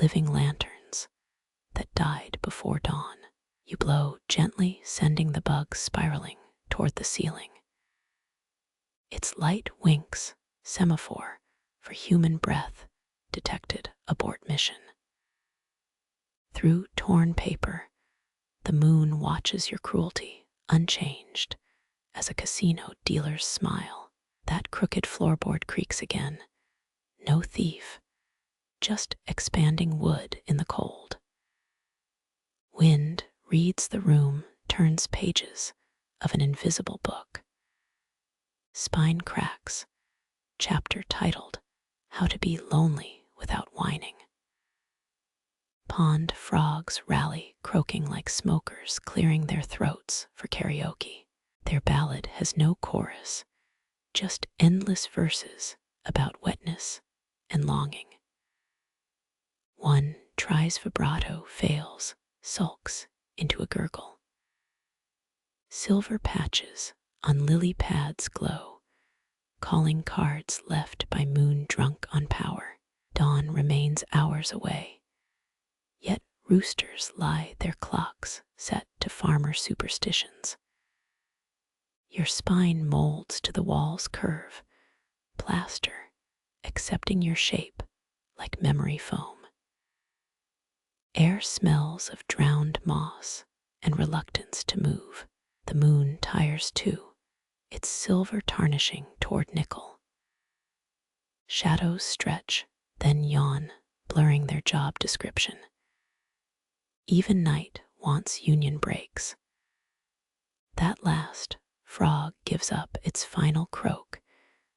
living lanterns that died before dawn. You blow gently, sending the bugs spiraling toward the ceiling. Its light winks, semaphore for human breath, detected, abort mission. Through torn paper, the moon watches your cruelty, unchanged, as a casino dealer's smile. That crooked floorboard creaks again. No thief, just expanding wood in the cold. Wind reads the room, turns pages of an invisible book. Spine cracks, chapter titled, How to Be Lonely Without Whining. Pond frogs rally, croaking like smokers, clearing their throats for karaoke. Their ballad has no chorus, just endless verses about wetness and longing. One tries vibrato, fails, sulks into a gurgle. Silver patches on lily pads glow, calling cards left by moon drunk on power. Dawn remains hours away, yet roosters lie their clocks set to farmer superstitions. Your spine molds to the wall's curve, plaster, accepting your shape like memory foam. Air smells of drowned moss and reluctance to move. The moon tires too, its silver tarnishing toward nickel. Shadows stretch, then yawn, blurring their job description. Even night wants union breaks. That last frog gives up its final croak,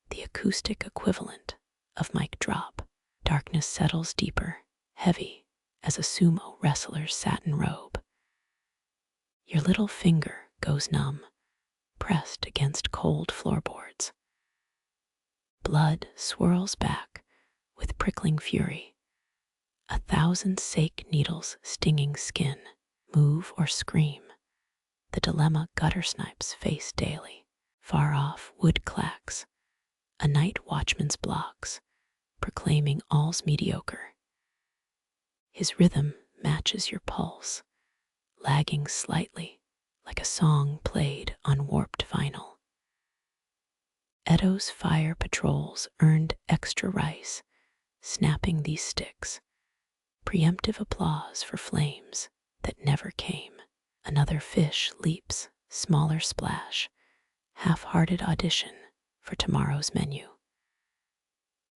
the acoustic equivalent of mic drop. Darkness settles deeper, heavy as a sumo wrestler's satin robe. Your little finger goes numb, pressed against cold floorboards. Blood swirls back with prickling fury. 1,000 sake needles stinging skin. Move or scream. The dilemma gutter snipes face daily. Far off wood clacks. A night watchman's blocks, proclaiming all's mediocre. His rhythm matches your pulse, lagging slightly like a song played on warped vinyl. Edo's fire patrols earned extra rice, snapping these sticks. Preemptive applause for flames that never came. Another fish leaps, smaller splash, half-hearted audition for tomorrow's menu.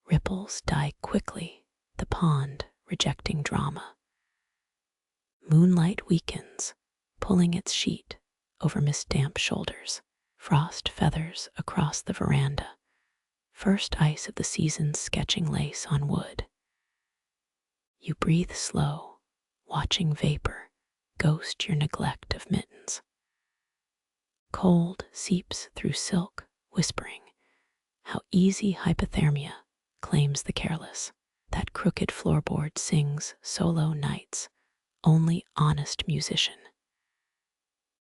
Ripples die quickly, the pond rejecting drama. Moonlight weakens, pulling its sheet over mist-damp shoulders. Frost feathers across the veranda, first ice of the season sketching lace on wood. You breathe slow, watching vapor ghost your neglect of mittens. Cold seeps through silk, whispering how easy hypothermia claims the careless. That crooked floorboard sings solo nights, only honest musician.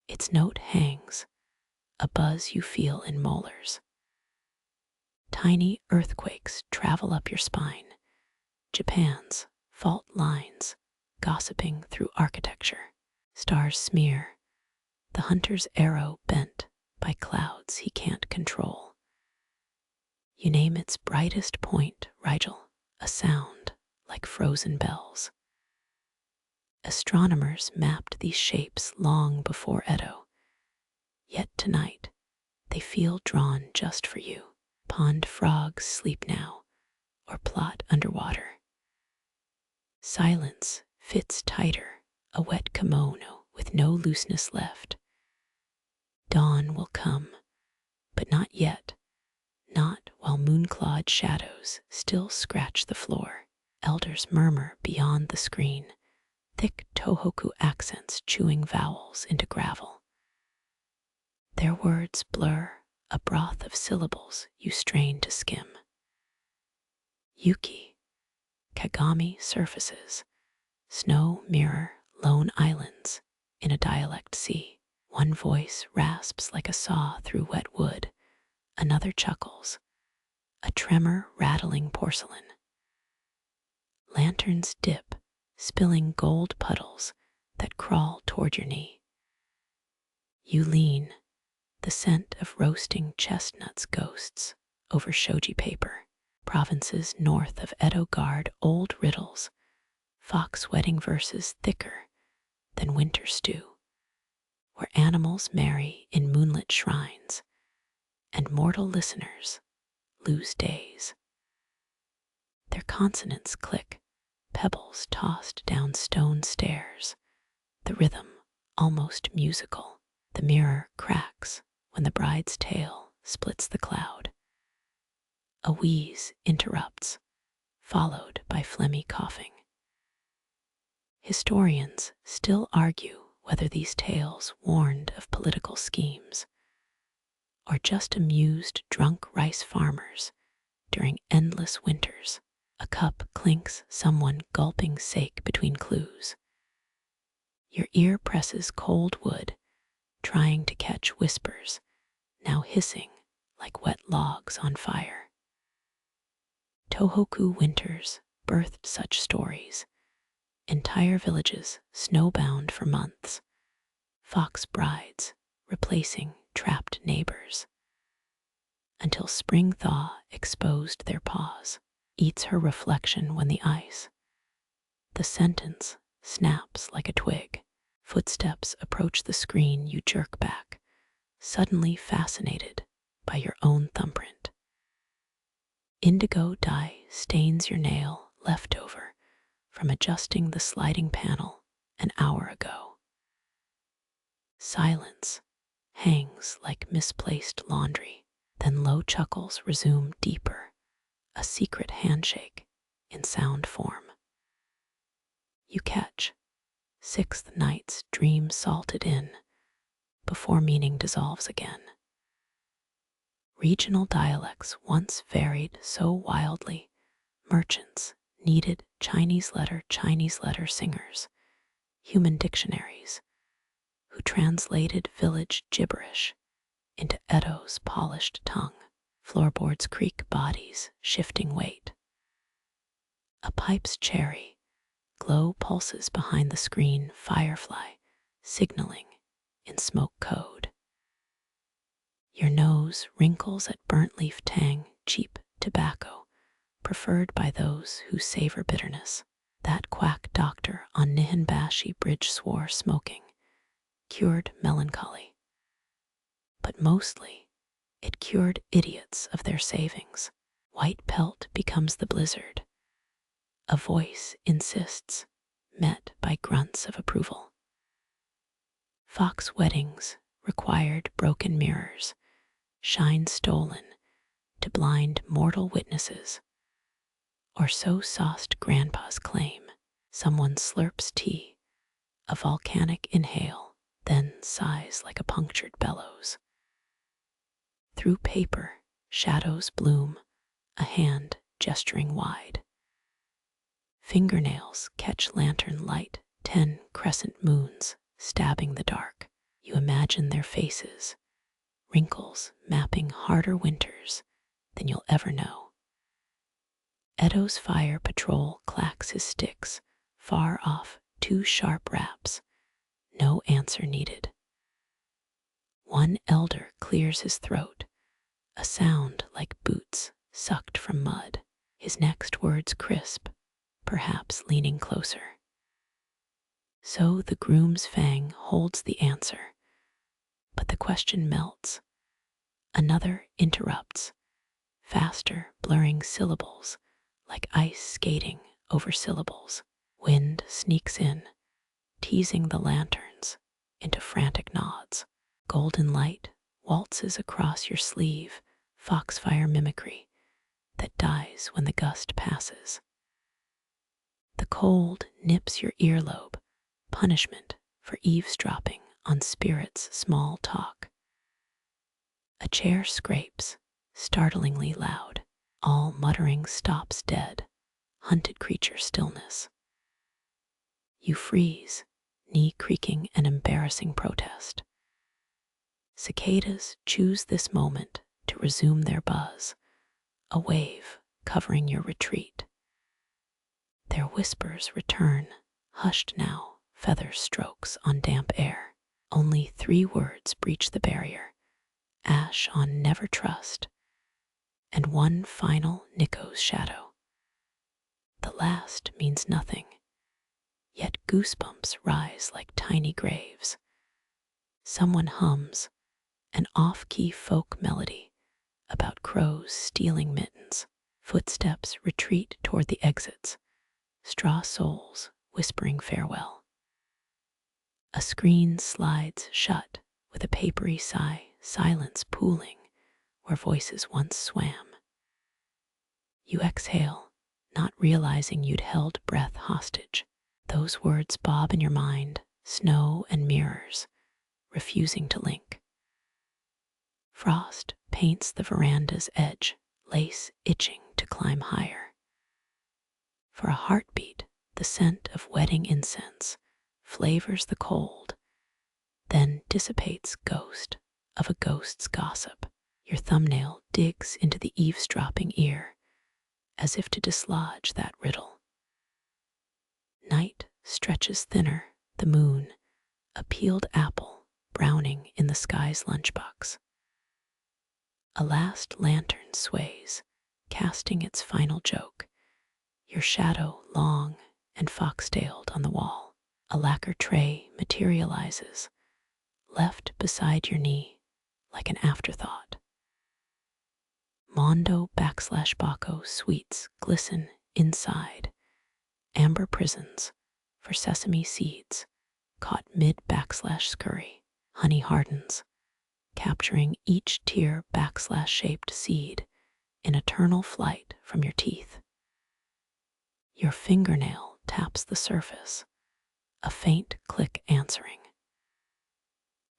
Its note hangs, a buzz you feel in molars. Tiny earthquakes travel up your spine, Japan's fault lines gossiping through architecture. Stars smear, the hunter's arrow bent by clouds he can't control. You name its brightest point, Rigel, a sound like frozen bells. Astronomers mapped these shapes long before Edo, yet tonight they feel drawn just for you. Pond frogs sleep now, or plot underwater. Silence fits tighter, a wet kimono with no looseness left. Dawn will come, but not yet, not while moon-clawed shadows still scratch the floor. Elders murmur beyond the screen, thick tohoku accents chewing vowels into gravel. Their words blur, a broth of syllables you strain to skim. Yuki, Kagami surfaces, snow mirror lone islands in a dialect sea. One voice rasps like a saw through wet wood, Another chuckles, a tremor rattling porcelain. Lanterns dip, spilling gold puddles that crawl toward your knee. You lean, the scent of roasting chestnuts ghosts over shoji paper. Provinces north of Edo guard old riddles, fox wedding verses thicker than winter stew, where animals marry in moonlit shrines and mortal listeners lose days. Their consonants click, pebbles tossed down stone stairs, the rhythm almost musical. The mirror cracks when the bride's tale splits the cloud. A wheeze interrupts, followed by phlegmy coughing. Historians still argue whether these tales warned of political schemes or just amused drunk rice farmers during endless winters. A cup clinks, someone gulping sake between clues. Your ear presses cold wood, trying to catch whispers, now hissing like wet logs on fire. Tohoku winters birthed such stories. Entire villages snowbound for months, fox brides replacing trapped neighbors, until spring thaw exposed their paws. Eats her reflection when the ice. The sentence snaps like a twig. Footsteps approach the screen, you jerk back, suddenly fascinated by your own thumbprint. Indigo dye stains your nail, leftover from adjusting the sliding panel an hour ago. Silence hangs like misplaced laundry, then low chuckles resume deeper, a secret handshake in sound form. You catch sixth night's dream salted in before meaning dissolves again. Regional dialects once varied so wildly, merchants needed Chinese letter singers, human dictionaries, who translated village gibberish into Edo's polished tongue. Floorboards creak, bodies shifting weight. A pipe's cherry glow pulses behind the screen, firefly signaling in smoke code. Your nose wrinkles at burnt leaf tang, cheap tobacco, preferred by those who savor bitterness. That quack doctor on Nihinbashi Bridge swore smoking cured melancholy. But mostly, it cured idiots of their savings. White pelt becomes the blizzard. A voice insists, met by grunts of approval. Fox weddings required broken mirrors, shine stolen to blind mortal witnesses. Or so sauced grandpa's claim. Someone slurps tea, a volcanic inhale, then sighs like a punctured bellows. Through paper, shadows bloom, a hand gesturing wide. Fingernails catch lantern light, 10 crescent moons stabbing the dark. You imagine their faces, wrinkles mapping harder winters than you'll ever know. Edo's fire patrol clacks his sticks, far off, 2 sharp raps, no answer needed. One elder clears his throat, a sound like boots sucked from mud. His next words crisp, perhaps leaning closer. So the groom's fang holds the answer, but the question melts. Another interrupts, faster, blurring syllables like ice skating over syllables. Wind sneaks in, teasing the lanterns into frantic nods. Golden light waltzes across your sleeve, foxfire mimicry that dies when the gust passes. The cold nips your earlobe, punishment for eavesdropping on spirit's small talk. A chair scrapes, startlingly loud. All muttering stops dead, hunted creature stillness. You freeze, knee creaking an embarrassing protest. Cicadas choose this moment to resume their buzz, a wave covering your retreat. Their whispers return, hushed now, feather strokes on damp air. Only 3 words breach the barrier: ash on never trust, and one final Nico's shadow. The last means nothing, yet goosebumps rise like tiny graves. Someone hums an off-key folk melody about crows stealing mittens. Footsteps retreat toward the exits, straw souls whispering farewell. A screen slides shut with a papery sigh, silence pooling where voices once swam. You exhale, not realizing you'd held breath hostage. Those words bob in your mind, snow and mirrors, refusing to link. Frost paints the veranda's edge, lace itching to climb higher. For a heartbeat, the scent of wedding incense flavors the cold, then dissipates ghost of a ghost's gossip. Your thumbnail digs into the eavesdropping ear, as if to dislodge that riddle. Night stretches thinner, the moon, a peeled apple, browning in the sky's lunchbox. A last lantern sways, casting its final joke, your shadow long and fox-tailed on the wall. A lacquer tray materializes, left beside your knee like an afterthought. Mondo /Baco sweets glisten inside, amber prisons for sesame seeds caught mid /scurry. Honey hardens, capturing each tear /shaped seed in eternal flight from your teeth. Your fingernail taps the surface, a faint click answering.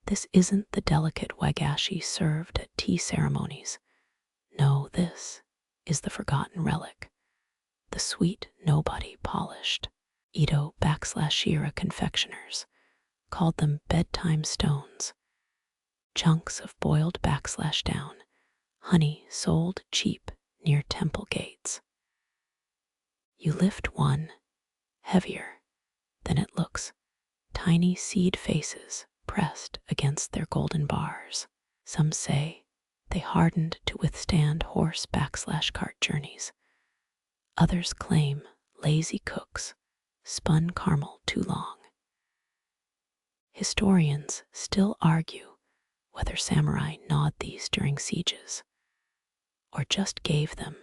This isn't the delicate wagashi served at tea ceremonies. No, this is the forgotten relic, the sweet nobody polished. Ito /Shira confectioners called them bedtime stones, chunks of boiled /down, honey sold cheap near temple gates. You lift one, heavier than it looks, tiny seed faces pressed against their golden bars. Some say they hardened to withstand horse /cart journeys. Others claim lazy cooks spun caramel too long. Historians still argue whether samurai gnawed these during sieges, or just gave them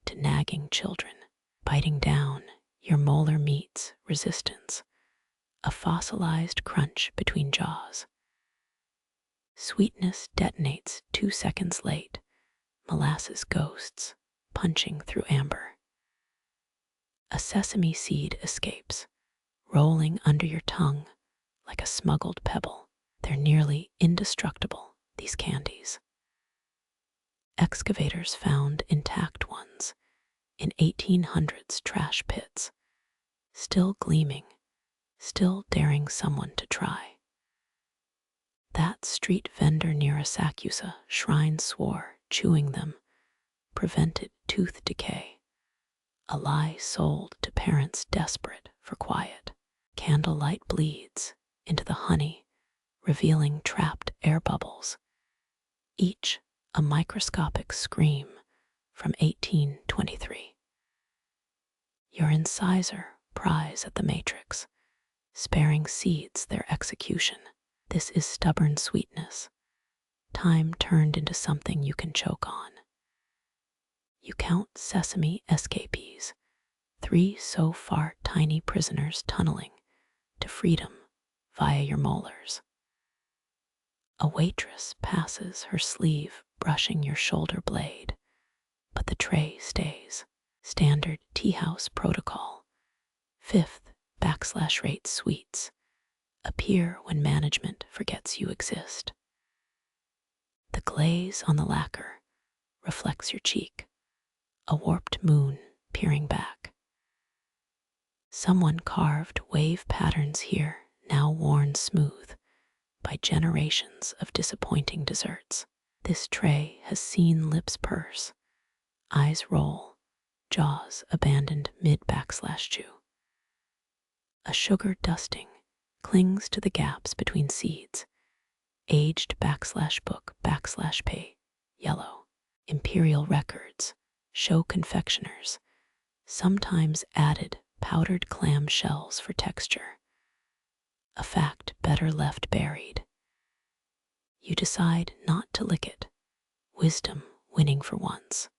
to nagging children. Biting down, your molar meets resistance, a fossilized crunch between jaws. Sweetness detonates 2 seconds late, molasses ghosts punching through amber. A sesame seed escapes, rolling under your tongue like a smuggled pebble. They're nearly indestructible, these candies. Excavators found intact ones in 1800s trash pits, still gleaming, still daring someone to try. That street vendor near a Sakusa shrine swore chewing them prevented tooth decay, a lie sold to parents desperate for quiet. Candlelight bleeds into the honey, revealing trapped air bubbles, each a microscopic scream from 1823. Your incisor pries at the matrix, sparing seeds their execution. This is stubborn sweetness, time turned into something you can choke on. You count sesame escapees, 3 so far tiny prisoners tunneling to freedom via your molars. A waitress passes her sleeve brushing your shoulder blade, but the tray stays. Standard Teahouse protocol. 5th /rate sweets appear when management forgets you exist. The glaze on the lacquer reflects your cheek, a warped moon peering back. Someone carved wave patterns here, now worn smooth by generations of disappointing desserts. This tray has seen lips purse, eyes roll, jaws abandoned mid-chew. A sugar dusting clings to the gaps between seeds, aged /book/pay, yellow. Imperial records show confectioners sometimes added powdered clam shells for texture, a fact better left buried. You decide not to lick it, wisdom winning for once.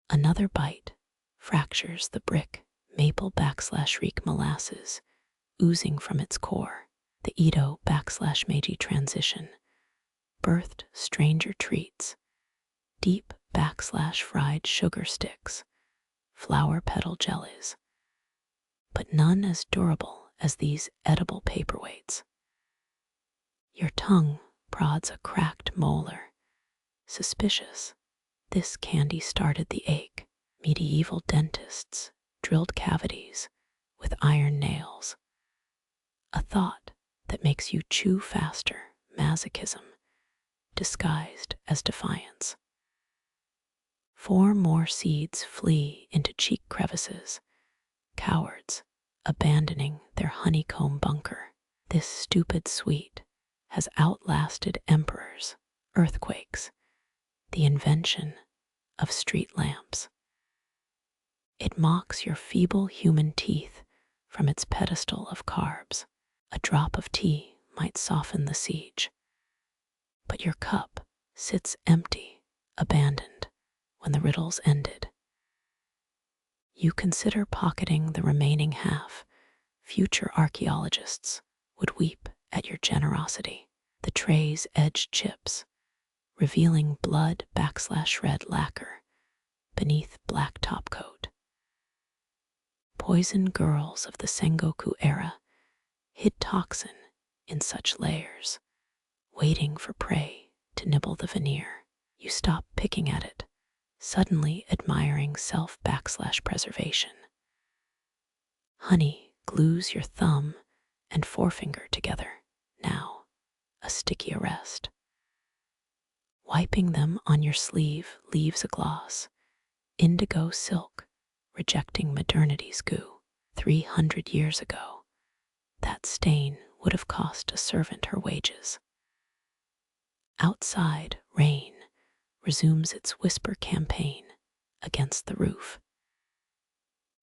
Another bite fractures the brick maple/reek molasses oozing from its core. The Edo/Meiji transition birthed stranger treats, deep/fried sugar sticks, flower petal jellies, but none as durable as these edible paperweights. Your tongue prods a cracked molar, suspicious. This candy started the ache. Medieval dentists drilled cavities with iron nails. A thought that makes you chew faster, masochism, disguised as defiance. 4 more seeds flee into cheek crevices, cowards abandoning their honeycomb bunker. This stupid sweet has outlasted emperors, earthquakes, the invention of street lamps. It mocks your feeble human teeth from its pedestal of carbs. A drop of tea might soften the siege, but your cup sits empty, abandoned, when the riddle's ended. You consider pocketing the remaining half. Future archaeologists would weep at your generosity. The tray's edged chips, revealing blood/red lacquer beneath black topcoat. Poison girls of the Sengoku era hid toxin in such layers, waiting for prey to nibble the veneer. You stop picking at it, suddenly admiring self/preservation. Honey glues your thumb and forefinger together, now a sticky arrest. Wiping them on your sleeve leaves a gloss, indigo silk, rejecting modernity's goo. 300 years ago, that stain would have cost a servant her wages. Outside, rain resumes its whisper campaign against the roof.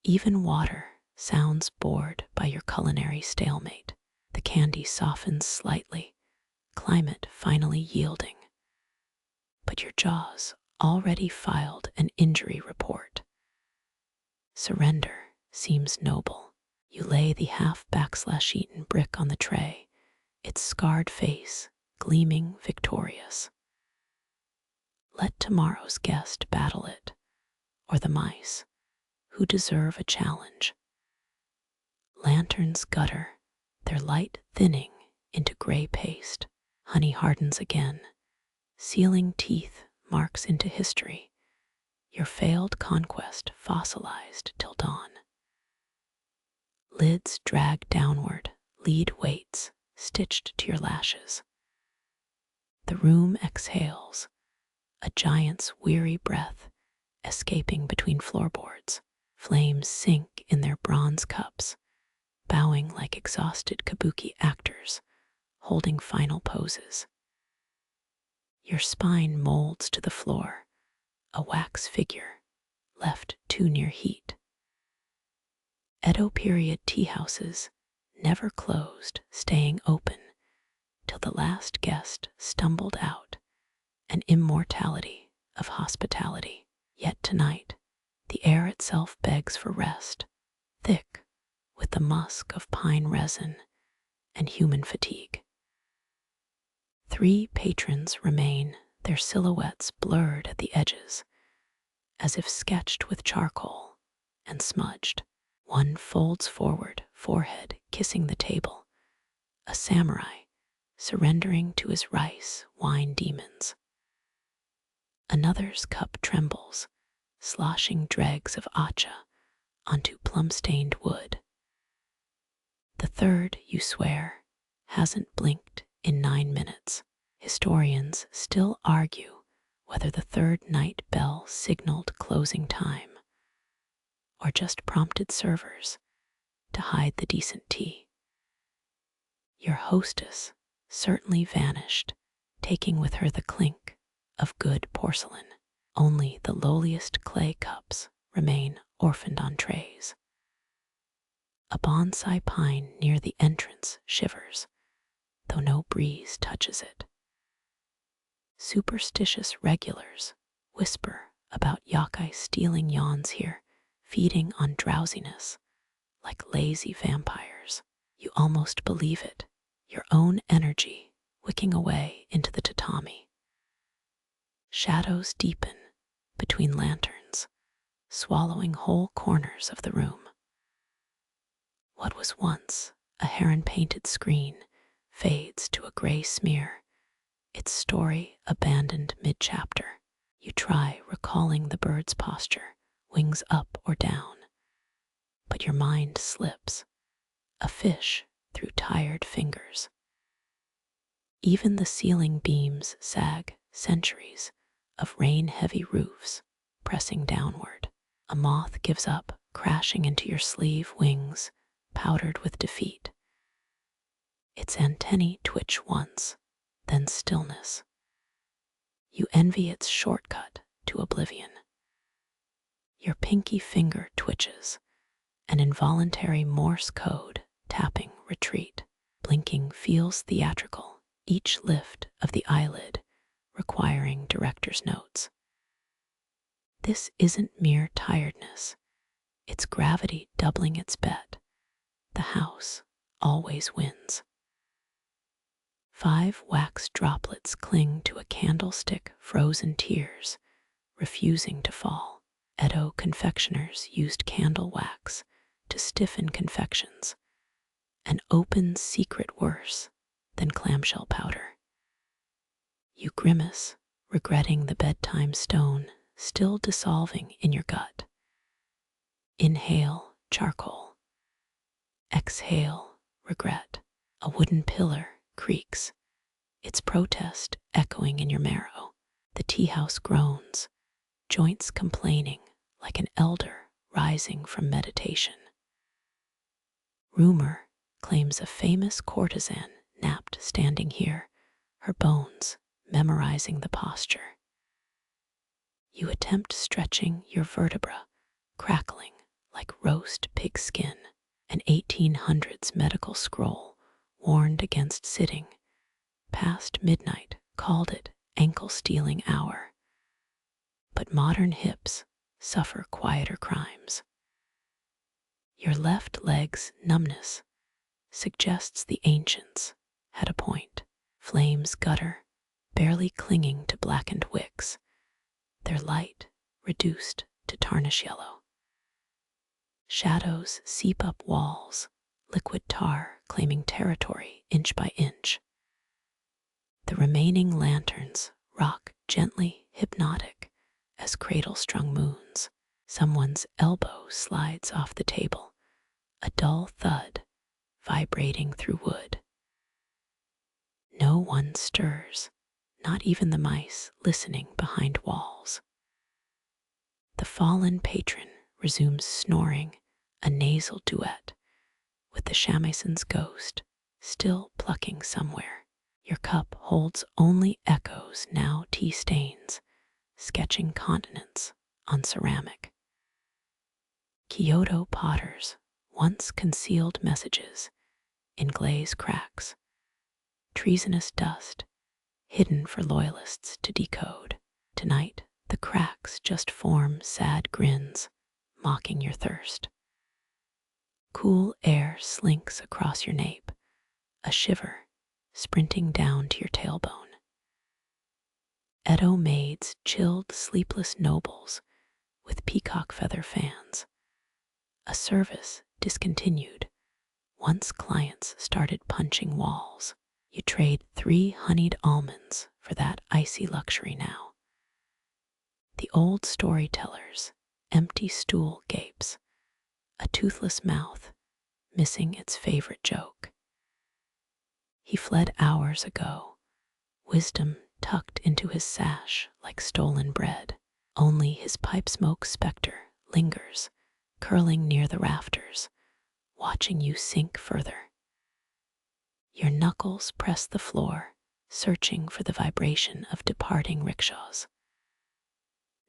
Even water sounds bored by your culinary stalemate. The candy softens slightly, climate finally yielding. But your jaws already filed an injury report. Surrender seems noble. You lay the half-eaten brick on the tray, its scarred face gleaming victorious. Let tomorrow's guest battle it, or the mice, who deserve a challenge. Lanterns gutter, their light thinning into gray paste. Honey hardens again, sealing teeth marks into history. Your failed conquest fossilized till dawn. Lids drag downward, lead weights stitched to your lashes. The room exhales, a giant's weary breath escaping between floorboards. Flames sink in their bronze cups, bowing like exhausted kabuki actors, holding final poses. Your spine molds to the floor, a wax figure, left too near heat. Edo period tea houses never closed, staying open till the last guest stumbled out, an immortality of hospitality. Yet tonight, the air itself begs for rest, thick with the musk of pine resin and human fatigue. 3 patrons remain, their silhouettes blurred at the edges, as if sketched with charcoal and smudged. One folds forward, forehead kissing the table, a samurai surrendering to his rice wine demons. Another's cup trembles, sloshing dregs of matcha onto plum-stained wood. The third, you swear, hasn't blinked in 9 minutes. Historians still argue whether the third night bell signaled closing time or just prompted servers to hide the decent tea. Your hostess certainly vanished, taking with her the clink of good porcelain. Only the lowliest clay cups remain orphaned on trays. A bonsai pine near the entrance shivers, though no breeze touches it. Superstitious regulars whisper about yokai stealing yawns here, feeding on drowsiness like lazy vampires. You almost believe it, your own energy wicking away into the tatami. Shadows deepen between lanterns, swallowing whole corners of the room. What was once a heron-painted screen fades to a gray smear, its story abandoned mid-chapter. You try recalling the bird's posture, wings up or down, but your mind slips, a fish through tired fingers. Even the ceiling beams sag, centuries of rain-heavy roofs pressing downward. A moth gives up, crashing into your sleeve, wings powdered with defeat. Its antennae twitch once, then stillness. You envy its shortcut to oblivion. Your pinky finger twitches, an involuntary Morse code tapping retreat. Blinking feels theatrical, each lift of the eyelid requiring director's notes. This isn't mere tiredness, it's gravity doubling its bet. The house always wins. 5 wax droplets cling to a candlestick, frozen tears, refusing to fall. Edo confectioners used candle wax to stiffen confections, an open secret worse than clamshell powder. You grimace, regretting the bedtime stone still dissolving in your gut. Inhale, charcoal. Exhale, regret. A wooden pillar creaks, its protest echoing in your marrow. The teahouse groans, joints complaining like an elder rising from meditation. Rumor claims a famous courtesan napped standing here, her bones memorizing the posture. You attempt stretching your vertebra, crackling like roast pig skin. An 1800s medical scroll warned against sitting. Past midnight called it ankle-stealing hour. But modern hips suffer quieter crimes. Your left leg's numbness suggests the ancients had a point. Flames gutter, barely clinging to blackened wicks, their light reduced to tarnish yellow. Shadows seep up walls, liquid tar claiming territory inch by inch. The remaining lanterns rock gently hypnotic as cradle-strung moons. Someone's elbow slides off the table, a dull thud vibrating through wood. No one stirs, not even the mice listening behind walls. The fallen patron resumes snoring, a nasal duet, with the shameson's ghost still plucking somewhere. Your cup holds only echoes, now tea stains, sketching continents on ceramic. Kyoto potters once concealed messages in glaze cracks, treasonous dust hidden for loyalists to decode. Tonight, the cracks just form sad grins, mocking your thirst. Cool air slinks across your nape, a shiver sprinting down to your tailbone. Edo maids chilled sleepless nobles with peacock feather fans. A service discontinued once clients started punching walls. You trade 3 honeyed almonds for that icy luxury now. The old storyteller's empty stool gapes, a toothless mouth missing its favorite joke. He fled hours ago, wisdom tucked into his sash like stolen bread. Only his pipe smoke specter lingers, curling near the rafters, watching you sink further. Your knuckles press the floor, searching for the vibration of departing rickshaws.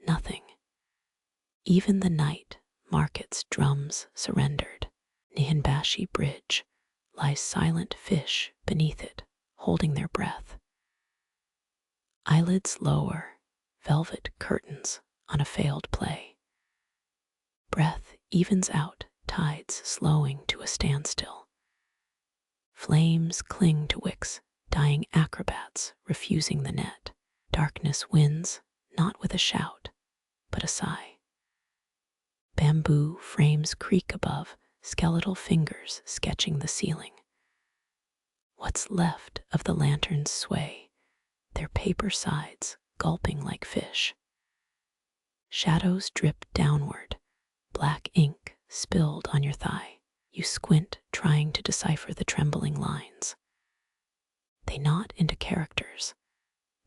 Nothing. Even the night market's drums surrendered. Nihinbashi Bridge lies silent fish beneath it, holding their breath. Eyelids lower, velvet curtains on a failed play. Breath evens out, tides slowing to a standstill. Flames cling to wicks, dying acrobats refusing the net. Darkness wins, not with a shout, but a sigh. Bamboo frames creak above, skeletal fingers sketching the ceiling. What's left of the lanterns sway, their paper sides gulping like fish. Shadows drip downward, black ink spilled on your thigh. You squint, trying to decipher the trembling lines. They knot into characters,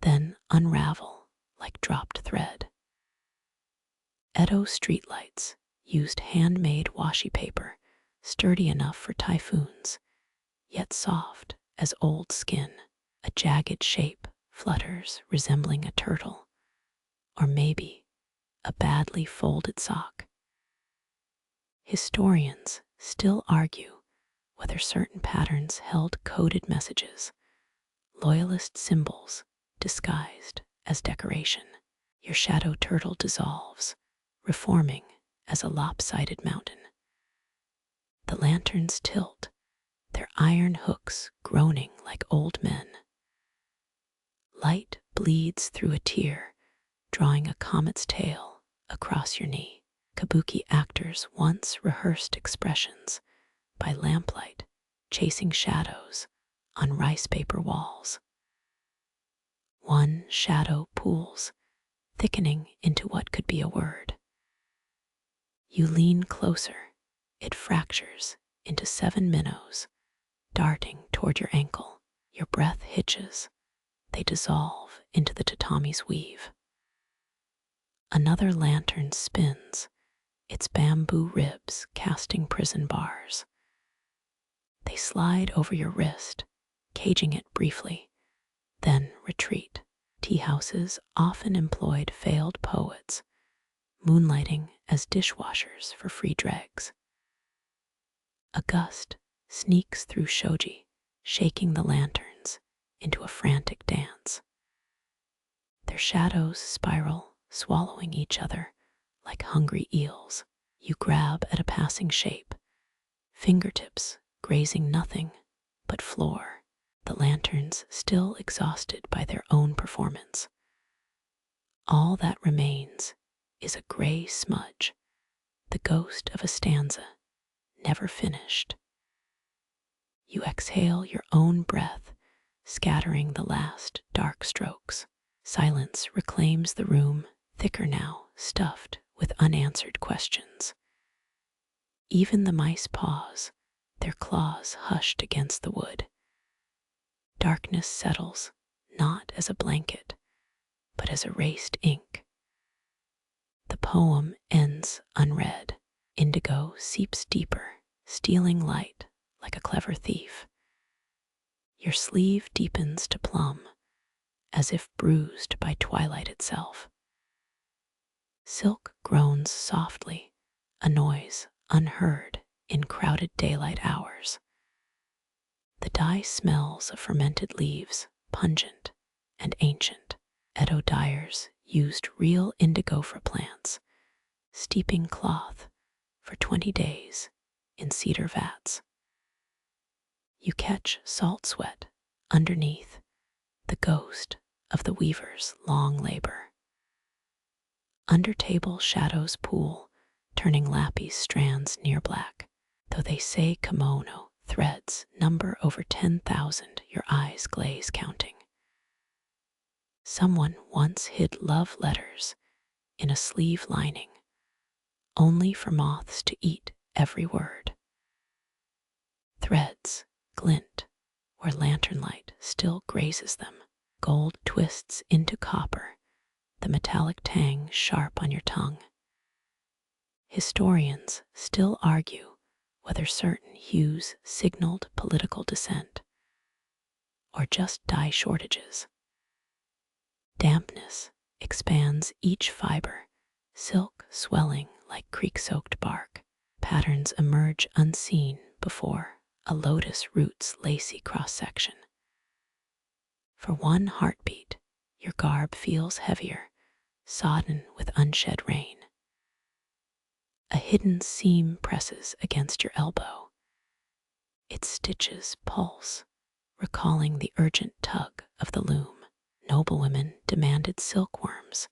then unravel like dropped thread. Edo streetlights used handmade washi paper, sturdy enough for typhoons, yet soft as old skin. A jagged shape flutters, resembling a turtle, or maybe a badly folded sock. Historians still argue whether certain patterns held coded messages, loyalist symbols disguised as decoration. Your shadow turtle dissolves, reforming as a lopsided mountain. The lanterns tilt, their iron hooks groaning like old men. Light bleeds through a tear, drawing a comet's tail across your knee. Kabuki actors once rehearsed expressions by lamplight, chasing shadows on rice paper walls. One shadow pools, thickening into what could be a word. You lean closer, it fractures into 7 minnows, darting toward your ankle. Your breath hitches, they dissolve into the tatami's weave. Another lantern spins, its bamboo ribs casting prison bars. They slide over your wrist, caging it briefly, then retreat. Teahouses often employed failed poets, moonlighting as dishwashers for free dregs. A gust sneaks through shoji, shaking the lanterns into a frantic dance. Their shadows spiral, swallowing each other like hungry eels. You grab at a passing shape, fingertips grazing nothing but floor, the lanterns still exhausted by their own performance. All that remains is a gray smudge, the ghost of a stanza, never finished. You exhale your own breath, scattering the last dark strokes. Silence reclaims the room, thicker now, stuffed with unanswered questions. Even the mice pause, their claws hushed against the wood. Darkness settles, not as a blanket, but as erased ink. The poem ends unread. Indigo seeps deeper, stealing light like a clever thief. Your sleeve deepens to plum, as if bruised by twilight itself. Silk groans softly, a noise unheard in crowded daylight hours. The dye smells of fermented leaves, pungent and ancient. Edo dyers used real indigo for plants, steeping cloth for 20 days in cedar vats. You catch salt sweat underneath, the ghost of the weaver's long labor. Under table shadows pool, turning lapis strands near black. Though they say kimono threads number over 10,000, your eyes glaze counting. Someone once hid love letters in a sleeve lining, only for moths to eat every word. Threads glint where lantern light still grazes them. Gold twists into copper, the metallic tang sharp on your tongue. Historians still argue whether certain hues signaled political dissent or just dye shortages. Dampness expands each fiber, silk swelling like creek-soaked bark. Patterns emerge unseen before a lotus root's lacy cross-section. For one heartbeat, your garb feels heavier, sodden with unshed rain. A hidden seam presses against your elbow. Its stitches pulse, recalling the urgent tug of the loom. Noblewomen demanded silkworms,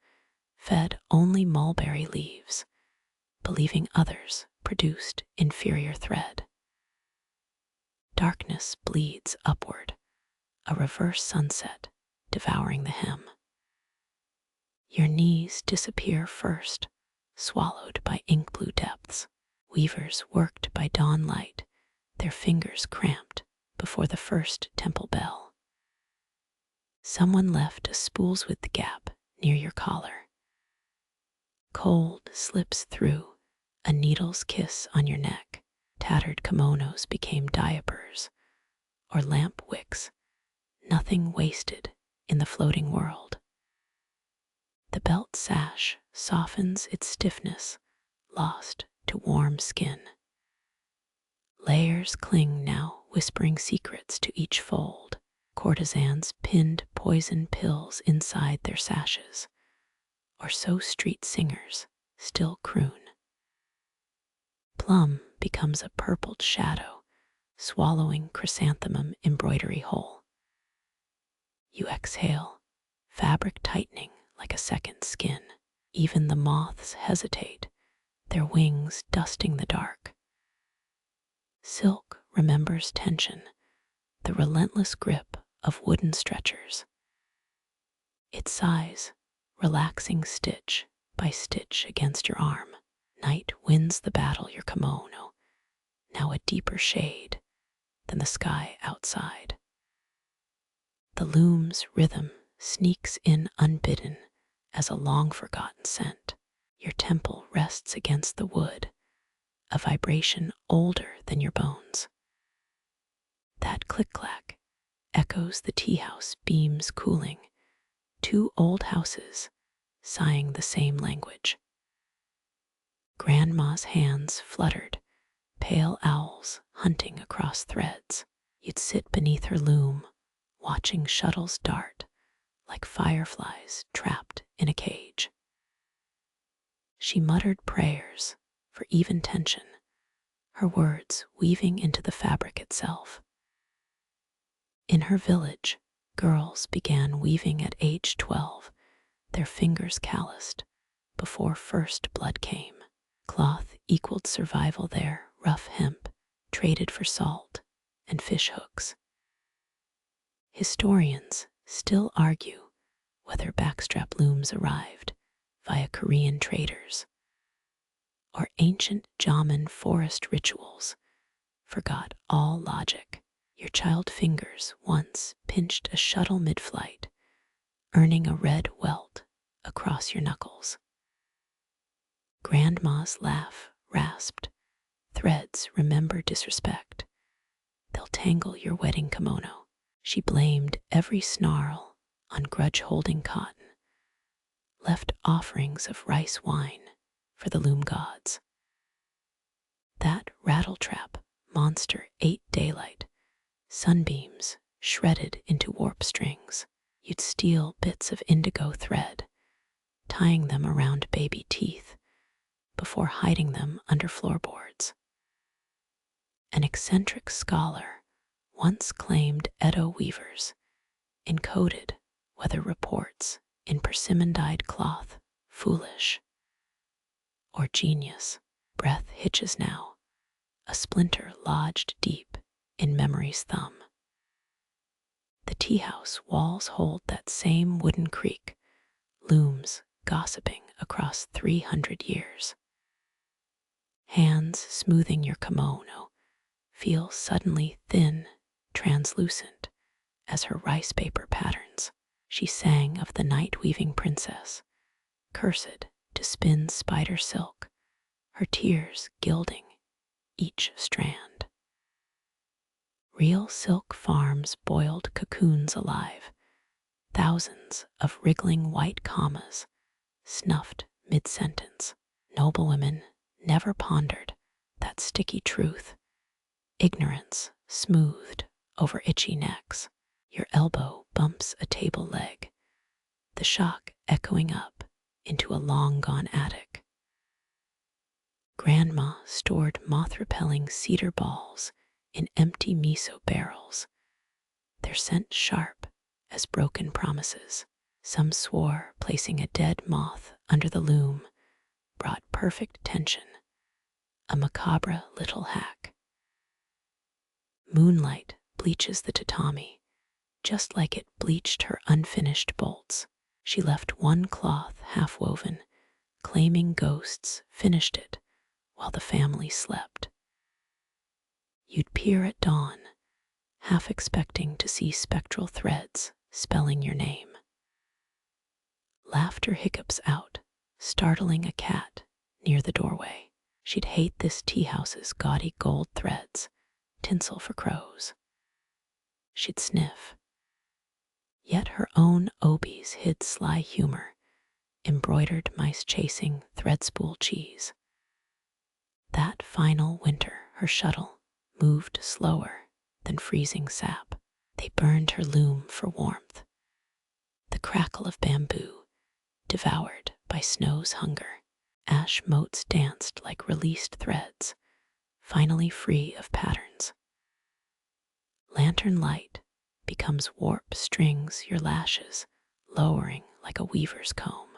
fed only mulberry leaves, believing others produced inferior thread. Darkness bleeds upward, a reverse sunset devouring the hem. Your knees disappear first, swallowed by ink-blue depths. Weavers worked by dawn light, their fingers cramped before the first temple bell. Someone left a spool's width gap near your collar. Cold slips through, a needle's kiss on your neck. Tattered kimonos became diapers, or lamp wicks, nothing wasted in the floating world. The belt sash softens its stiffness, lost to warm skin. Layers cling now, whispering secrets to each fold. Courtesans pinned poison pills inside their sashes, or so street singers still croon. Plum becomes a purpled shadow, swallowing chrysanthemum embroidery whole. You exhale, fabric tightening like a second skin. Even the moths hesitate, their wings dusting the dark. Silk remembers tension, the relentless grip of wooden stretchers. It sighs, relaxing stitch by stitch against your arm. Night wins the battle, your kimono, now a deeper shade than the sky outside. The loom's rhythm sneaks in unbidden as a long-forgotten scent. Your temple rests against the wood, a vibration older than your bones. That click-clack echoes the teahouse beams cooling, two old houses sighing the same language. Grandma's hands fluttered, pale owls hunting across threads. You'd sit beneath her loom, watching shuttles dart like fireflies trapped in a cage. She muttered prayers for even tension, her words weaving into the fabric itself. In her village, girls began weaving at age 12, their fingers calloused before first blood came. Cloth equaled survival there, rough hemp traded for salt and fish hooks. Historians still argue whether backstrap looms arrived via Korean traders or ancient Jaman forest rituals forgot all logic. Your child fingers once pinched a shuttle mid-flight, earning a red welt across your knuckles. Grandma's laugh rasped, threads remember disrespect. They'll tangle your wedding kimono. She blamed every snarl on grudge-holding cotton, left offerings of rice wine for the loom gods. That rattletrap monster ate daylight, sunbeams shredded into warp strings. You'd steal bits of indigo thread, tying them around baby teeth before hiding them under floorboards. An eccentric scholar once claimed Edo weavers encoded weather reports in persimmon-dyed cloth, foolish or genius. Breath hitches now, a splinter lodged deep in memory's thumb. The teahouse walls hold that same wooden creak, looms gossiping across 300 years. Hands smoothing your kimono feel suddenly thin, translucent as her rice paper patterns. She sang of the night-weaving princess, cursed to spin spider silk, her tears gilding each strand. Real silk farms boiled cocoons alive, thousands of wriggling white commas snuffed mid-sentence. Noble women never pondered that sticky truth, ignorance smoothed over itchy necks. Your elbow bumps a table leg, the shock echoing up into a long-gone attic. Grandma stored moth-repelling cedar balls in empty miso barrels, their scent sharp as broken promises. Some swore placing a dead moth under the loom brought perfect tension, a macabre little hack. Moonlight bleaches the tatami, just like it bleached her unfinished bolts. She left one cloth half-woven, claiming ghosts finished it while the family slept. You'd peer at dawn, half expecting to see spectral threads spelling your name. Laughter hiccups out, startling a cat near the doorway. She'd hate this teahouse's gaudy gold threads, tinsel for crows. She'd sniff. Yet her own obies hid sly humor, embroidered mice-chasing thread-spool cheese. That final winter, her shuttle moved slower than freezing sap. They burned her loom for warmth. The crackle of bamboo, devoured by snow's hunger. Ash motes danced like released threads, finally free of patterns. Lantern light becomes warp strings your lashes, lowering like a weaver's comb.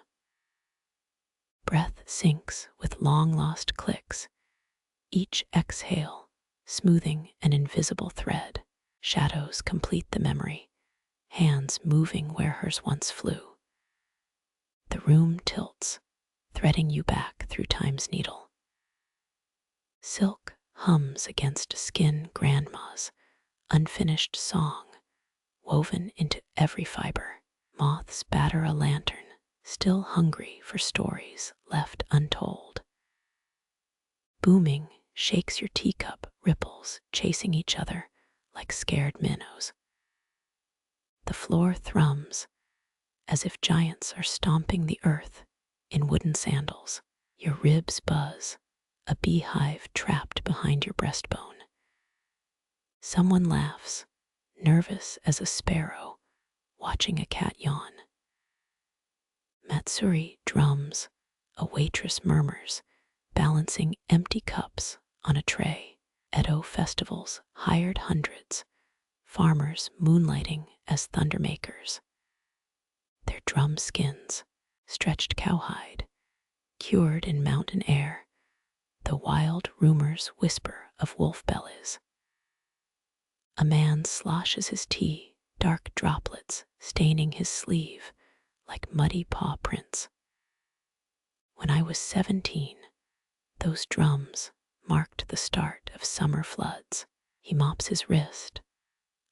Breath sinks with long-lost clicks, each exhale smoothing an invisible thread. Shadows complete the memory, hands moving where hers once flew. The room tilts, threading you back through time's needle. Silk hums against skin grandma's unfinished song, woven into every fiber. Moths batter a lantern, still hungry for stories left untold. Booming shakes your teacup, ripples chasing each other like scared minnows. The floor thrums as if giants are stomping the earth in wooden sandals. Your ribs buzz, a beehive trapped behind your breastbone. Someone laughs, nervous as a sparrow watching a cat yawn. Matsuri drums, a waitress murmurs, balancing empty cups on a tray. Edo festivals hired hundreds, farmers moonlighting as thundermakers. Their drum skins, stretched cowhide, cured in mountain air, the wild rumors whisper of wolf bellies. A man sloshes his tea, dark droplets staining his sleeve like muddy paw prints. When I was 17, those drums marked the start of summer floods. He mops his wrist,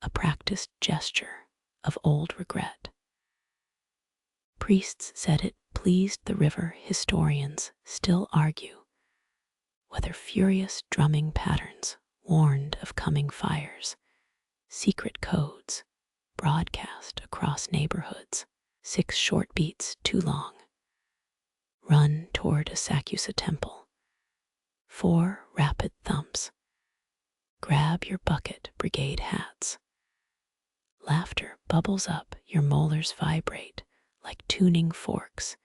a practiced gesture of old regret. Priests said it pleased the river. Historians still argue whether furious drumming patterns warned of coming fires, secret codes broadcast across neighborhoods. 6 short beats too long. Run toward a Sakusa temple. 4 rapid thumps. Grab your bucket brigade hats. Laughter bubbles up, your molars vibrate like tuning forks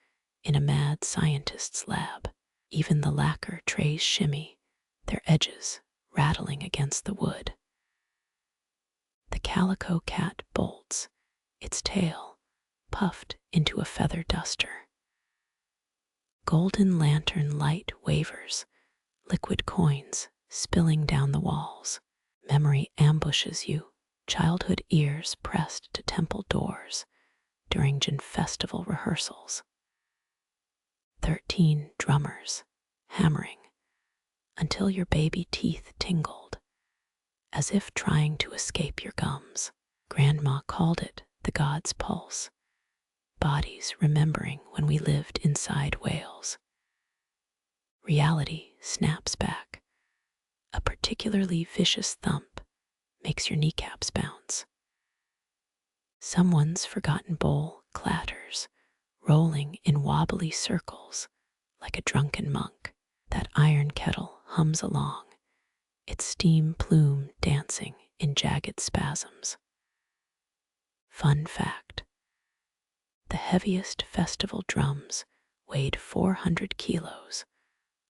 in a mad scientist's lab. Even the lacquer trays shimmy, their edges rattling against the wood. The calico cat bolts, its tail puffed into a feather duster. Golden lantern light wavers, liquid coins spilling down the walls. Memory ambushes you, childhood ears pressed to temple doors during Jin festival rehearsals. 13 drummers hammering until your baby teeth tingled, as if trying to escape your gums. Grandma called it the god's pulse, bodies remembering when we lived inside whales. Reality snaps back. A particularly vicious thump makes your kneecaps bounce. Someone's forgotten bowl clatters, rolling in wobbly circles like a drunken monk. That iron kettle hums along, its steam plume dancing in jagged spasms. Fun fact: the heaviest festival drums weighed 400 kilos,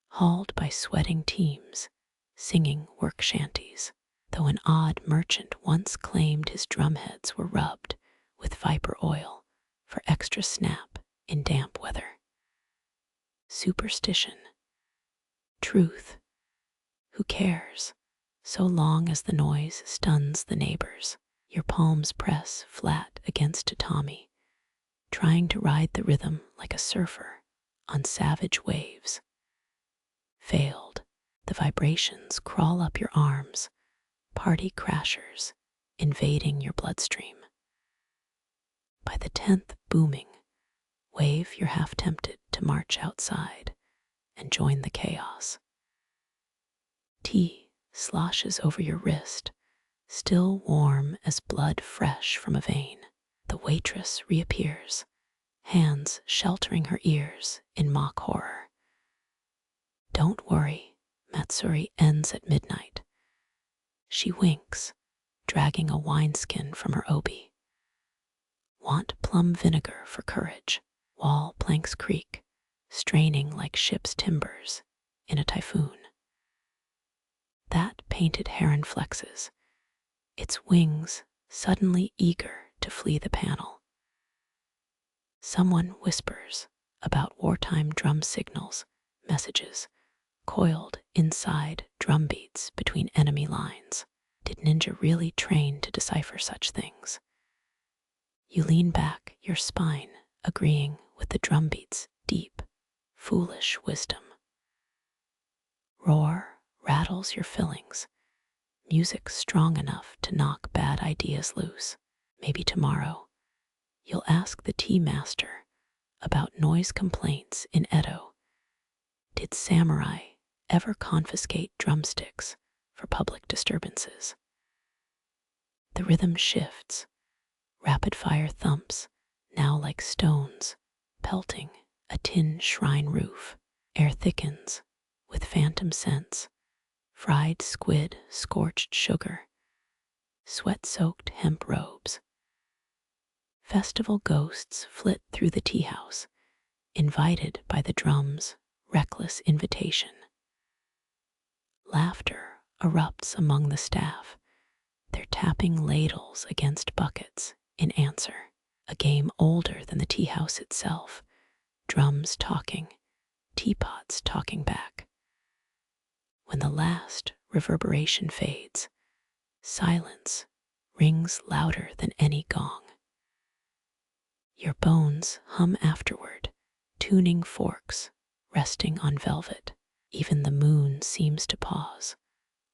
hauled by sweating teams, singing work shanties, though an odd merchant once claimed his drumheads were rubbed with viper oil for extra snap in damp weather. Superstition. Truth. Who cares, so long as the noise stuns the neighbors? Your palms press flat against tatami, trying to ride the rhythm like a surfer on savage waves. Failed. The vibrations crawl up your arms, party crashers invading your bloodstream. By the 10th booming wave, you're half tempted to march outside and join the chaos. Tea sloshes over your wrist, still warm as blood fresh from a vein. The waitress reappears, hands sheltering her ears in mock horror. Don't worry, Matsuri ends at midnight. She winks, dragging a wineskin from her obi. Want plum vinegar for courage? Wall planks creak, straining like ship's timbers in a typhoon. That painted heron flexes, its wings suddenly eager to flee the panel. Someone whispers about wartime drum signals, messages coiled inside drum beats between enemy lines. Did ninja really train to decipher such things? You lean back, your spine agreeing with the drum beat's deep, foolish wisdom. Roar rattles your fillings, music strong enough to knock bad ideas loose. Maybe tomorrow you'll ask the tea master about noise complaints in Edo. Did samurai ever confiscate drumsticks for public disturbances? The rhythm shifts, rapid-fire thumps, now like stones, pelting a tin shrine roof. Air thickens with phantom scents, fried squid, scorched sugar, sweat-soaked hemp robes. Festival ghosts flit through the teahouse, invited by the drum's reckless invitation. Laughter erupts among the staff. They're tapping ladles against buckets in answer. A game older than the teahouse itself. Drums talking, teapots talking back. When the last reverberation fades, silence rings louder than any gong. Your bones hum afterward, tuning forks, resting on velvet. Even the moon seems to pause,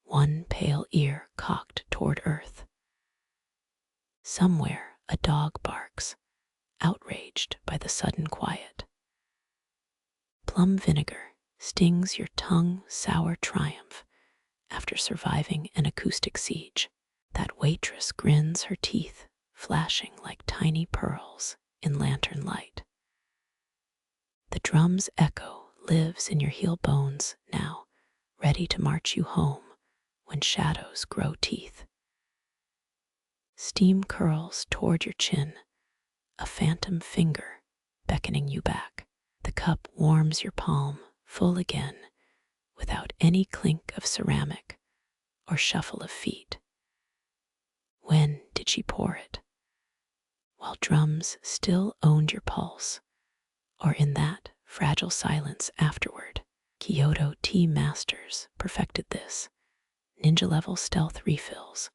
one pale ear cocked toward earth. Somewhere a dog barks, outraged by the sudden quiet. Plum vinegar stings your tongue sour triumph after surviving an acoustic siege. That waitress grins, her teeth flashing like tiny pearls in lantern light. The drum's echo lives in your heel bones now, ready to march you home when shadows grow teeth. Steam curls toward your chin, a phantom finger beckoning you back. The cup warms your palm full again, without any clink of ceramic or shuffle of feet. When did she pour it? While drums still owned your pulse, or in that fragile silence afterward? Kyoto tea masters perfected this ninja-level stealth refills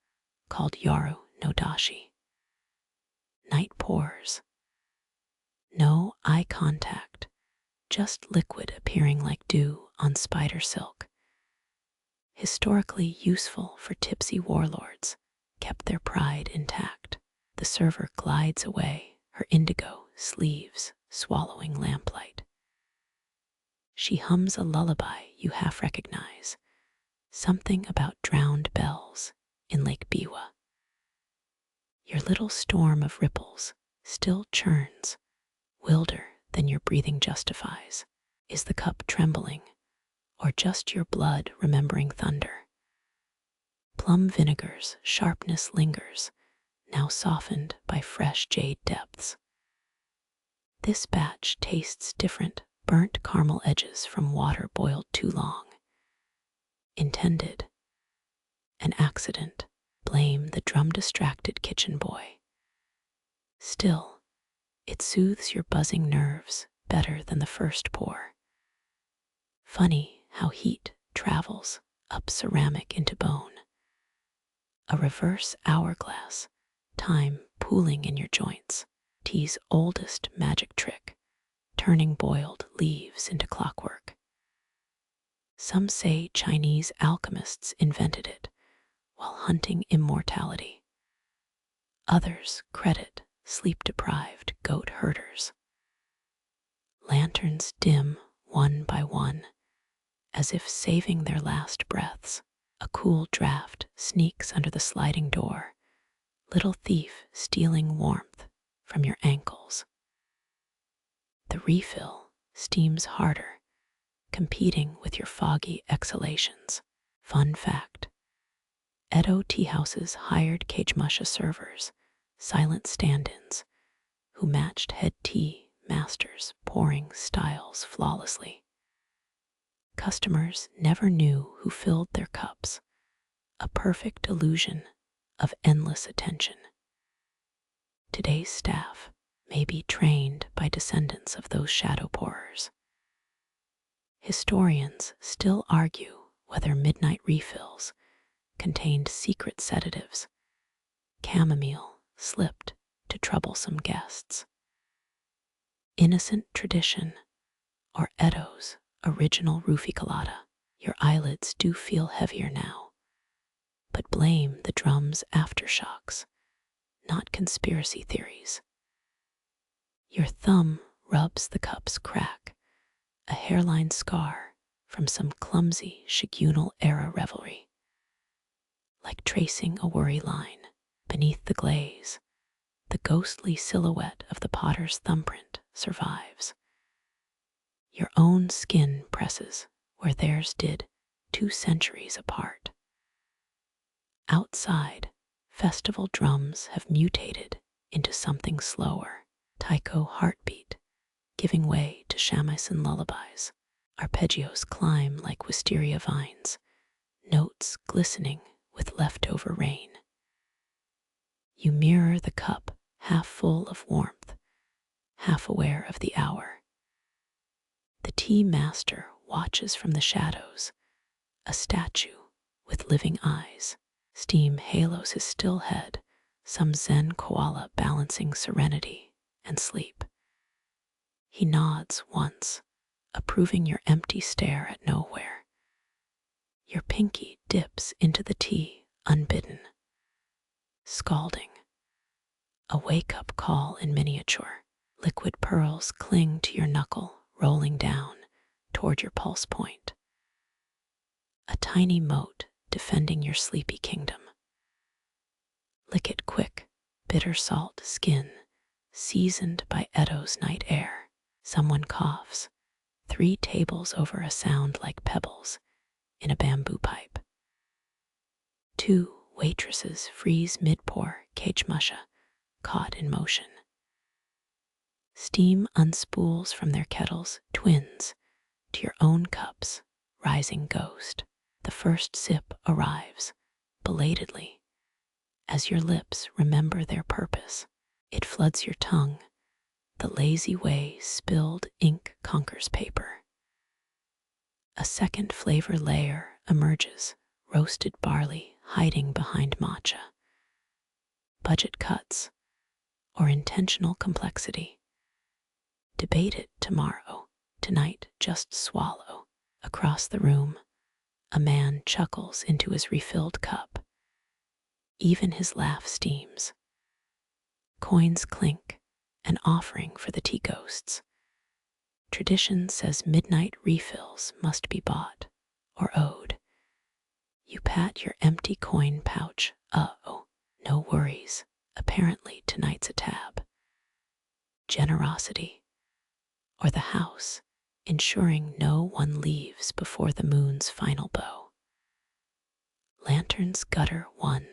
called Yaru no Dashi. Night pours. No eye contact, just liquid appearing like dew on spider silk. Historically useful for tipsy warlords, kept their pride intact. The server glides away, her indigo sleeves swallowing lamplight. She hums a lullaby you half recognize, something about drowned bells in Lake Biwa. Your little storm of ripples still churns, wilder than your breathing justifies. Is the cup trembling, or just your blood remembering thunder? Plum vinegar's sharpness lingers, now softened by fresh jade depths. This batch tastes different, burnt caramel edges from water boiled too long. Intended. An accident. Blame the drum-distracted kitchen boy. Still, it soothes your buzzing nerves better than the first pour. Funny how heat travels up ceramic into bone. A reverse hourglass, time pooling in your joints. Tea's oldest magic trick, turning boiled leaves into clockwork. Some say Chinese alchemists invented it while hunting immortality. Others credit sleep-deprived goat herders. Lanterns dim one by one, as if saving their last breaths. A cool draft sneaks under the sliding door, little thief stealing warmth from your ankles. The refill steams harder, competing with your foggy exhalations. Fun fact: Edo Teahouse's hired Keijimusha servers, silent stand-ins, who matched head tea masters pouring styles flawlessly. Customers never knew who filled their cups, a perfect illusion of endless attention. Today's staff may be trained by descendants of those shadow pourers. Historians still argue whether midnight refills contained secret sedatives. Chamomile slipped to troublesome guests. Innocent tradition, or Edo's original roofie colada. Your eyelids do feel heavier now, but blame the drum's aftershocks, not conspiracy theories. Your thumb rubs the cup's crack, a hairline scar from some clumsy Shogunal-era revelry. Like tracing a worry line beneath the glaze, the ghostly silhouette of the potter's thumbprint survives. Your own skin presses where theirs did 2 centuries apart. Outside, festival drums have mutated into something slower, taiko heartbeat, giving way to shamisen lullabies. Arpeggios climb like wisteria vines, notes glistening with leftover rain. You mirror the cup, half full of warmth, half aware of the hour. The tea master watches from the shadows, a statue with living eyes. Steam halos his still head, some Zen koala balancing serenity and sleep. He nods once, approving your empty stare at nowhere. Your pinky dips into the tea unbidden. Scalding. A wake-up call in miniature. Liquid pearls cling to your knuckle, rolling down toward your pulse point. A tiny moat defending your sleepy kingdom. Lick it quick, bitter salt skin, seasoned by Edo's night air. Someone coughs, 3 tables over a sound like pebbles in a bamboo pipe. 2 waitresses freeze mid-pour Keijimusha, caught in motion. Steam unspools from their kettles, twins, to your own cups, rising ghost. The first sip arrives, belatedly, as your lips remember their purpose. It floods your tongue, the lazy way spilled ink conquers paper. A second flavor layer emerges, roasted barley hiding behind matcha. Budget cuts, or intentional complexity. Debate it tomorrow, tonight just swallow. Across the room, a man chuckles into his refilled cup. Even his laugh steams. Coins clink, an offering for the tea ghosts. Tradition says midnight refills must be bought or owed. You pat your empty coin pouch. Uh-oh, no worries. Apparently tonight's a tab. Generosity, or the house, ensuring no one leaves before the moon's final bow. Lantern's gutter 1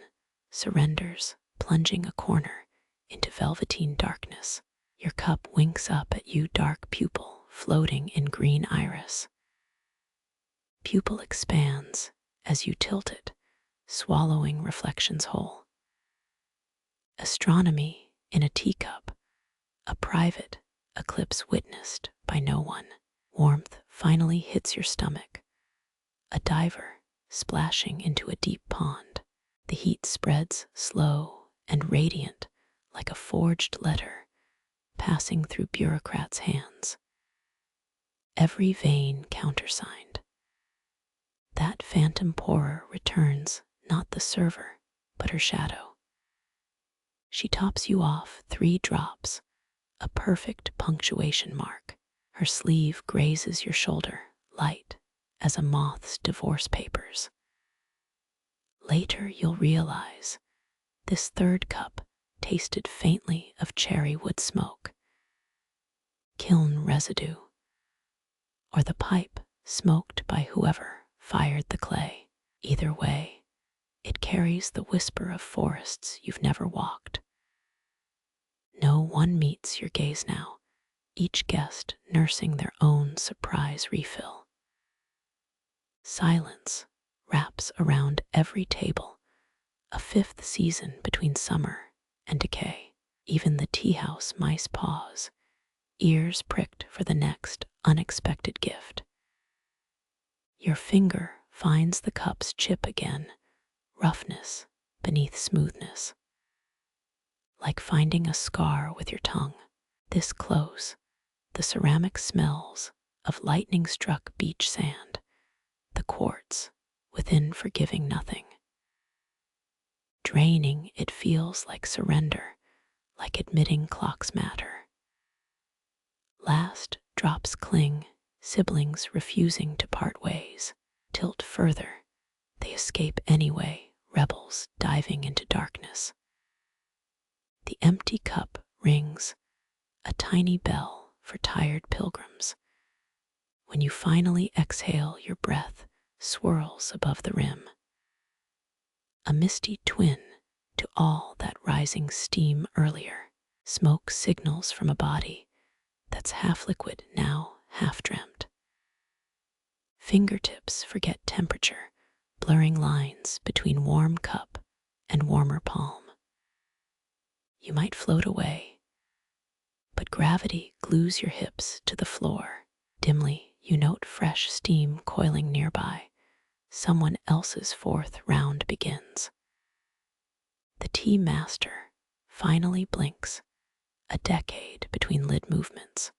surrenders, plunging a corner into velveteen darkness. Your cup winks up at you, dark pupil floating in green iris. Pupil expands as you tilt it, swallowing reflections whole. Astronomy in a teacup, a private eclipse witnessed by no one. Warmth finally hits your stomach. A diver splashing into a deep pond. The heat spreads slow and radiant like a forged letter passing through bureaucrats' hands. Every vein countersigned. That phantom pourer returns, not the server, but her shadow. She tops you off 3 drops, a perfect punctuation mark. Her sleeve grazes your shoulder, light as a moth's divorce papers. Later you'll realize this 3rd cup tasted faintly of cherry wood smoke, kiln residue, or the pipe smoked by whoever fired the clay. Either way, it carries the whisper of forests you've never walked. No one meets your gaze now, each guest nursing their own surprise refill. Silence wraps around every table, a 5th season between summer and decay. Even the teahouse mice pause, ears pricked for the next unexpected gift. Your finger finds the cup's chip again, roughness beneath smoothness. Like finding a scar with your tongue. This close, the ceramic smells of lightning-struck beach sand, the quartz within forgiving nothing. Draining, it feels like surrender, like admitting clocks matter. Last drops cling, siblings refusing to part ways. Tilt further, they escape anyway, rebels diving into darkness. The empty cup rings, a tiny bell for tired pilgrims. When you finally exhale, your breath swirls above the rim. A misty twin to all that rising steam earlier. Smoke signals from a body that's half liquid, now half dreamt. Fingertips forget temperature, blurring lines between warm cup and warmer palm. You might float away, but gravity glues your hips to the floor. Dimly, you note fresh steam coiling nearby. Someone else's 4th round begins. The tea master finally blinks, a decade between lid movements.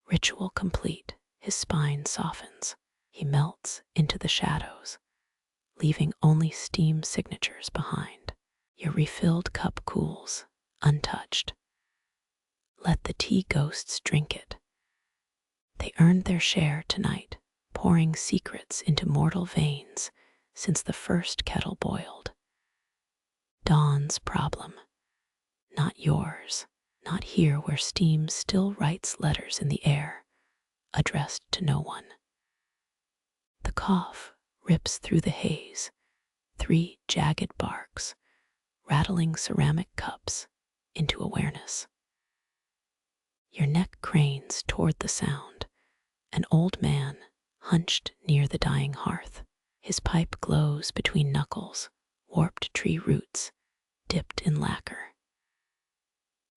Ritual complete, his spine softens. He melts into the shadows, leaving only steam signatures behind. Your refilled cup cools, untouched. Let the tea ghosts drink it. They earned their share tonight, pouring secrets into mortal veins since the first kettle boiled. Dawn's problem, not yours, not here where steam still writes letters in the air, addressed to no one. The cough rips through the haze, 3 jagged barks, rattling ceramic cups into awareness. Your neck cranes toward the sound, an old man hunched near the dying hearth. His pipe glows between knuckles, warped tree roots dipped in lacquer.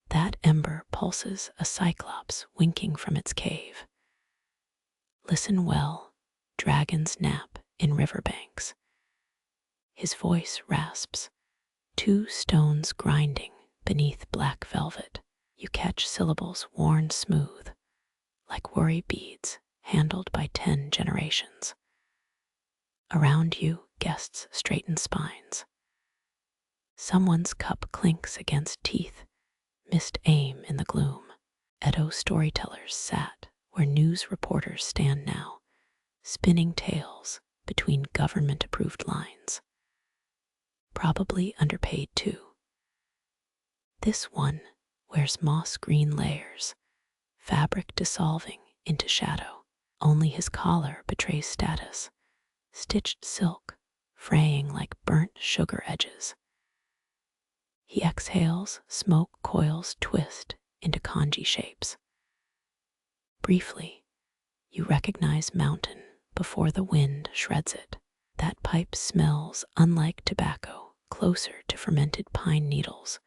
That ember pulses a cyclops winking from its cave. Listen well, dragons nap in riverbanks. His voice rasps, 2 stones grinding beneath black velvet. You catch syllables worn smooth, like worry beads handled by 10 generations. Around you, guests straighten spines. Someone's cup clinks against teeth, missed aim in the gloom. Edo storytellers sat where news reporters stand now, spinning tales between government-approved lines. Probably underpaid too. This one wears moss-green layers, fabric dissolving into shadow. Only his collar betrays status, stitched silk fraying like burnt sugar edges. He exhales, smoke coils twist into kanji shapes. Briefly, you recognize mountain before the wind shreds it. That pipe smells unlike tobacco, closer to fermented pine needles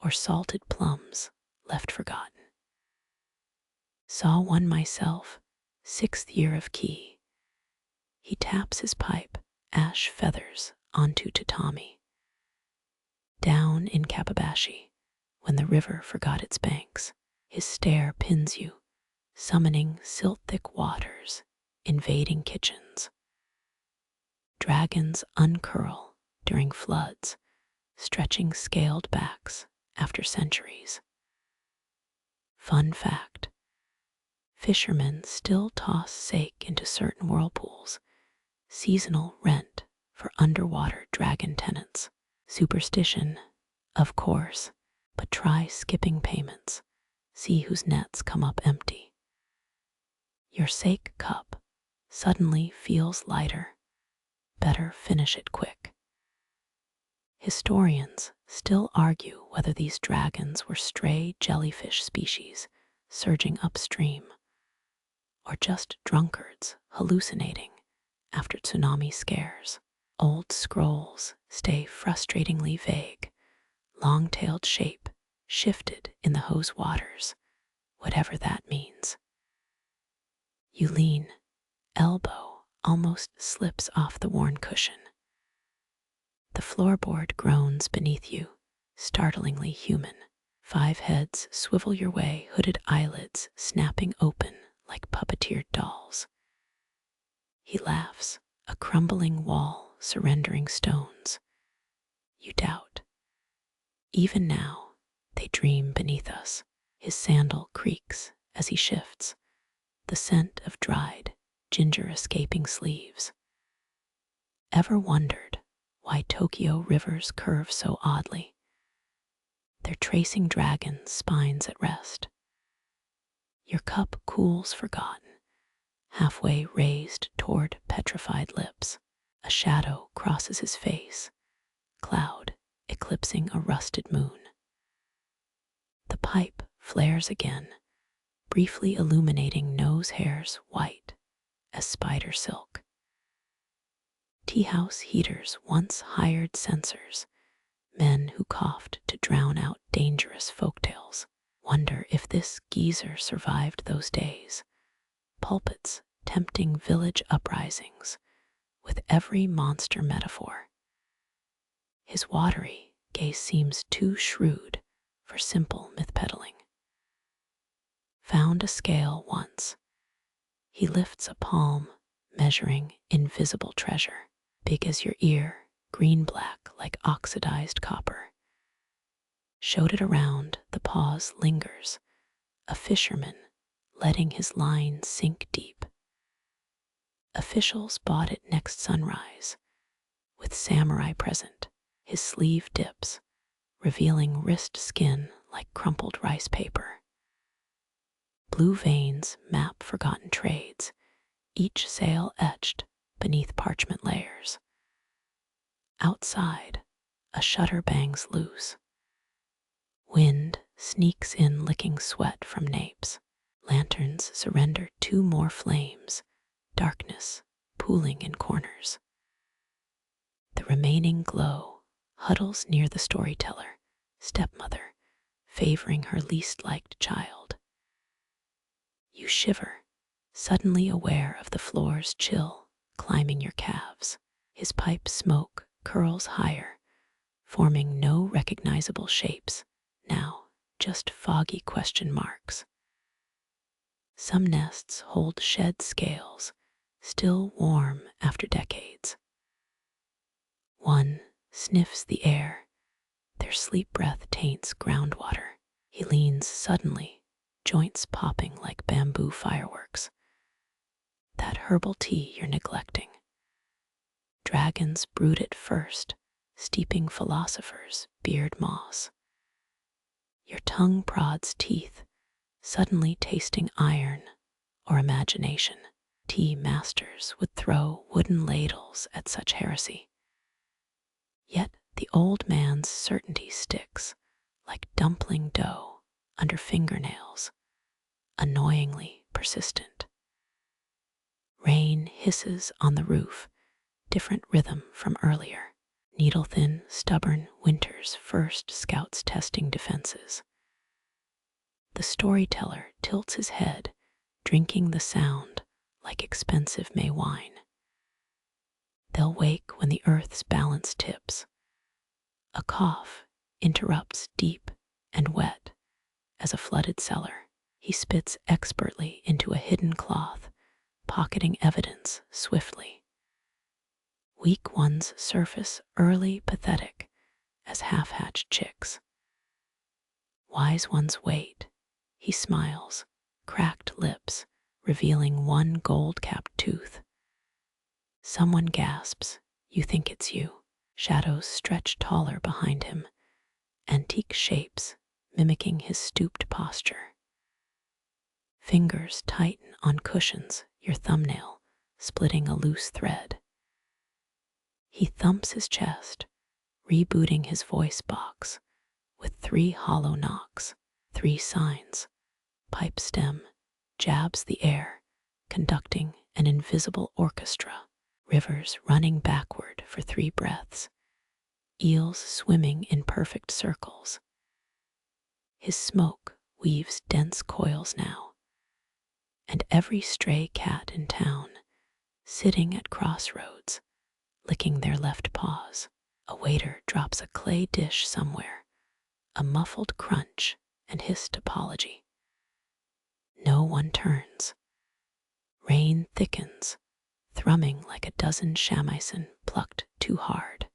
or salted plums left forgotten. Saw one myself, 6th year of key. He taps his pipe, ash feathers onto tatami. Down in Kababashi, when the river forgot its banks, his stare pins you, summoning silt-thick waters, invading kitchens. Dragons uncurl during floods, stretching scaled backs after centuries. Fun fact: fishermen still toss sake into certain whirlpools, seasonal rent for underwater dragon tenants. Superstition, of course, but try skipping payments. See whose nets come up empty. Your sake cup suddenly feels lighter. Better finish it quick. Historians still argue whether these dragons were stray jellyfish species surging upstream, or just drunkards hallucinating after tsunami scares. Old scrolls stay frustratingly vague, long-tailed shape shifted in the hose waters, whatever that means. You lean, elbow almost slips off the worn cushion. The floorboard groans beneath you, startlingly human. 5 heads swivel your way, hooded eyelids snapping open like puppeteered dolls. He laughs, a crumbling wall surrendering stones. You doubt. Even now, they dream beneath us. His sandal creaks as he shifts, the scent of dried, ginger escaping sleeves. Ever wondered why Tokyo rivers curve so oddly? They're tracing dragons' spines at rest. Your cup cools forgotten, halfway raised toward petrified lips. A shadow crosses his face, cloud eclipsing a rusted moon. The pipe flares again, briefly illuminating nose hairs white as spider silk. Teahouse heaters once hired censors, men who coughed to drown out dangerous folktales. Wonder if this geezer survived those days. Pulpits tempting village uprisings with every monster metaphor. His watery gaze seems too shrewd for simple myth peddling. Found a scale once. He lifts a palm, measuring invisible treasure, big as your ear, green-black like oxidized copper. Showed it around, the pause lingers, a fisherman letting his line sink deep. Officials bought it next sunrise, with samurai present. His sleeve dips, revealing wrist skin like crumpled rice paper. Blue veins map forgotten trades, each sail etched beneath parchment layers. Outside, a shutter bangs loose. Wind sneaks in, licking sweat from napes. Lanterns surrender 2 more flames, darkness pooling in corners. The remaining glow huddles near the storyteller, stepmother, favoring her least liked child. You shiver, suddenly aware of the floor's chill climbing your calves. His pipe smoke curls higher, forming no recognizable shapes, now just foggy question marks. Some nests hold shed scales, still warm after decades. One sniffs the air, their sleep breath taints groundwater. He leans suddenly, joints popping like bamboo fireworks. That herbal tea you're neglecting. Dragons brewed it first, steeping philosophers, beard moss. Your tongue prods teeth, suddenly tasting iron or imagination. Tea masters would throw wooden ladles at such heresy. Yet the old man's certainty sticks like dumpling dough under fingernails, annoyingly persistent. Rain hisses on the roof, different rhythm from earlier. Needle-thin, stubborn winter's first scouts testing defenses. The storyteller tilts his head, drinking the sound like expensive May wine. They'll wake when the earth's balance tips. A cough interrupts deep and wet as a flooded cellar. He spits expertly into a hidden cloth, pocketing evidence swiftly. Weak ones surface early pathetic as half-hatched chicks. Wise ones wait. He smiles, cracked lips, revealing one gold-capped tooth. Someone gasps, you think it's you. Shadows stretch taller behind him, antique shapes mimicking his stooped posture. Fingers tighten on cushions, your thumbnail splitting a loose thread. He thumps his chest, rebooting his voice box with 3 hollow knocks, 3 signs. Pipe stem jabs the air, conducting an invisible orchestra. Rivers running backward for 3 breaths. Eels swimming in perfect circles. His smoke weaves dense coils now, and every stray cat in town, sitting at crossroads, licking their left paws. A waiter drops a clay dish somewhere, a muffled crunch and hissed apology. No one turns. Rain thickens, thrumming like a dozen shamisen plucked too hard.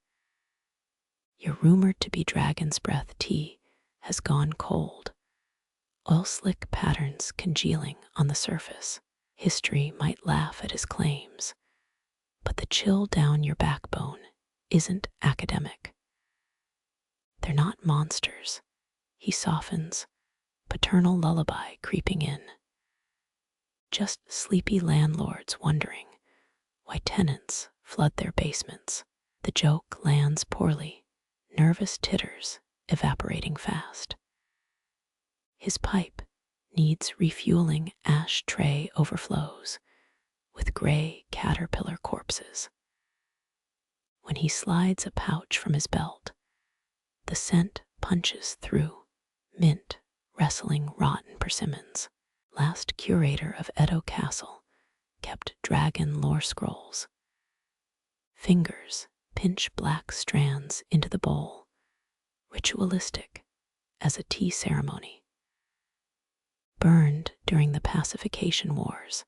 Your rumored to be dragon's breath tea has gone cold, oil-slick patterns congealing on the surface. History might laugh at his claims, but the chill down your backbone isn't academic. They're not monsters. He softens, paternal lullaby creeping in. Just sleepy landlords wondering why tenants flood their basements. The joke lands poorly, nervous titters evaporating fast. His pipe needs refueling, ashtray overflows with gray caterpillar corpses. When he slides a pouch from his belt, the scent punches through, mint wrestling rotten persimmons. Last curator of Edo Castle kept dragon lore scrolls. Fingers pinch black strands into the bowl, ritualistic as a tea ceremony. Burned during the pacification wars,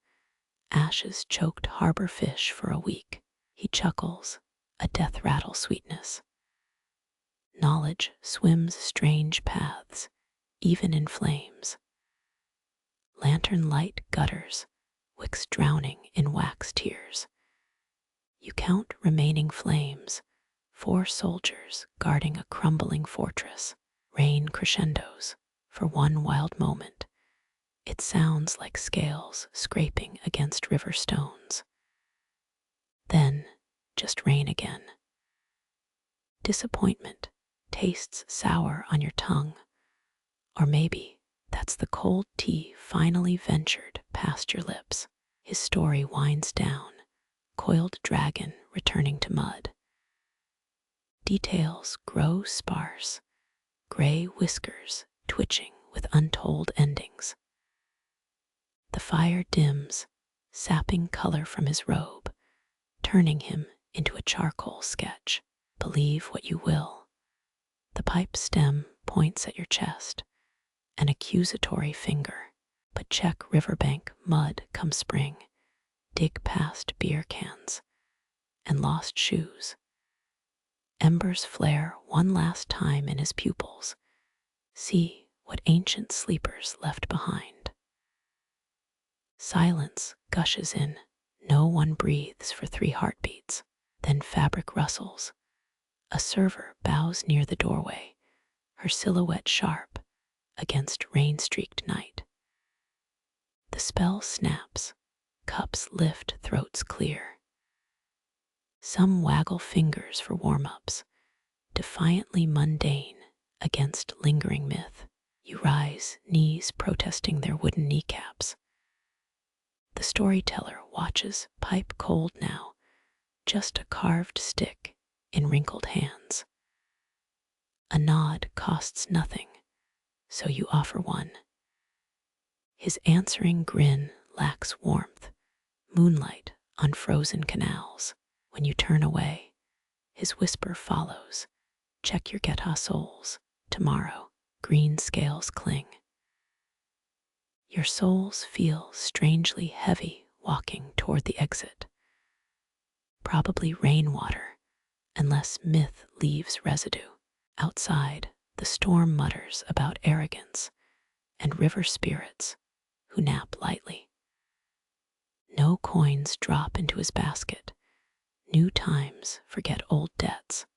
ashes choked harbor fish for a week. He chuckles, a death rattle sweetness. Knowledge swims strange paths, even in flames. Lantern light gutters, wicks drowning in wax tears. You count remaining flames, 4 soldiers guarding a crumbling fortress. Rain crescendos for one wild moment. It sounds like scales scraping against river stones. Then, just rain again. Disappointment tastes sour on your tongue, or maybe that's the cold tea finally ventured past your lips. His story winds down, coiled dragon returning to mud. Details grow sparse, gray whiskers twitching with untold endings. The fire dims, sapping color from his robe, turning him into a charcoal sketch. Believe what you will. The pipe stem points at your chest, an accusatory finger. But check riverbank mud come spring. Dig past beer cans and lost shoes. Embers flare one last time in his pupils. See what ancient sleepers left behind. Silence gushes in. No one breathes for 3 heartbeats. Then fabric rustles. A server bows near the doorway, her silhouette sharp against rain-streaked night. The spell snaps. Cups lift, throats clear. Some waggle fingers for warm-ups, defiantly mundane against lingering myth. You rise, knees protesting their wooden kneecaps. The storyteller watches, pipe cold now, just a carved stick in wrinkled hands. A nod costs nothing, so you offer one. His answering grin lacks warmth, moonlight on frozen canals. When you turn away, his whisper follows. Check your Geta souls. Tomorrow, green scales cling. Your souls feel strangely heavy walking toward the exit. Probably rainwater, unless myth leaves residue. Outside, the storm mutters about arrogance and river spirits who nap lightly. No coins drop into his basket. New times forget old debts.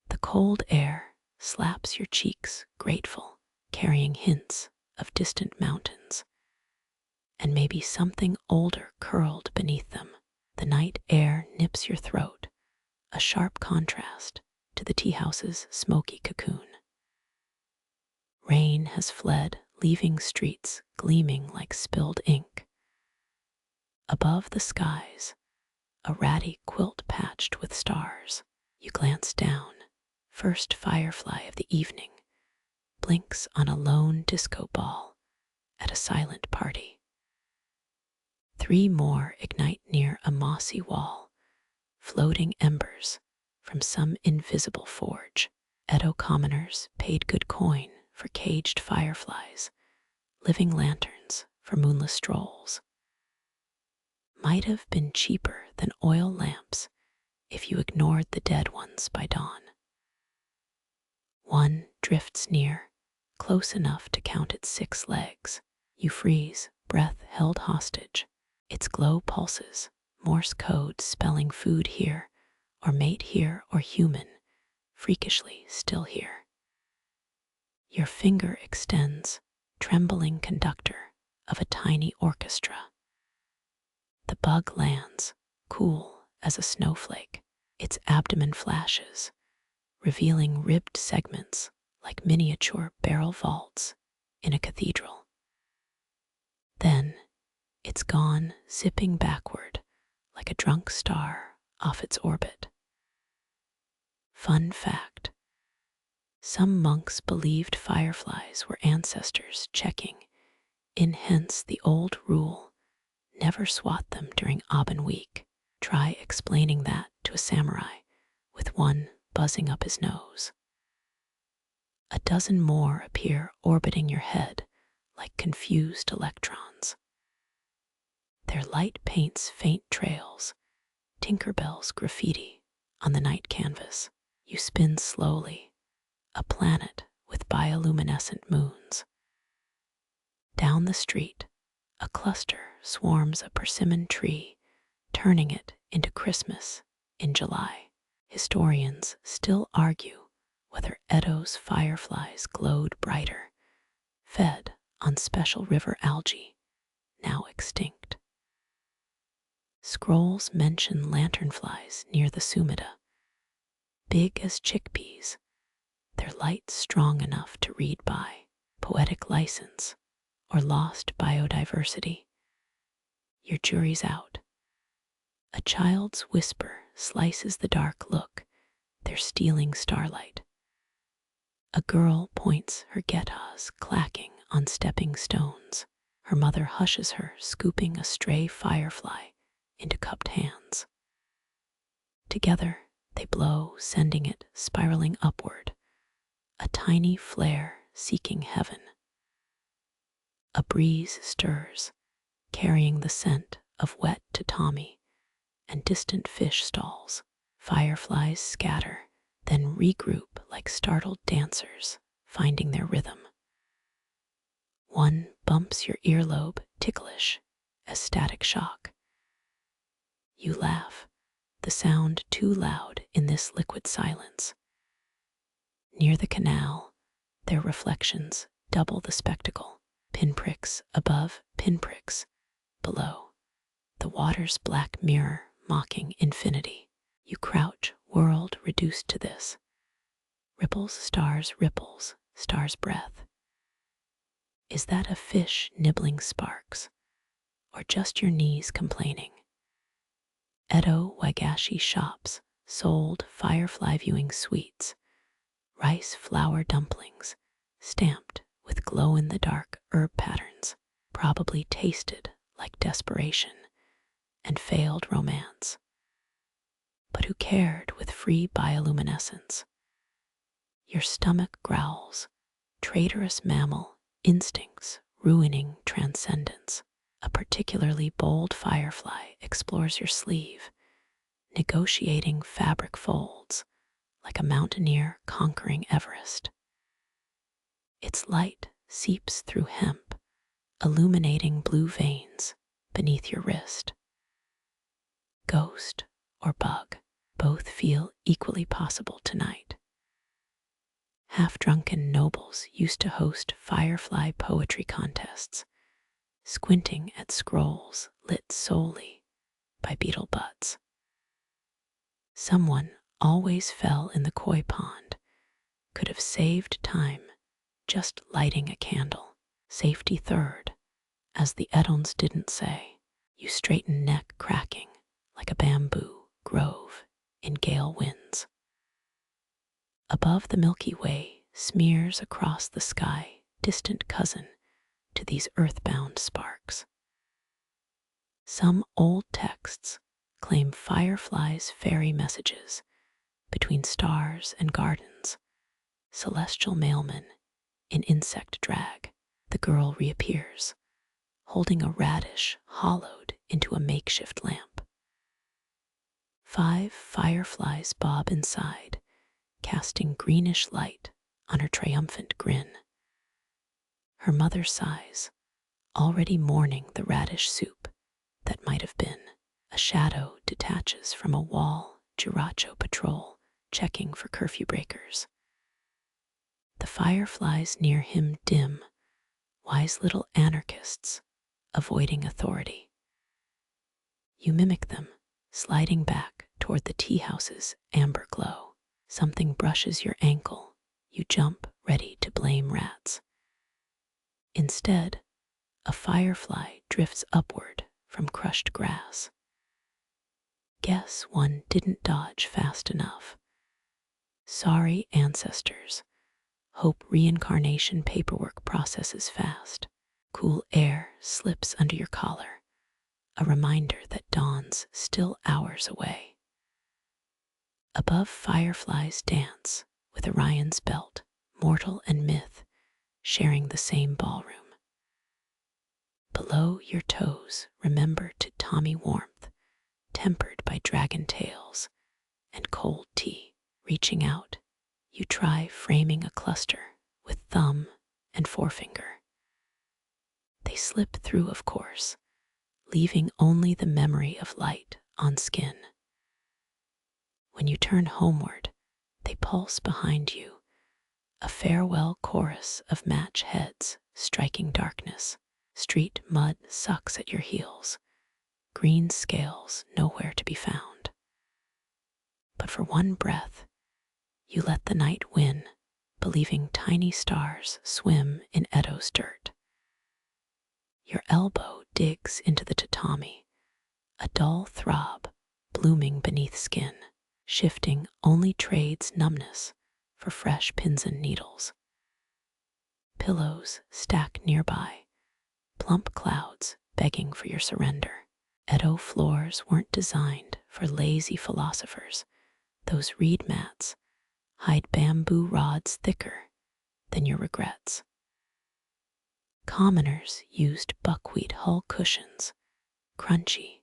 The cold air slaps your cheeks, grateful, carrying hints of distant mountains, and maybe something older curled beneath them. The night air nips your throat, a sharp contrast to the teahouse's smoky cocoon. Rain has fled, leaving streets gleaming like spilled ink. Above the skies, a ratty quilt patched with stars. You glance down. First firefly of the evening blinks on a lone disco ball at a silent party. 3 more ignite near a mossy wall, floating embers from some invisible forge. Edo commoners paid good coin for caged fireflies, living lanterns for moonless strolls. Might have been cheaper than oil lamps if you ignored the dead ones by dawn. One drifts near, close enough to count its 6 legs. You freeze, breath held hostage. Its glow pulses, Morse code spelling food here, or mate here, or human, freakishly still here. Your finger extends, trembling conductor of a tiny orchestra. The bug lands, cool as a snowflake. Its abdomen flashes, revealing ribbed segments like miniature barrel vaults in a cathedral. Then it's gone, zipping backward like a drunk star off its orbit. Fun fact: some monks believed fireflies were ancestors checking in, hence the old rule, never swat them during Aben week. Try explaining that to a samurai with one buzzing up his nose. A dozen more appear orbiting your head like confused electrons. Their light paints faint trails, Tinkerbell's graffiti on the night canvas. You spin slowly, a planet with bioluminescent moons. Down the street, a cluster swarms a persimmon tree, turning it into Christmas in July. Historians still argue whether Edo's fireflies glowed brighter, fed on special river algae, now extinct. Scrolls mention lanternflies near the Sumida, big as chickpeas, their light strong enough to read by. Poetic license or lost biodiversity. Your jury's out. A child's whisper slices the dark. Look, they're stealing starlight. A girl points her getas clacking on stepping stones. Her mother hushes her, scooping a stray firefly into cupped hands. Together, they blow, sending it spiraling upward, a tiny flare seeking heaven. A breeze stirs, carrying the scent of wet tatami and distant fish stalls. Fireflies scatter, then regroup like startled dancers, finding their rhythm. One bumps your earlobe, ticklish as static shock. You laugh, the sound too loud in this liquid silence. Near the canal, their reflections double the spectacle. Pinpricks above, pinpricks below. The water's black mirror mocking infinity. You crouch, world reduced to this. Ripples, stars' breath. Is that a fish nibbling sparks, or just your knees complaining? Edo Wagashi shops sold firefly viewing sweets, rice flour dumplings, stamped with glow-in-the-dark herb patterns, probably tasted like desperation and failed romance. But who cared with free bioluminescence? Your stomach growls, traitorous mammal instincts ruining transcendence. A particularly bold firefly explores your sleeve, negotiating fabric folds like a mountaineer conquering Everest. Its light seeps through hemp, illuminating blue veins beneath your wrist. Ghost or bug, both feel equally possible tonight. Half-drunken nobles used to host firefly poetry contests, squinting at scrolls lit solely by beetle butts. Someone always fell in the koi pond, could have saved time just lighting a candle. Safety third, as the Edons didn't say. You straighten neck cracking like a bamboo grove in gale winds. Above the Milky Way smears across the sky, distant cousin to these earthbound sparks. Some old texts claim fireflies' fairy messages between stars and gardens, celestial mailmen in insect drag. The girl reappears, holding a radish hollowed into a makeshift lamp. 5 fireflies bob inside, casting greenish light on her triumphant grin. Her mother sighs, already mourning the radish soup that might have been. A shadow detaches from a wall, Jiracho patrol, checking for curfew breakers. The fireflies near him dim, wise little anarchists, avoiding authority. You mimic them, sliding back toward the teahouse's amber glow. Something brushes your ankle. You jump, ready to blame rats. Instead, a firefly drifts upward from crushed grass. Guess one didn't dodge fast enough. Sorry, ancestors. Hope reincarnation paperwork processes fast. Cool air slips under your collar, a reminder that dawn's still hours away. Above, fireflies dance with Orion's belt, mortal and myth sharing the same ballroom. Below your toes, remember to Tommy warmth, tempered by dragon tails and cold tea. Reaching out, you try framing a cluster with thumb and forefinger. They slip through, of course, leaving only the memory of light on skin. When you turn homeward, they pulse behind you, a farewell chorus of match heads striking darkness. Street mud sucks at your heels, green scales nowhere to be found. But for one breath, you let the night win, believing tiny stars swim in Edo's dirt. Your elbow digs into the tatami, a dull throb blooming beneath skin, shifting only trades numbness for fresh pins and needles. Pillows stack nearby, plump clouds begging for your surrender. Edo floors weren't designed for lazy philosophers. Those reed mats hide bamboo rods thicker than your regrets. Commoners used buckwheat hull cushions, crunchy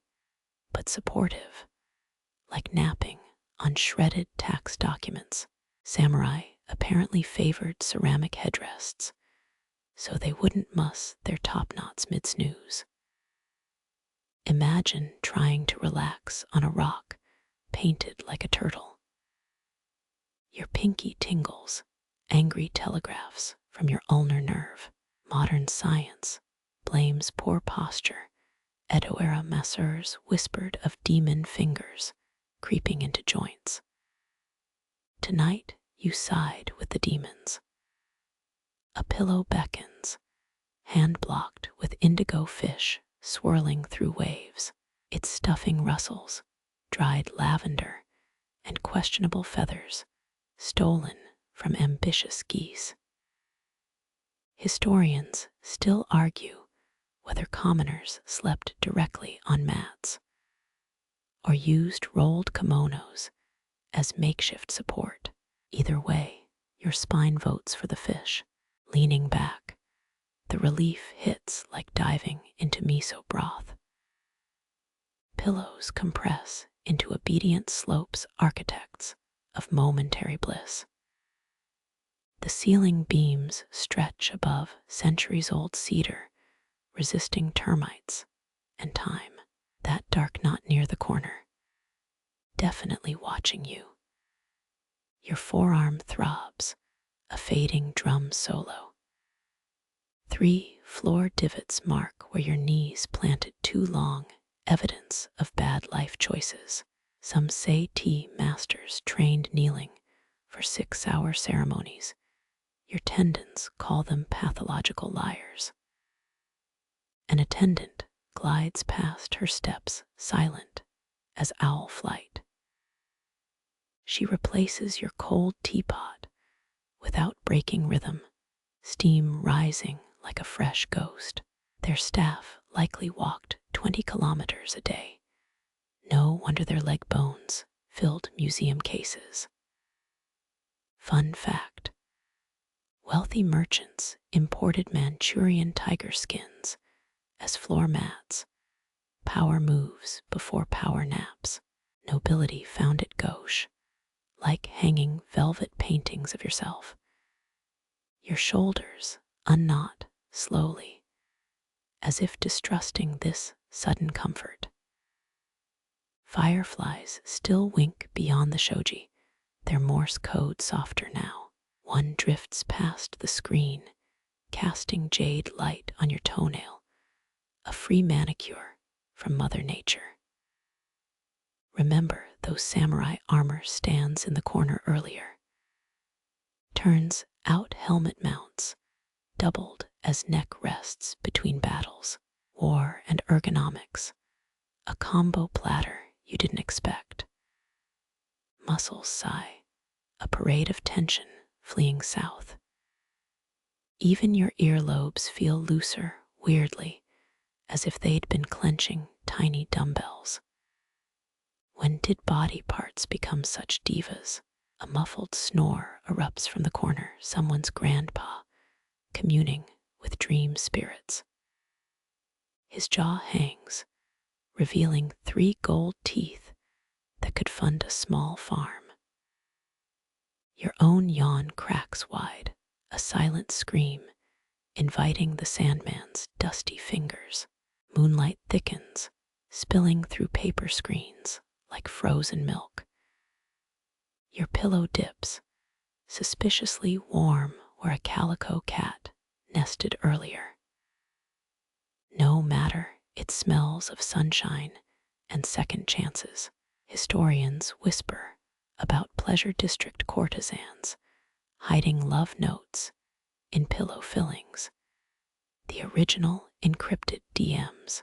but supportive, like napping on shredded tax documents. Samurai apparently favored ceramic headrests, so they wouldn't muss their top knots mid-snooze. Imagine trying to relax on a rock painted like a turtle. Your pinky tingles, angry telegraphs from your ulnar nerve. Modern science blames poor posture. Edo-era masseurs whispered of demon fingers creeping into joints. Tonight you side with the demons. A pillow beckons, hand blocked with indigo fish swirling through waves. Its stuffing rustles, dried lavender, and questionable feathers stolen from ambitious geese. Historians still argue whether commoners slept directly on mats or used rolled kimonos as makeshift support. Either way, your spine votes for the fish. Leaning back, the relief hits like diving into miso broth. Pillows compress into obedient slopes, architects of momentary bliss. The ceiling beams stretch above centuries-old cedar, resisting termites and time. That dark knot near the corner, definitely watching you. Your forearm throbs, a fading drum solo. 3 floor divots mark where your knees planted too long, evidence of bad life choices. Some say tea masters trained kneeling for 6-hour ceremonies. Your tendons call them pathological liars. An attendant glides past her steps, silent as owl flight. She replaces your cold teapot without breaking rhythm, steam rising like a fresh ghost. Their staff likely walked 20 kilometers a day. No wonder their leg bones filled museum cases. Fun fact: wealthy merchants imported Manchurian tiger skins as floor mats. Power moves before power naps. Nobility found it gauche, like hanging velvet paintings of yourself. Your shoulders unknot slowly, as if distrusting this sudden comfort. Fireflies still wink beyond the shoji, their Morse code softer now. One drifts past the screen, casting jade light on your toenail, a free manicure from Mother Nature. Remember those samurai armor stands in the corner earlier. Turns out helmet mounts, doubled as neck rests between battles. War and ergonomics, a combo platter you didn't expect. Muscles sigh, a parade of tension fleeing south. Even your earlobes feel looser, weirdly, as if they'd been clenching tiny dumbbells. When did body parts become such divas? A muffled snore erupts from the corner, someone's grandpa, communing with dream spirits. His jaw hangs, revealing 3 gold teeth that could fund a small farm. Your own yawn cracks wide, a silent scream, inviting the Sandman's dusty fingers. Moonlight thickens, spilling through paper screens like frozen milk. Your pillow dips, suspiciously warm where a calico cat nested earlier. No matter, it smells of sunshine and second chances. Historians whisper about pleasure district courtesans hiding love notes in pillow fillings, the original encrypted DMs.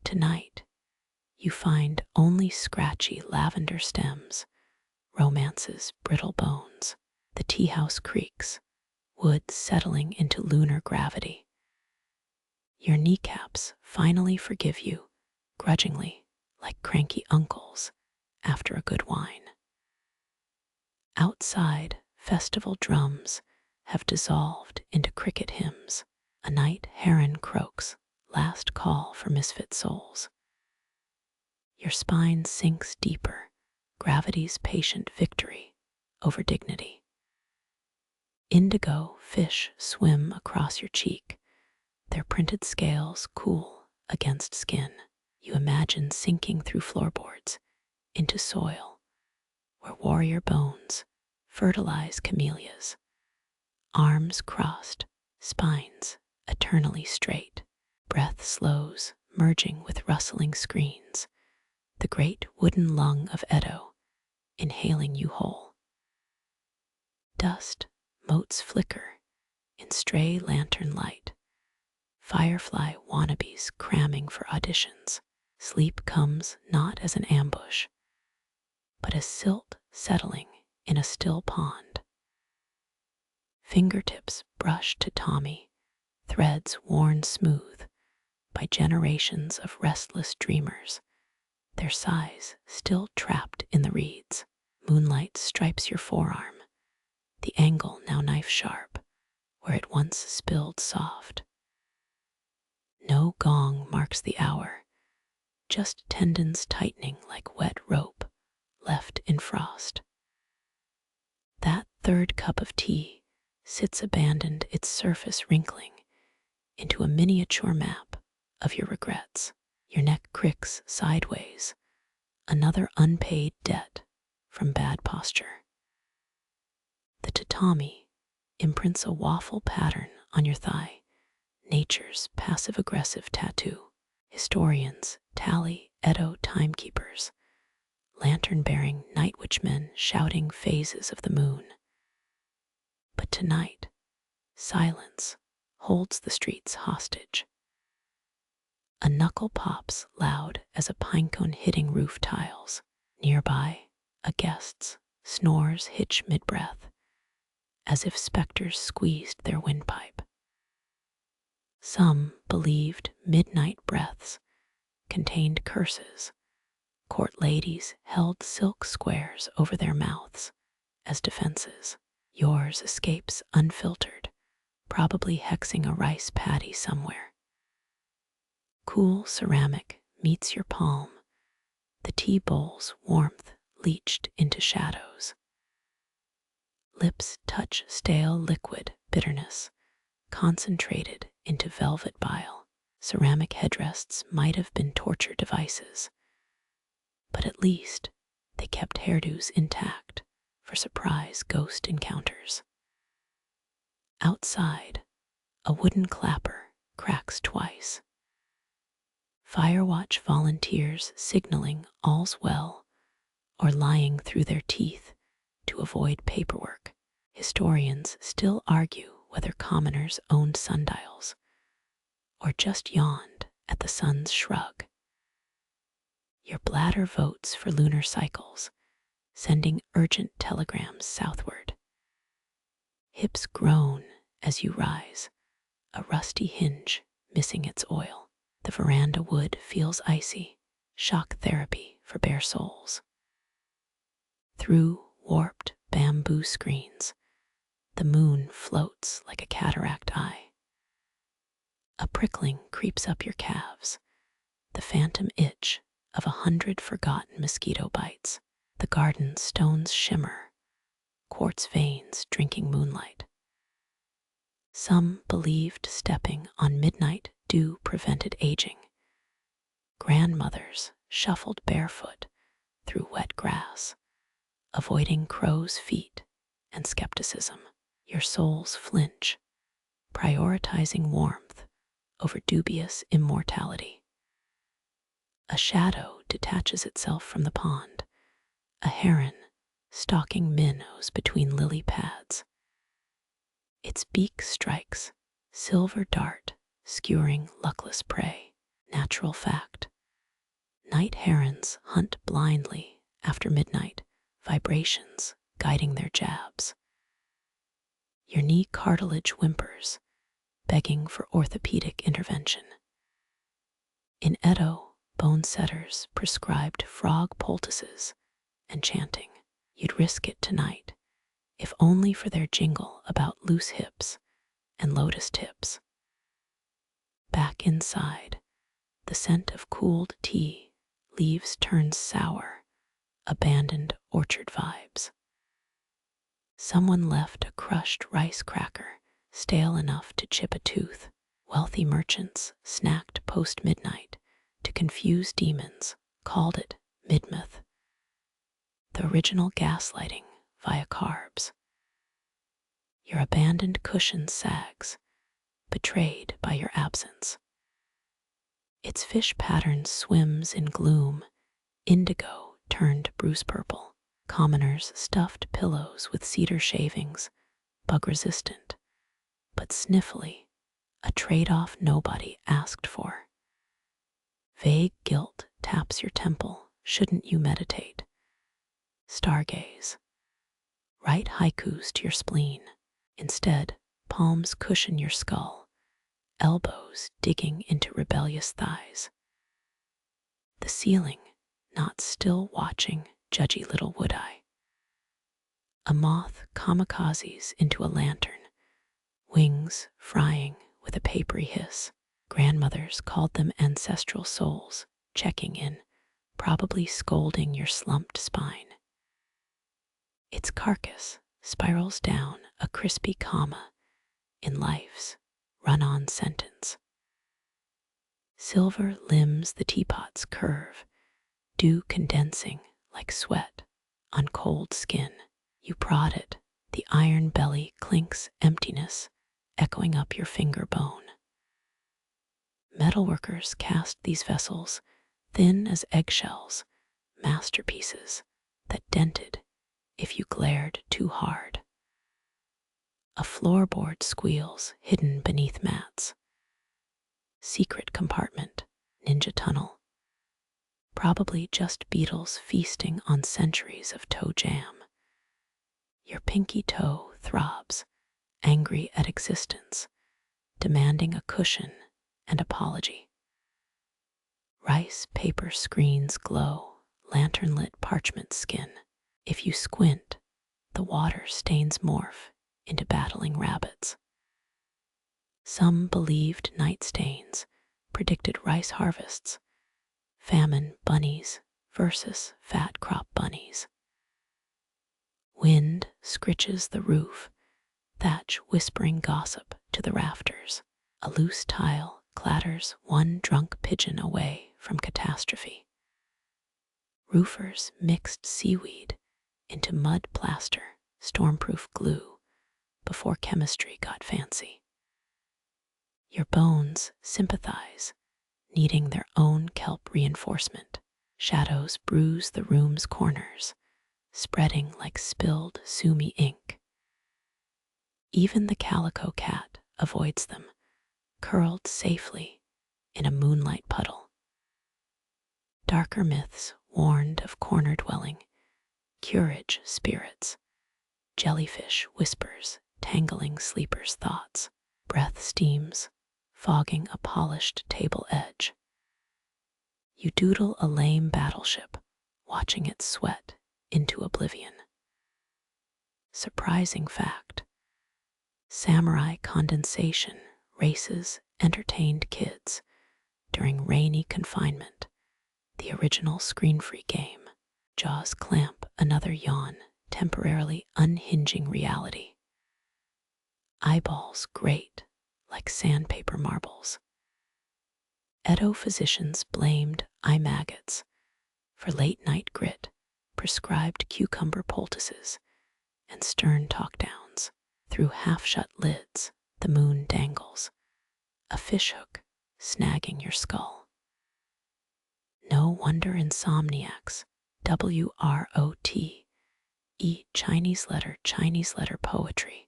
Tonight, you find only scratchy lavender stems, romance's brittle bones. The teahouse creaks, wood settling into lunar gravity. Your kneecaps finally forgive you, grudgingly, like cranky uncles after a good wine. Outside, festival drums have dissolved into cricket hymns. A night heron croaks, last call for misfit souls. Your spine sinks deeper, gravity's patient victory over dignity. Indigo fish swim across your cheek, their printed scales cool against skin. You imagine sinking through floorboards into soil where warrior bones fertilize camellias, arms crossed, spines eternally straight. Breath slows, merging with rustling screens, the great wooden lung of Edo inhaling you whole. Dust motes flicker in stray lantern light, firefly wannabes cramming for auditions. Sleep comes not as an ambush, but as silt settling in a still pond. Fingertips brush to Tommy, threads worn smooth by generations of restless dreamers, their sighs still trapped in the reeds. Moonlight stripes your forearm, the angle now knife sharp, where it once spilled soft. No gong marks the hour, just tendons tightening like wet rope left in frost. That third cup of tea sits abandoned, its surface wrinkling into a miniature map of your regrets. Your neck cricks sideways, another unpaid debt from bad posture. The tatami imprints a waffle pattern on your thigh, nature's passive-aggressive tattoo. Historians tally Edo timekeepers, lantern-bearing night witchmen shouting phases of the moon. But tonight, silence holds the streets hostage. A knuckle pops loud as a pinecone hitting roof tiles. Nearby, a guest's snores hitch mid-breath, as if specters squeezed their windpipe. Some believed midnight breaths contained curses. Court ladies held silk squares over their mouths as defenses. Yours escapes unfiltered, probably hexing a rice paddy somewhere. Cool ceramic meets your palm, the tea bowl's warmth leached into shadows. Lips touch stale liquid bitterness, concentrated into velvet bile. Ceramic headrests might have been torture devices, but at least they kept hairdos intact for surprise ghost encounters. Outside, a wooden clapper cracks twice. Firewatch volunteers signaling all's well or lying through their teeth to avoid paperwork. Historians still argue whether commoners owned sundials or just yawned at the sun's shrug. Your bladder votes for lunar cycles, sending urgent telegrams southward. Hips groan as you rise, a rusty hinge missing its oil. The veranda wood feels icy, shock therapy for bare souls. Through warped bamboo screens, the moon floats like a cataract eye. A prickling creeps up your calves, the phantom itch of 100 forgotten mosquito bites. The garden stones shimmer, quartz veins drinking moonlight. Some believed stepping on midnight dew prevented aging. Grandmothers shuffled barefoot through wet grass, avoiding crow's feet and skepticism. Your souls flinch, prioritizing warmth over dubious immortality. A shadow detaches itself from the pond, a heron stalking minnows between lily pads. Its beak strikes, silver dart skewering luckless prey. Natural fact. Night herons hunt blindly after midnight, vibrations guiding their jabs. Your knee cartilage whimpers, begging for orthopedic intervention. In Edo, bone setters prescribed frog poultices and chanting. You'd risk it tonight, if only for their jingle about loose hips and lotus tips. Back inside, the scent of cooled tea leaves turns sour, abandoned orchard vibes. Someone left a crushed rice cracker, stale enough to chip a tooth. Wealthy merchants snacked post-midnight to confuse demons, called it midmouth. The original gaslighting via carbs. Your abandoned cushion sags, betrayed by your absence. Its fish pattern swims in gloom, indigo turned bruise purple. Commoners stuffed pillows with cedar shavings, bug-resistant, but sniffly, a trade-off nobody asked for. Vague guilt taps your temple, shouldn't you meditate? Stargaze. Write haikus to your spleen. Instead, palms cushion your skull, elbows digging into rebellious thighs. The ceiling, not still watching, judgy little wood-eye. A moth kamikazes into a lantern, wings frying with a papery hiss. Grandmothers called them ancestral souls, checking in, probably scolding your slumped spine. Its carcass spirals down a crispy comma in life's run-on sentence. Silver limbs the teapot's curve, dew condensing like sweat on cold skin. You prod it, the iron belly clinks emptiness, echoing up your finger bone. Metalworkers cast these vessels, thin as eggshells, masterpieces that dented if you glared too hard. A floorboard squeals hidden beneath mats. Secret compartment, ninja tunnel. Probably just beetles feasting on centuries of toe jam. Your pinky toe throbs, angry at existence, demanding a cushion and apology. Rice paper screens glow, lantern-lit parchment skin. If you squint, the water stains morph into battling rabbits. Some believed night stains predicted rice harvests, famine bunnies versus fat crop bunnies. Wind scritches the roof, thatch whispering gossip to the rafters. A loose tile clatters one drunk pigeon away from catastrophe. Roofers mixed seaweed into mud plaster, stormproof glue, before chemistry got fancy. Your bones sympathize, needing their own kelp reinforcement. Shadows bruise the room's corners, spreading like spilled sumi ink. Even the calico cat avoids them, curled safely in a moonlight puddle. Darker myths warned of corner dwelling, curage spirits, jellyfish whispers tangling sleepers' thoughts. Breath steams, fogging a polished table edge. You doodle a lame battleship, watching it sweat into oblivion. Surprising fact. Samurai condensation races entertained kids during rainy confinement, the original screen-free game. Jaws clamp another yawn, temporarily unhinging reality. Eyeballs grate like sandpaper marbles. Edo physicians blamed eye maggots for late-night grit, prescribed cucumber poultices, and stern talk-downs. Through half-shut lids, the moon dangles, a fishhook snagging your skull. No wonder insomniacs, WROT, Chinese letter poetry,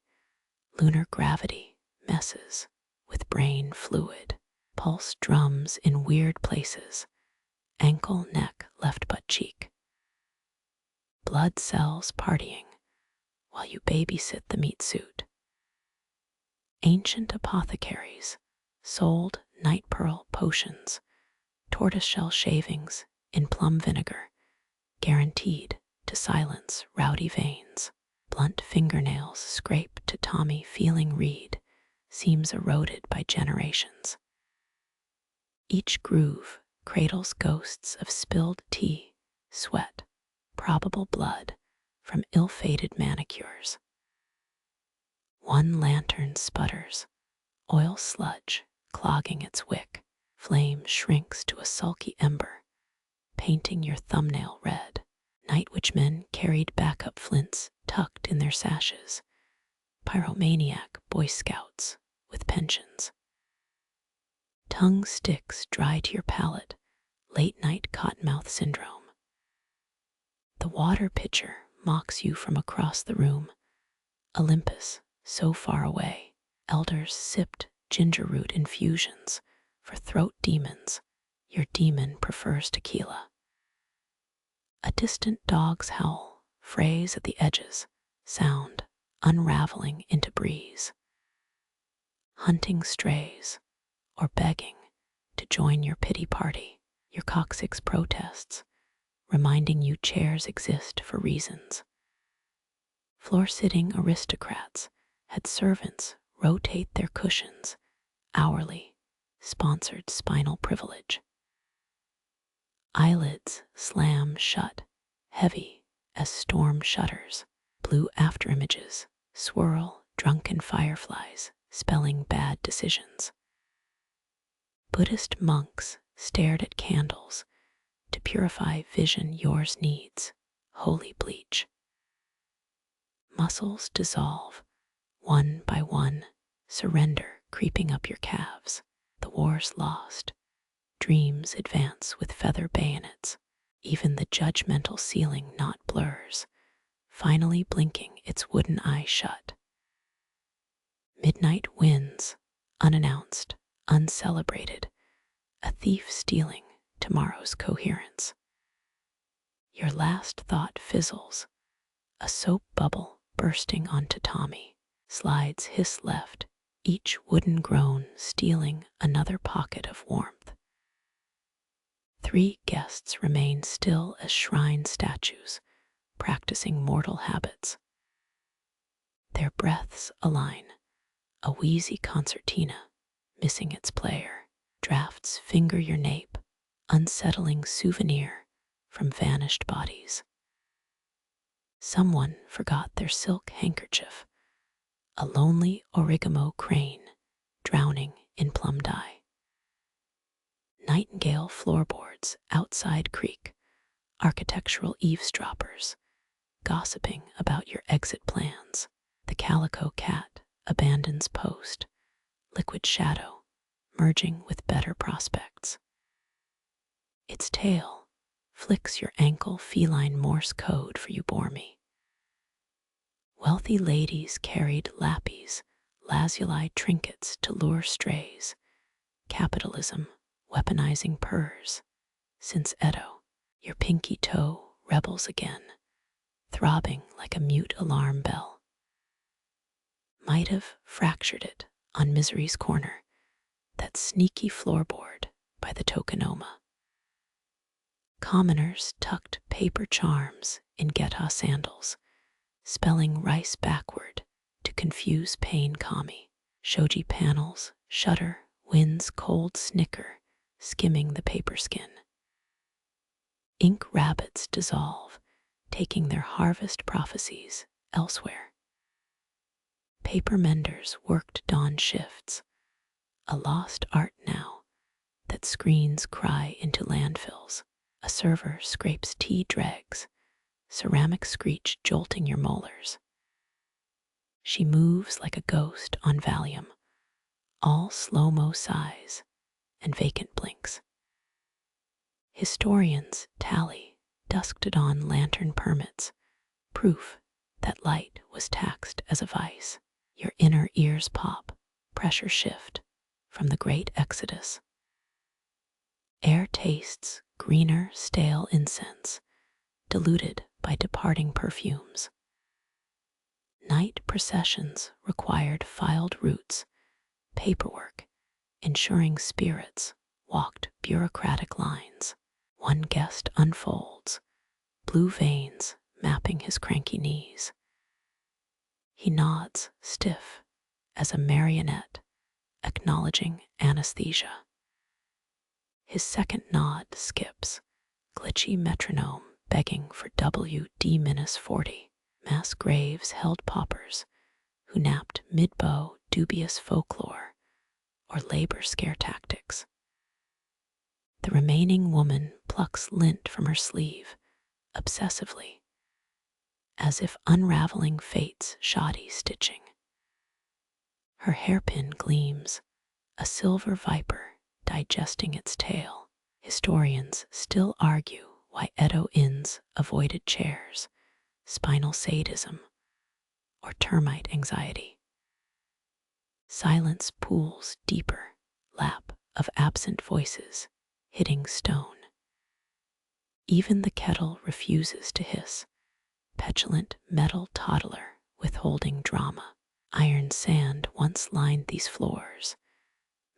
lunar gravity messes with brain fluid, pulse drums in weird places, ankle, neck, left butt cheek. Blood cells partying while you babysit the meat suit. Ancient apothecaries sold night pearl potions, tortoiseshell shavings in plum vinegar, guaranteed to silence rowdy veins. Blunt fingernails scrape to Tommy feeling reed, seams eroded by generations. Each groove cradles ghosts of spilled tea, sweat, probable blood from ill-fated manicures. One lantern sputters, oil sludge clogging its wick. Flame shrinks to a sulky ember, painting your thumbnail red. Night witchmen carried backup flints tucked in their sashes. Pyromaniac Boy Scouts with pensions. Tongue sticks dry to your palate, late-night cottonmouth syndrome. The water pitcher mocks you from across the room. Olympus, so far away. Elders sipped ginger root infusions for throat demons. Your demon prefers tequila. A distant dog's howl frays at the edges, sound unraveling into breeze. Hunting strays or begging to join your pity party. Your coccyx protests, reminding you chairs exist for reasons. Floor-sitting aristocrats had servants rotate their cushions hourly, sponsored spinal privilege. Eyelids slam shut, heavy as storm shutters. Blue afterimages swirl drunken fireflies, spelling bad decisions. Buddhist monks stared at candles to purify vision yours needs, holy bleach. Muscles dissolve, one by one, surrender creeping up your calves. The war's lost, dreams advance with feather bayonets. Even the judgmental ceiling knot blurs, finally blinking its wooden eye shut. Midnight wins, unannounced, uncelebrated, a thief stealing tomorrow's coherence. Your last thought fizzles, a soap bubble bursting on tatami, slides hiss left, each wooden groan stealing another pocket of warmth. 3 guests remain still as shrine statues, practicing mortal habits. Their breaths align, a wheezy concertina, missing its player. Drafts finger your nape, unsettling souvenir from vanished bodies. Someone forgot their silk handkerchief, a lonely origamo crane drowning in plum dye. Nightingale floorboards outside creak, architectural eavesdroppers, gossiping about your exit plans. The calico cat abandons post, liquid shadow merging with better prospects. Its tail flicks your ankle feline Morse code for you bore me. Wealthy ladies carried lapis, lazuli trinkets to lure strays. Capitalism weaponizing purrs. Since Edo, your pinky toe rebels again, throbbing like a mute alarm bell. Might have fractured it on misery's corner, that sneaky floorboard by the tokonoma. Commoners tucked paper charms in geta sandals, spelling rice backward to confuse pain kami. Shoji panels shudder, wind's cold snicker skimming the paper skin. Ink rabbits dissolve, taking their harvest prophecies elsewhere. Paper menders worked dawn shifts, a lost art now that screens cry into landfills. A server scrapes tea dregs, ceramic screech jolting your molars. She moves like a ghost on Valium, all slow-mo sighs and vacant blinks. Historians tally dusk-to-dawn lantern permits, proof that light was taxed as a vice. Your inner ears pop, pressure shift from the great exodus. Air tastes greener, stale incense, diluted by departing perfumes. Night processions required filed routes, paperwork, ensuring spirits walked bureaucratic lines. One guest unfolds, blue veins mapping his cranky knees. He nods, stiff as a marionette, acknowledging anesthesia. His second nod skips, glitchy metronome begging for WD-40. Mass graves held paupers who napped mid-bow dubious folklore or labor scare tactics. The remaining woman plucks lint from her sleeve, obsessively, as if unraveling fate's shoddy stitching. Her hairpin gleams, a silver viper digesting its tail. Historians still argue why Edo inns avoided chairs, spinal sadism, or termite anxiety. Silence pools deeper, lap of absent voices, hitting stone. Even the kettle refuses to hiss, petulant metal toddler withholding drama. Iron sand once lined these floors,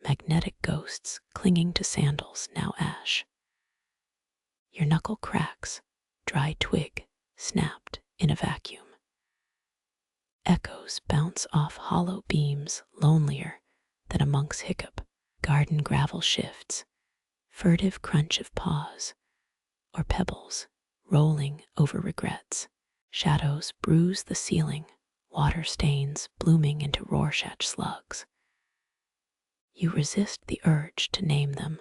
magnetic ghosts clinging to sandals now ash. Your knuckle cracks, dry twig snapped in a vacuum. Echoes bounce off hollow beams lonelier than a monk's hiccup. Garden gravel shifts, furtive crunch of paws, or pebbles rolling over regrets. Shadows bruise the ceiling, water stains blooming into Rorschach slugs. You resist the urge to name them.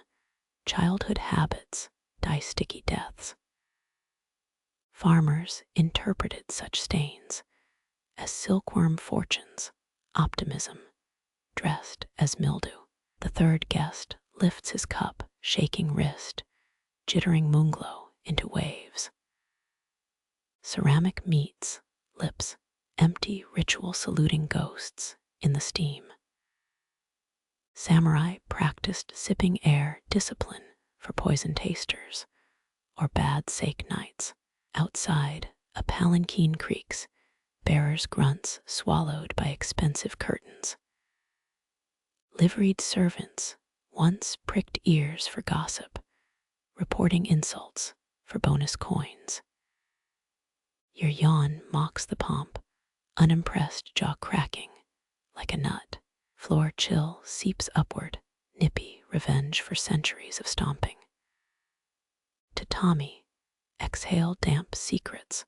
Childhood habits die sticky deaths. Farmers interpreted such stains as silkworm fortunes, optimism, dressed as mildew. The third guest lifts his cup, shaking wrist, jittering moonglow into waves. Ceramic meets, lips, empty ritual saluting ghosts in the steam. Samurai practiced sipping air discipline for poison tasters or bad sake nights. Outside, a palanquin creaks, bearers' grunts swallowed by expensive curtains. Liveried servants once pricked ears for gossip, reporting insults for bonus coins. Your yawn mocks the pomp, unimpressed jaw cracking like a nut. Floor chill seeps upward, nippy revenge for centuries of stomping. Tatami, exhale damp secrets,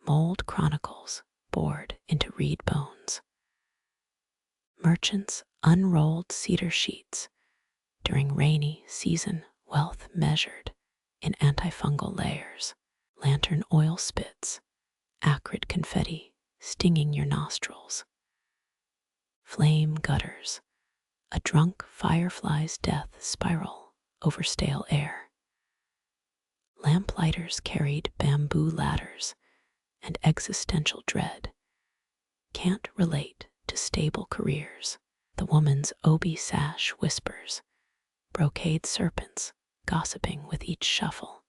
mold chronicles bored into reed bones. Merchants unrolled cedar sheets during rainy season, wealth measured in antifungal layers. Lantern oil spits, acrid confetti stinging your nostrils. Flame gutters, a drunk firefly's death spiral over stale air. Lamplighters carried bamboo ladders and existential dread can't relate to stable careers. The woman's obi sash whispers, brocade serpents gossiping with each shuffle.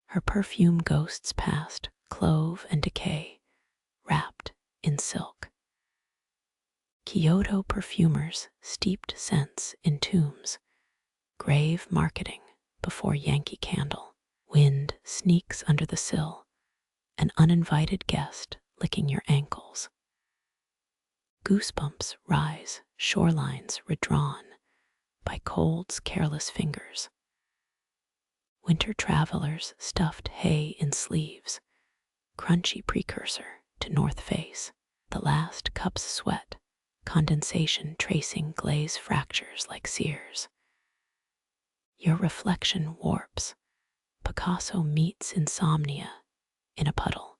Her perfume ghosts past clove and decay, wrapped in silk. Kyoto perfumers steeped scents in tombs, grave marketing before Yankee Candle. Wind sneaks under the sill, an uninvited guest licking your ankles. Goosebumps rise, shorelines redrawn by cold's careless fingers. Winter travelers stuffed hay in sleeves, crunchy precursor to North Face. The last cup's sweat, condensation tracing glaze fractures like sears. Your reflection warps, Picasso meets insomnia in a puddle.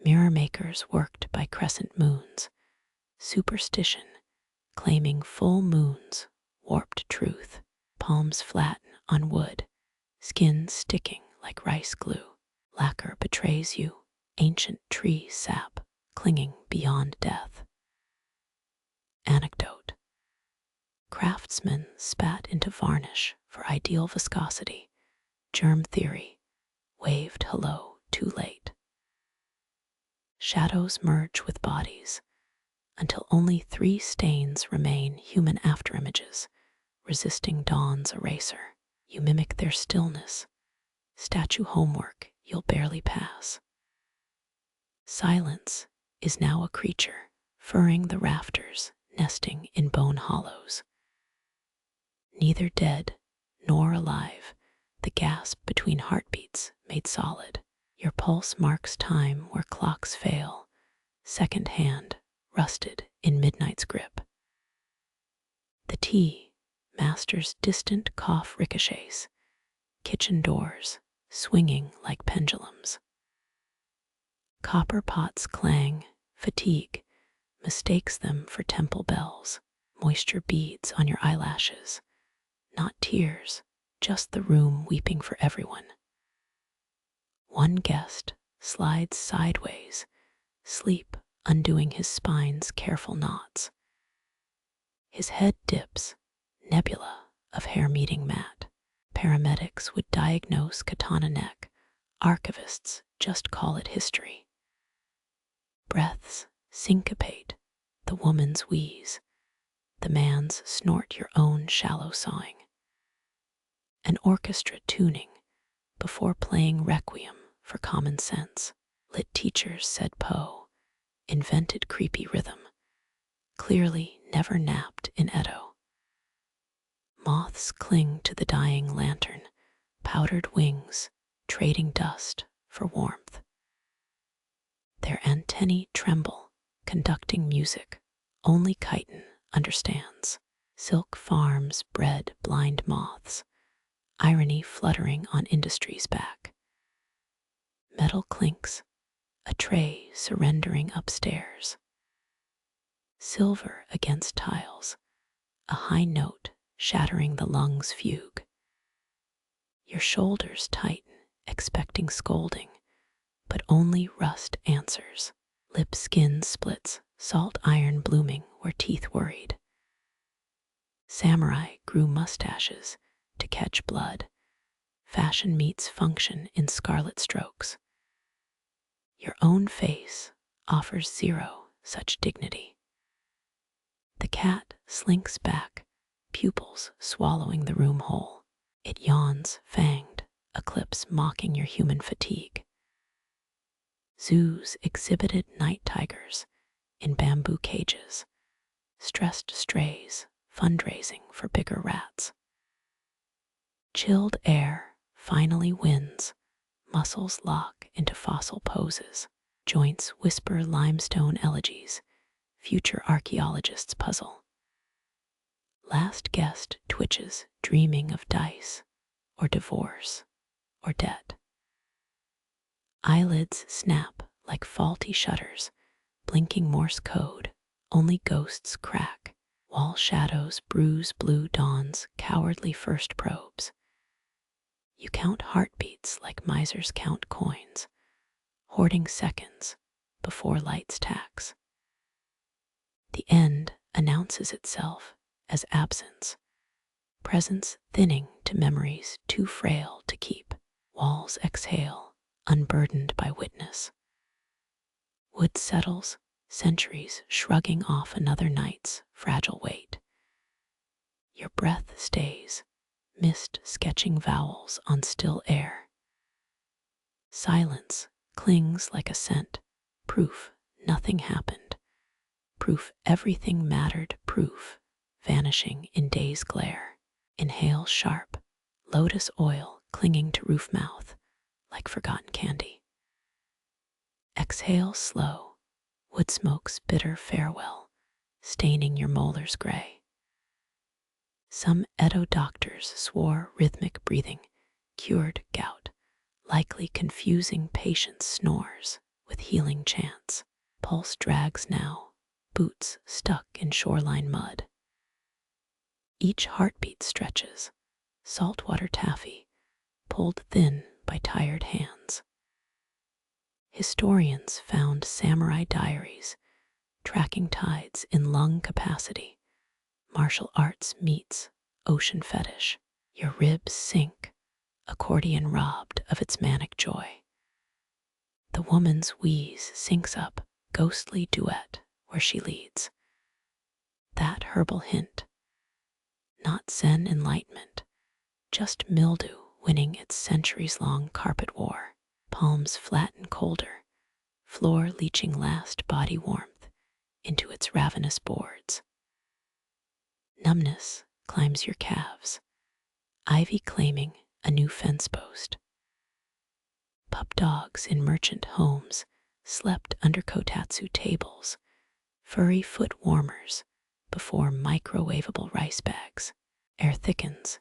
Mirror makers worked by crescent moons, superstition claiming full moons, warped truth. Palms flatten on wood, skin sticking like rice glue. Lacquer betrays you, ancient tree sap clinging beyond death. Anecdote. Craftsmen spat into varnish for ideal viscosity. Germ theory waved hello too late. Shadows merge with bodies until only 3 stains remain, human afterimages, resisting dawn's eraser. You mimic their stillness, statue homework you'll barely pass. Silence is now a creature, furring the rafters, nesting in bone hollows. Neither dead nor alive, the gasp between heartbeats made solid. Your pulse marks time where clocks fail, second hand, rusted in midnight's grip. The tea masters distant cough ricochets, kitchen doors swinging like pendulums. Copper pots clang, fatigue mistakes them for temple bells, moisture beads on your eyelashes, not tears, just the room weeping for everyone. One guest slides sideways, sleep undoing his spine's careful knots. His head dips, nebula of hair meeting mat. Paramedics would diagnose katana neck, archivists just call it history. Breaths syncopate, the woman's wheeze, the man's snort your own shallow sawing. An orchestra tuning before playing requiem for common sense. Lit teachers said Poe invented creepy rhythm, clearly never napped in Edo. Moths cling to the dying lantern, powdered wings trading dust for warmth. Their antennae tremble, conducting music only chitin understands. Silk farms bred blind moths, irony fluttering on industry's back. Metal clinks, a tray surrendering upstairs. Silver against tiles, a high note shattering the lungs' fugue. Your shoulders tighten, expecting scolding, but only rust answers. Lip skin splits, salt iron blooming where teeth worried. Samurai grew mustaches to catch blood. Fashion meets function in scarlet strokes. Your own face offers zero such dignity. The cat slinks back, pupils swallowing the room whole. It yawns, fanged, eclipse mocking your human fatigue. Zoos exhibited night tigers in bamboo cages, stressed strays fundraising for bigger rats. Chilled air finally wins, muscles lock into fossil poses, joints whisper limestone elegies, future archaeologists puzzle. Last guest twitches, dreaming of dice, or divorce, or debt. Eyelids snap like faulty shutters, blinking Morse code, only ghosts crack. Wall shadows bruise blue dawn's cowardly first probes. You count heartbeats like misers count coins, hoarding seconds before light's tax. The end announces itself as absence, presence thinning to memories too frail to keep. Walls exhale, unburdened by witness. Wood settles, centuries shrugging off another night's fragile weight. Your breath stays, mist sketching vowels on still air. Silence clings like a scent, proof nothing happened, proof everything mattered, proof vanishing in day's glare. Inhale sharp, lotus oil clinging to roof mouth like forgotten candy. Exhale slow, wood smoke's bitter farewell, staining your molars gray. Some Edo doctors swore rhythmic breathing cured gout, likely confusing patients' snores with healing chants. Pulse drags now, boots stuck in shoreline mud. Each heartbeat stretches, saltwater taffy, pulled thin by tired hands. Historians found samurai diaries, tracking tides in lung capacity. Martial arts meets ocean fetish. Your ribs sink, accordion robbed of its manic joy. The woman's wheeze sinks up, ghostly duet where she leads. That herbal hint, not Zen enlightenment, just mildew winning its centuries-long carpet war. Palms flatten colder, floor leaching last body warmth into its ravenous boards. Numbness climbs your calves, ivy claiming a new fence post. Pup dogs in merchant homes slept under kotatsu tables, furry foot warmers before microwavable rice bags. Air thickens,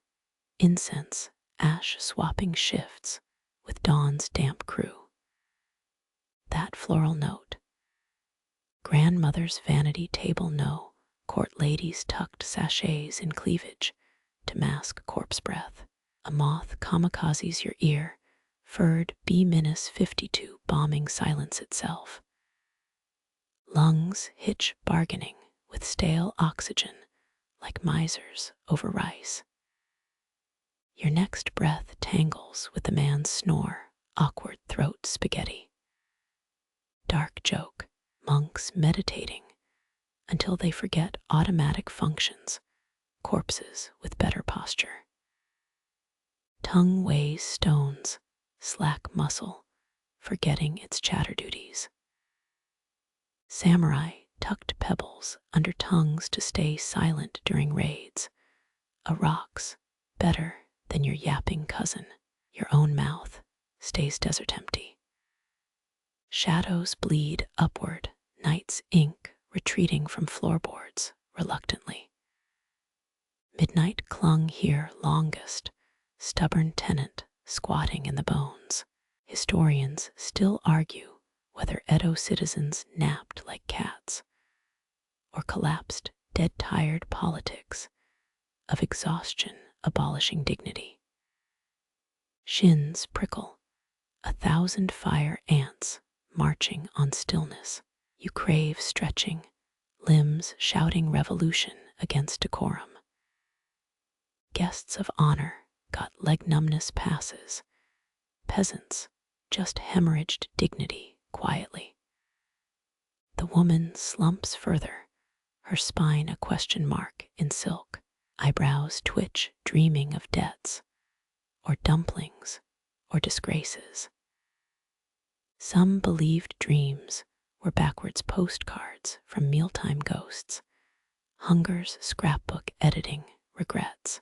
incense, ash swapping shifts with dawn's damp crew. That floral note. Grandmother's vanity table no, court ladies tucked sachets in cleavage to mask corpse breath. A moth kamikazes your ear, furred B-52 bombing silence itself. Lungs hitch bargaining with stale oxygen like misers over rice. Your next breath tangles with the man's snore, awkward throat spaghetti. Dark joke, monks meditating until they forget automatic functions, corpses with better posture. Tongue weighs stones, slack muscle, forgetting its chatter duties. Samurai tucked pebbles under tongues to stay silent during raids. A rock's better than your yapping cousin. Your own mouth stays desert empty. Shadows bleed upward, night's ink retreating from floorboards reluctantly. Midnight clung here longest, stubborn tenant squatting in the bones. Historians still argue whether Edo citizens napped like cats or collapsed dead-tired politics of exhaustion abolishing dignity. Shins prickle, 1,000 fire ants marching on stillness. You crave stretching, limbs shouting revolution against decorum. Guests of honor got leg numbness passes. Peasants just hemorrhaged dignity quietly. The woman slumps further, her spine a question mark in silk, eyebrows twitch dreaming of debts, or dumplings, or disgraces. Some believed dreams were backwards postcards from mealtime ghosts, hunger's scrapbook editing regrets.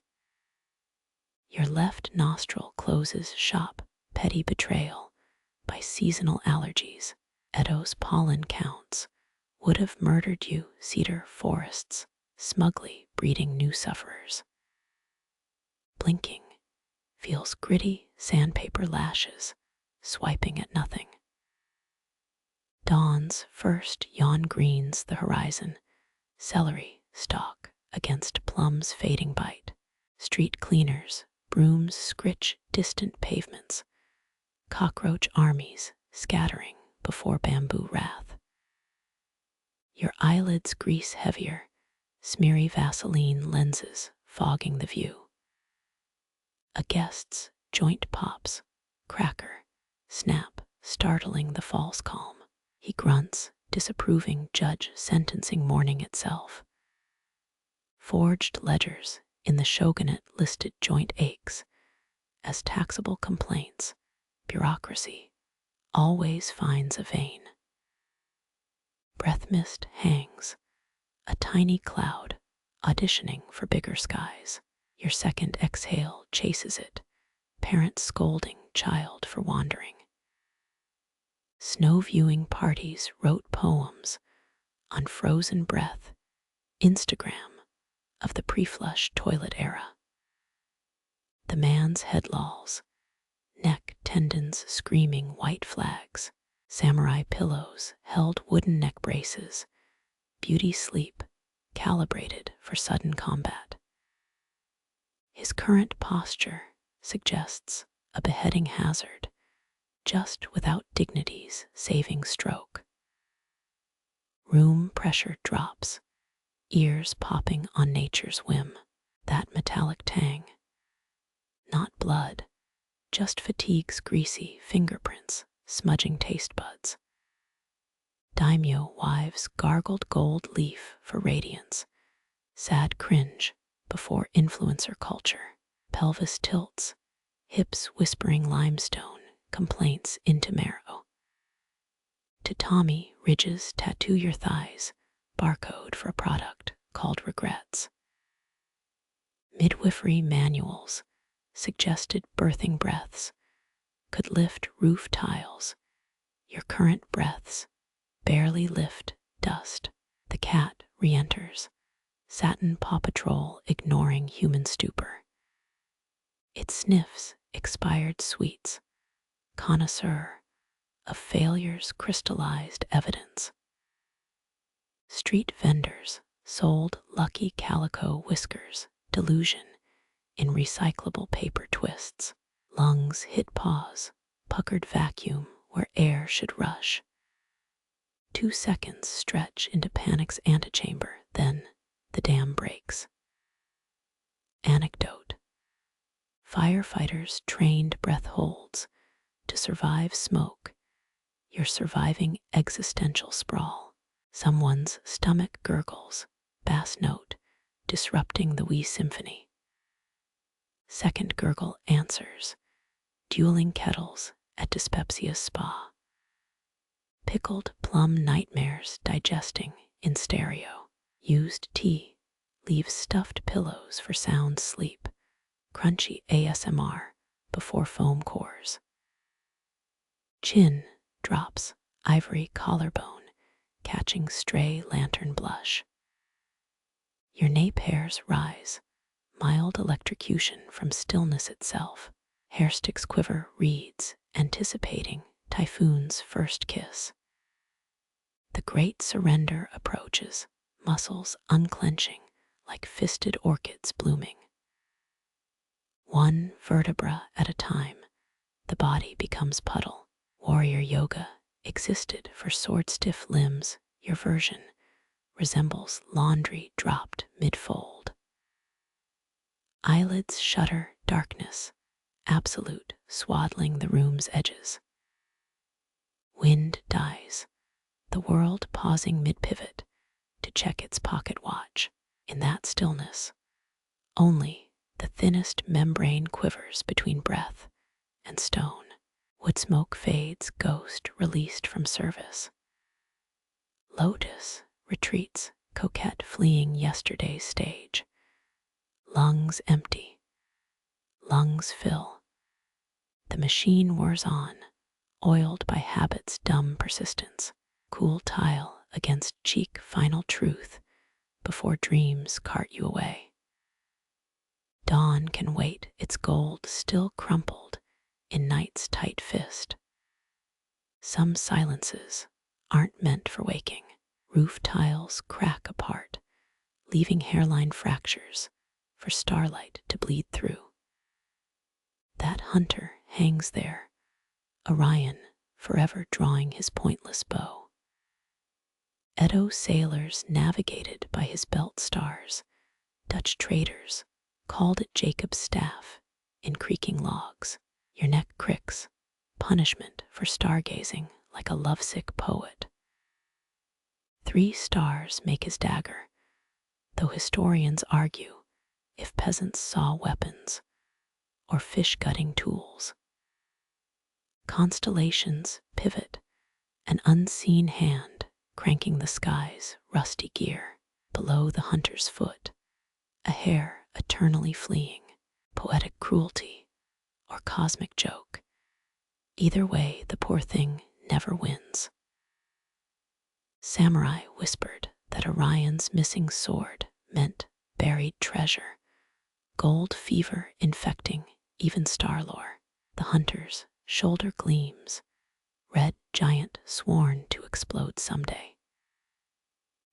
Your left nostril closes shop, petty betrayal, by seasonal allergies. Edo's pollen counts would have murdered you, cedar forests, smugly breeding new sufferers. Blinking feels gritty sandpaper lashes, swiping at nothing. Dawn's first yawn greens the horizon, celery stalk against plums' fading bite. Street cleaners, brooms scritch distant pavements, cockroach armies scattering before bamboo wrath. Your eyelids grease heavier, smeary Vaseline lenses fogging the view. A guest's joint pops, cracker, snap, startling the false calm. He grunts, disapproving judge sentencing morning itself. Forged ledgers in the shogunate listed joint aches as taxable complaints. Bureaucracy always finds a vein. Breath mist hangs, a tiny cloud auditioning for bigger skies. Your second exhale chases it, parent scolding child for wandering. Snow viewing parties wrote poems on frozen breath, Instagram of the pre-flush toilet era. The man's head lolls, neck tendons screaming white flags, samurai pillows held wooden neck braces, beauty sleep calibrated for sudden combat. His current posture suggests a beheading hazard, just without dignity's saving stroke. Room pressure drops, ears popping on nature's whim. That metallic tang, not blood, just fatigue's greasy fingerprints smudging taste buds. Daimyo wives gargled gold leaf for radiance, sad cringe before influencer culture. Pelvis tilts, hips whispering limestone, complaints into marrow. Tatami ridges tattoo your thighs, barcode for a product called regrets. Midwifery manuals suggested birthing breaths could lift roof tiles, Your current breaths barely lift dust. The cat re-enters, satin paw patrol ignoring human stupor. It sniffs expired sweets, connoisseur of failure's crystallized evidence. Street vendors sold lucky calico whiskers, delusion in recyclable paper twists. Lungs hit pause, puckered vacuum where air should rush. 2 seconds stretch into panic's antechamber, then the dam breaks. Anecdote. Firefighters trained breath holds to survive smoke, your surviving existential sprawl. Someone's stomach gurgles, bass note, disrupting the wee symphony. Second gurgle answers, dueling kettles at dyspepsia's spa. Pickled plum nightmares digesting in stereo. Used tea leaves stuffed pillows for sound sleep. Crunchy ASMR before foam cores. Chin drops ivory collarbone, catching stray lantern blush. Your nape hairs rise, mild electrocution from stillness itself. Hair sticks quiver reeds, anticipating typhoon's first kiss. The great surrender approaches, muscles unclenching like fisted orchids blooming. One vertebra at a time, the body becomes puddle. Warrior yoga existed for sword-stiff limbs. Your version resembles laundry dropped mid-fold. Eyelids shutter darkness, absolute swaddling the room's edges. Wind dies, the world pausing mid-pivot to check its pocket watch. In that stillness, only the thinnest membrane quivers between breath and stone. Wood smoke fades, ghost released from service. Lotus retreats, coquette fleeing yesterday's stage. Lungs empty, lungs fill. The machine whirs on, oiled by habit's dumb persistence. Cool tile against cheek, final truth before dreams cart you away. Dawn can wait, its gold still crumpled in night's tight fist. Some silences aren't meant for waking. Roof tiles crack apart, leaving hairline fractures for starlight to bleed through. That hunter hangs there, Orion forever drawing his pointless bow. Edo sailors navigated by his belt stars. Dutch traders called it Jacob's staff in creaking logs. Your neck cricks, punishment for stargazing like a lovesick poet. 3 stars make his dagger, though historians argue if peasants saw weapons or fish-gutting tools. Constellations pivot, an unseen hand cranking the sky's rusty gear. Below the hunter's foot, a hare eternally fleeing, poetic cruelty or cosmic joke. Either way, the poor thing never wins. Samurai whispered that Orion's missing sword meant buried treasure, gold fever infecting even Star-Lore. The hunter's shoulder gleams, red giant sworn to explode someday.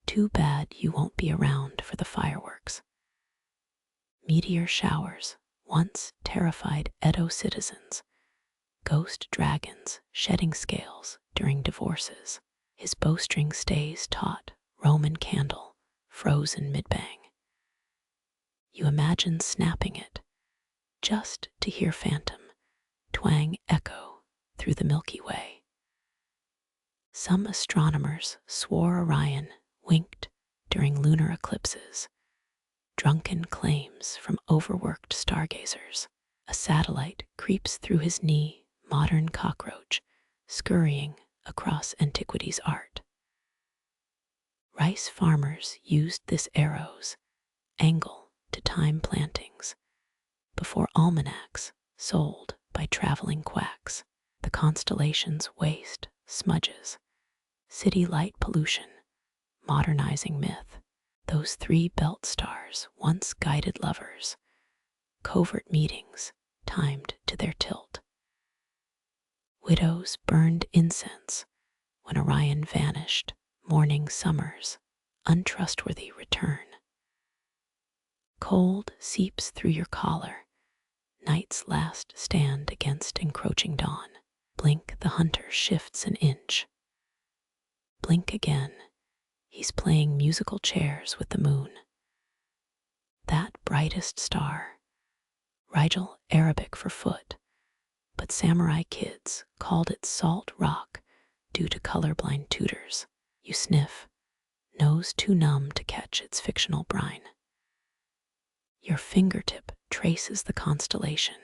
Too bad you won't be around for the fireworks. Meteor showers once terrified Edo citizens, ghost dragons shedding scales during divorces. His bowstring stays taut, Roman candle, frozen mid-bang. You imagine snapping it, just to hear phantom twang echo through the Milky Way. Some astronomers swore Orion winked during lunar eclipses, drunken claims from overworked stargazers. A satellite creeps through his knee, modern cockroach, scurrying across antiquity's art. Rice farmers used this arrow's angle to time plantings before almanacs sold by traveling quacks. The constellations waste smudges, city light pollution, modernizing myth. Those three belt stars once guided lovers, covert meetings timed to their tilt. Widows burned incense when Orion vanished, mourning summer's untrustworthy return. Cold seeps through your collar, night's last stand against encroaching dawn. Blink, the hunter shifts an inch. Blink again, he's playing musical chairs with the moon. That brightest star, Rigel Arabic for foot, but samurai kids called it salt rock due to colorblind tutors. You sniff, nose too numb to catch its fictional brine. Your fingertip traces the constellation,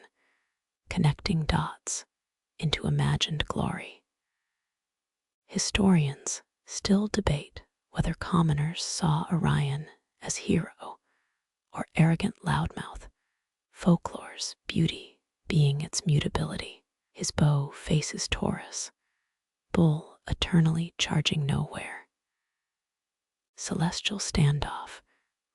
connecting dots into imagined glory. Historians still debate whether commoners saw Orion as hero or arrogant loudmouth, folklore's beauty being its mutability. His bow faces Taurus, bull eternally charging nowhere. Celestial standoff,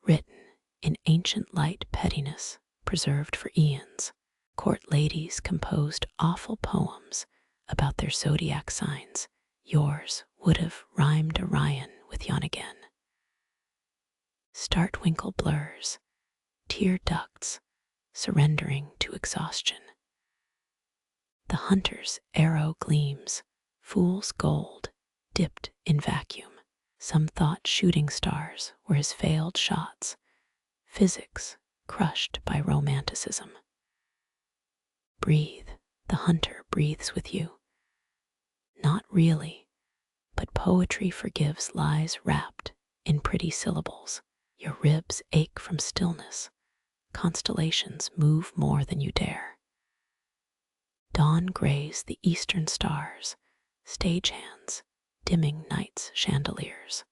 written in ancient light pettiness, preserved for eons. Court ladies composed awful poems about their zodiac signs. Yours would have rhymed Orion with Yonaghan. Startwinkle blurs, tear ducts, surrendering to exhaustion. The hunter's arrow gleams, fool's gold, dipped in vacuum. Some thought shooting stars were his failed shots, physics crushed by romanticism. Breathe, the hunter breathes with you. Not really, but poetry forgives lies wrapped in pretty syllables. Your ribs ache from stillness. Constellations move more than you dare. Dawn grays the eastern stars, stagehands dimming night's chandeliers.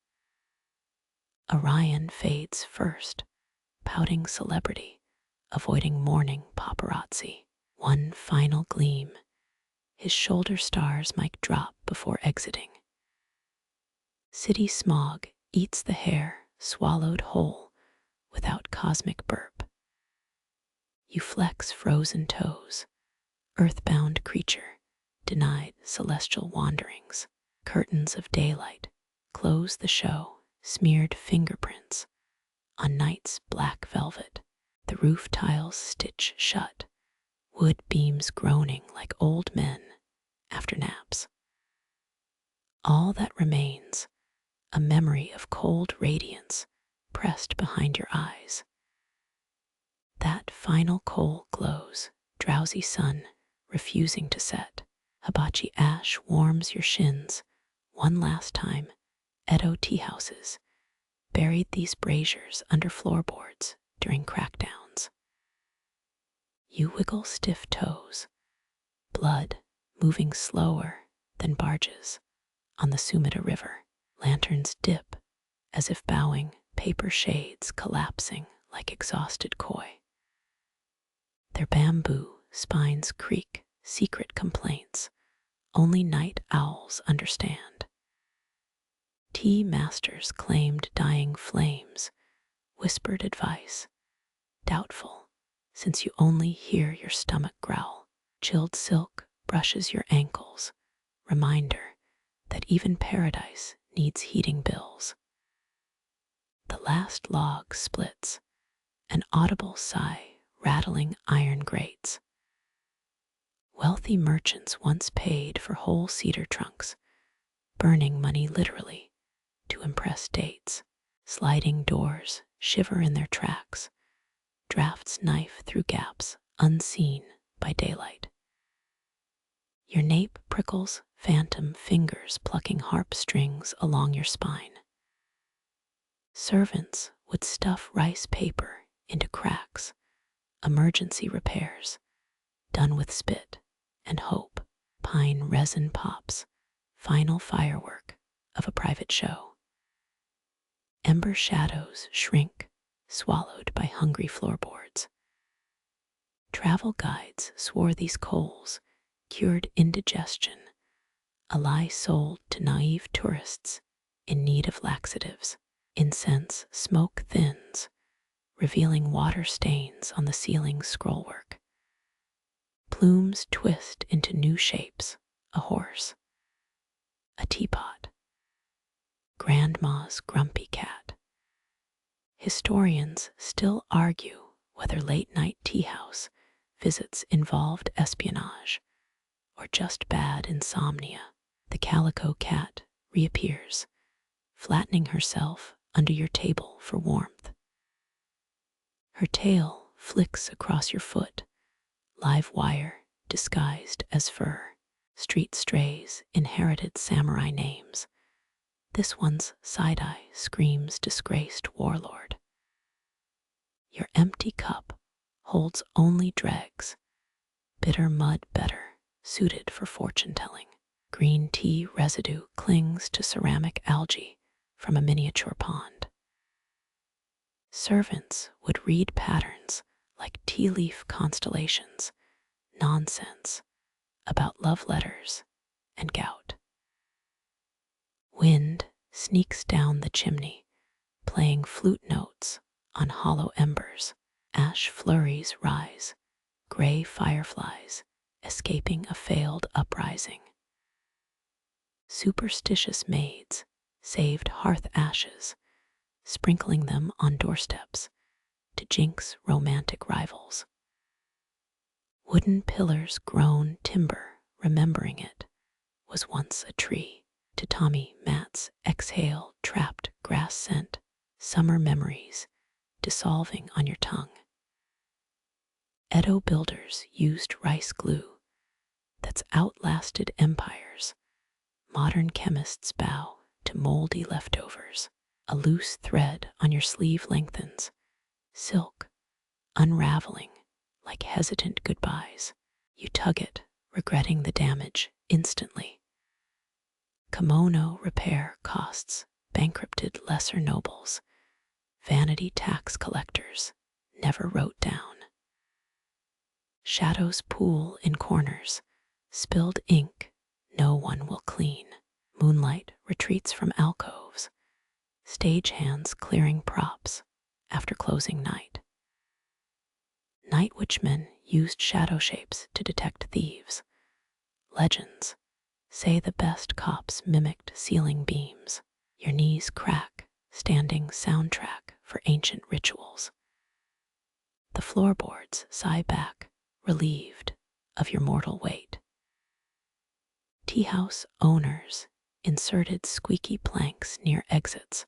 Orion fades first, pouting celebrity, avoiding morning paparazzi. One final gleam, his shoulder stars might drop before exiting. City smog eats the hair swallowed whole without cosmic burp. You flex frozen toes, earthbound creature, denied celestial wanderings. Curtains of daylight close the show, smeared fingerprints on night's black velvet. The roof tiles stitch shut, wood beams groaning like old men after naps. All that remains, a memory of cold radiance pressed behind your eyes. That final coal glows, drowsy sun refusing to set. Hibachi ash warms your shins. One last time, Edo teahouses buried these braziers under floorboards during crackdowns. You wiggle stiff toes, blood moving slower than barges on the Sumida River. Lanterns dip as if bowing, paper shades collapsing like exhausted koi. Their bamboo spines creak, secret complaints only night owls understand. Tea masters claimed dying flames, whispered advice, doubtful, since you only hear your stomach growl. Chilled silk brushes your ankles, reminder that even paradise needs heating bills. The last log splits, an audible sigh rattling iron grates. Wealthy merchants once paid for whole cedar trunks, burning money literally to impress dates. Sliding doors shiver in their tracks, drafts knife through gaps unseen by daylight. Your nape prickles, phantom fingers plucking harp strings along your spine. Servants would stuff rice paper into cracks, emergency repairs, done with spit and hope. Pine resin pops, final firework of a private show. Ember shadows shrink, swallowed by hungry floorboards. Travel guides swore these coals cured indigestion, a lie sold to naive tourists in need of laxatives. Incense smoke thins, revealing water stains on the ceiling's scrollwork. Plumes twist into new shapes, a horse, a teapot, grandma's grumpy cat. Historians still argue whether late-night teahouse visits involved espionage or just bad insomnia. The calico cat reappears, flattening herself under your table for warmth. Her tail flicks across your foot, live wire disguised as fur. Street strays inherited samurai names. This one's side-eye screams disgraced warlord. Your empty cup holds only dregs, bitter mud better suited for fortune-telling. Green tea residue clings to ceramic algae from a miniature pond. Servants would read patterns like tea leaf constellations, nonsense about love letters and gout. Wind sneaks down the chimney, playing flute notes on hollow embers. Ash flurries rise, gray fireflies escaping a failed uprising. Superstitious maids saved hearth ashes, sprinkling them on doorsteps to jinx romantic rivals. Wooden pillars grown timber, remembering it was once a tree. Tatami mats exhale trapped grass scent, summer memories dissolving on your tongue. Edo builders used rice glue that's outlasted empires. Modern chemists bow to moldy leftovers. A loose thread on your sleeve lengthens, silk unraveling like hesitant goodbyes. You tug it, regretting the damage instantly. Kimono repair costs bankrupted lesser nobles. Vanity tax collectors never wrote down. Shadows pool in corners, spilled ink no one will clean. Moonlight retreats from alcoves, stagehands clearing props after closing night. Night witchmen used shadow shapes to detect thieves. Legends say the best cops mimicked ceiling beams. Your knees crack, standing soundtrack for ancient rituals. The floorboards sigh back, relieved of your mortal weight. Teahouse owners inserted squeaky planks near exits,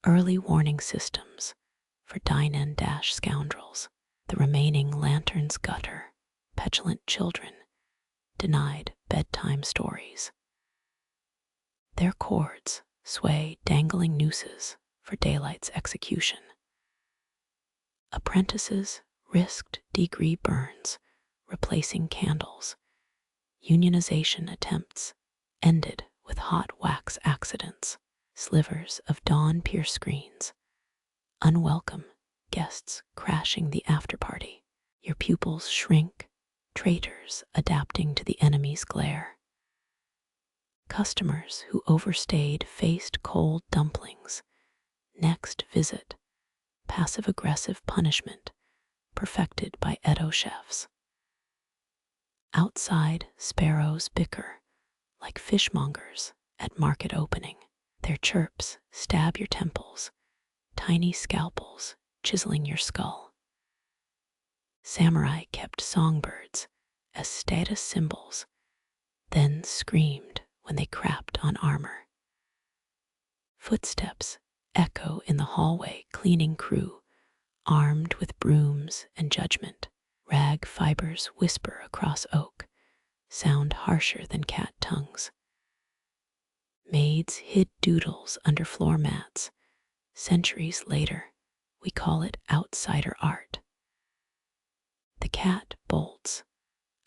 early warning systems for dine-and-dash scoundrels. The remaining lanterns gutter, petulant children denied bedtime stories. Their cords sway dangling nooses for daylight's execution. Apprentices risked degree burns, replacing candles. Unionization attempts ended with hot wax accidents. Slivers of dawn pierce screens. Unwelcome guests crashing the after-party. Your pupils shrink, traitors adapting to the enemy's glare. Customers who overstayed faced cold dumplings. Next visit, passive-aggressive punishment perfected by Edo chefs. Outside, sparrows bicker like fishmongers at market opening. Their chirps stab your temples, tiny scalpels chiseling your skull. Samurai kept songbirds as status symbols, then screamed when they crapped on armor. Footsteps echo in the hallway, cleaning crew armed with brooms and judgment. Rag fibers whisper across oak, sound harsher than cat tongues. Maids hid doodles under floor mats. Centuries later, we call it outsider art. The cat bolts,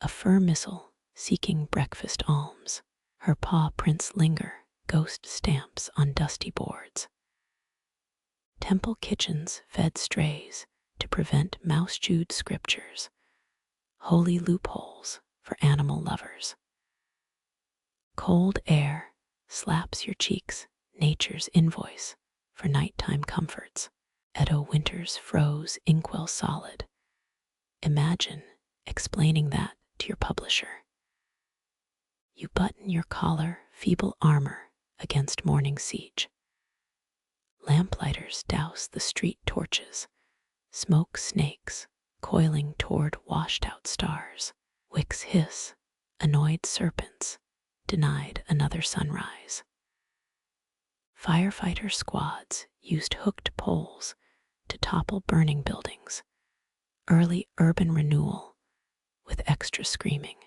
a fur missile seeking breakfast alms. Her paw prints linger, ghost stamps on dusty boards. Temple kitchens fed strays to prevent mouse-chewed scriptures, holy loopholes for animal lovers. Cold air slaps your cheeks, nature's invoice for nighttime comforts. Edo winters froze inkwell solid. Imagine explaining that to your publisher. You button your collar, feeble armor against morning siege. Lamplighters douse the street torches, smoke snakes coiling toward washed-out stars. Wicks hiss, annoyed serpents, denied another sunrise. Firefighter squads used hooked poles to topple burning buildings. Early urban renewal with extra screaming.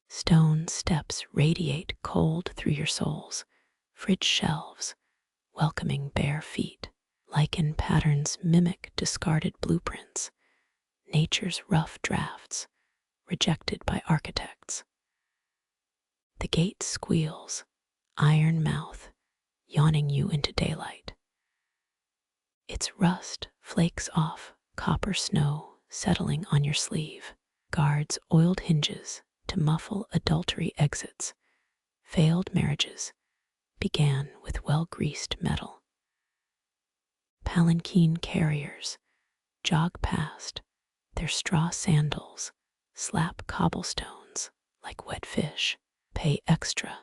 Stone steps radiate cold through your soles. Fridge shelves welcoming bare feet. Lichen patterns mimic discarded blueprints. Nature's rough drafts rejected by architects. The gate squeals, iron mouth yawning you into daylight. Its rust flakes off, copper snow settling on your sleeve. Guards oiled hinges to muffle adultery exits. Failed marriages began with well-greased metal. Palanquin carriers jog past, their straw sandals slap cobblestones like wet fish. Pay extra,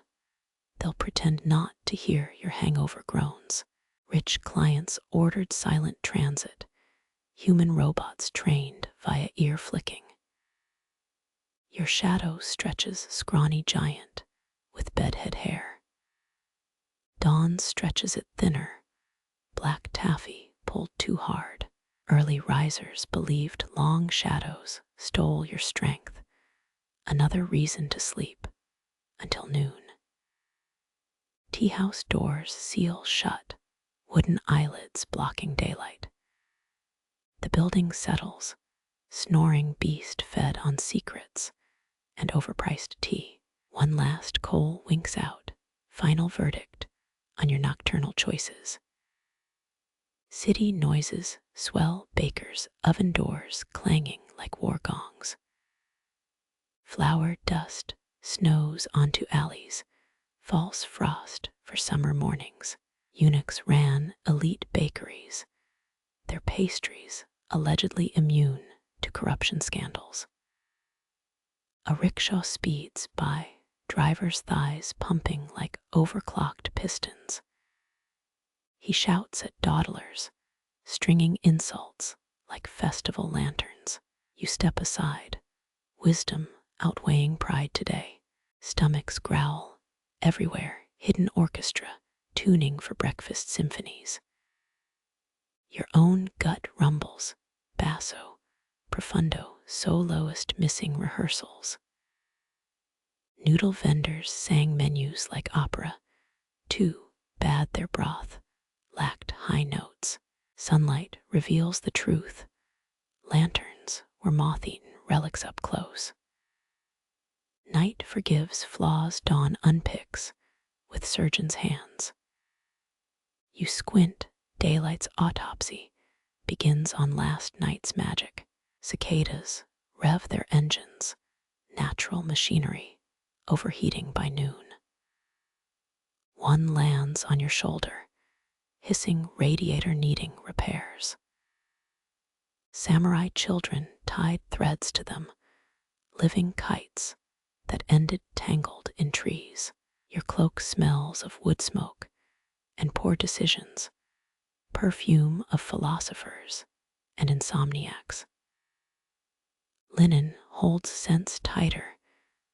they'll pretend not to hear your hangover groans. Rich clients ordered silent transit, human robots trained via ear flicking. Your shadow stretches scrawny giant with bedhead hair. Dawn stretches it thinner, black taffy pulled too hard. Early risers believed long shadows stole your strength. Another reason to sleep until noon. Teahouse doors seal shut, wooden eyelids blocking daylight. The building settles, snoring beast fed on secrets and overpriced tea. One last coal winks out, final verdict on your nocturnal choices. City noises swell bakers' oven doors clanging like war gongs. Flour dust snows onto alleys, false frost for summer mornings. Eunuchs ran elite bakeries, their pastries allegedly immune to corruption scandals. A rickshaw speeds by, driver's thighs pumping like overclocked pistons. He shouts at dawdlers, stringing insults like festival lanterns. You step aside, wisdom outweighing pride today. Stomachs growl, everywhere hidden orchestra tuning for breakfast symphonies. Your own gut rumbles, basso, profundo, soloist missing rehearsals. Noodle vendors sang menus like opera, too bad their broth lacked high notes. Sunlight reveals the truth. Lanterns were moth-eaten relics up close. Night forgives flaws dawn unpicks with surgeon's hands. You squint, daylight's autopsy begins on last night's magic. Cicadas rev their engines, natural machinery overheating by noon. One lands on your shoulder, hissing radiator needing repairs. Samurai children tied threads to them, living kites that ended tangled in trees. Your cloak smells of wood smoke and poor decisions, perfume of philosophers and insomniacs. Linen holds scents tighter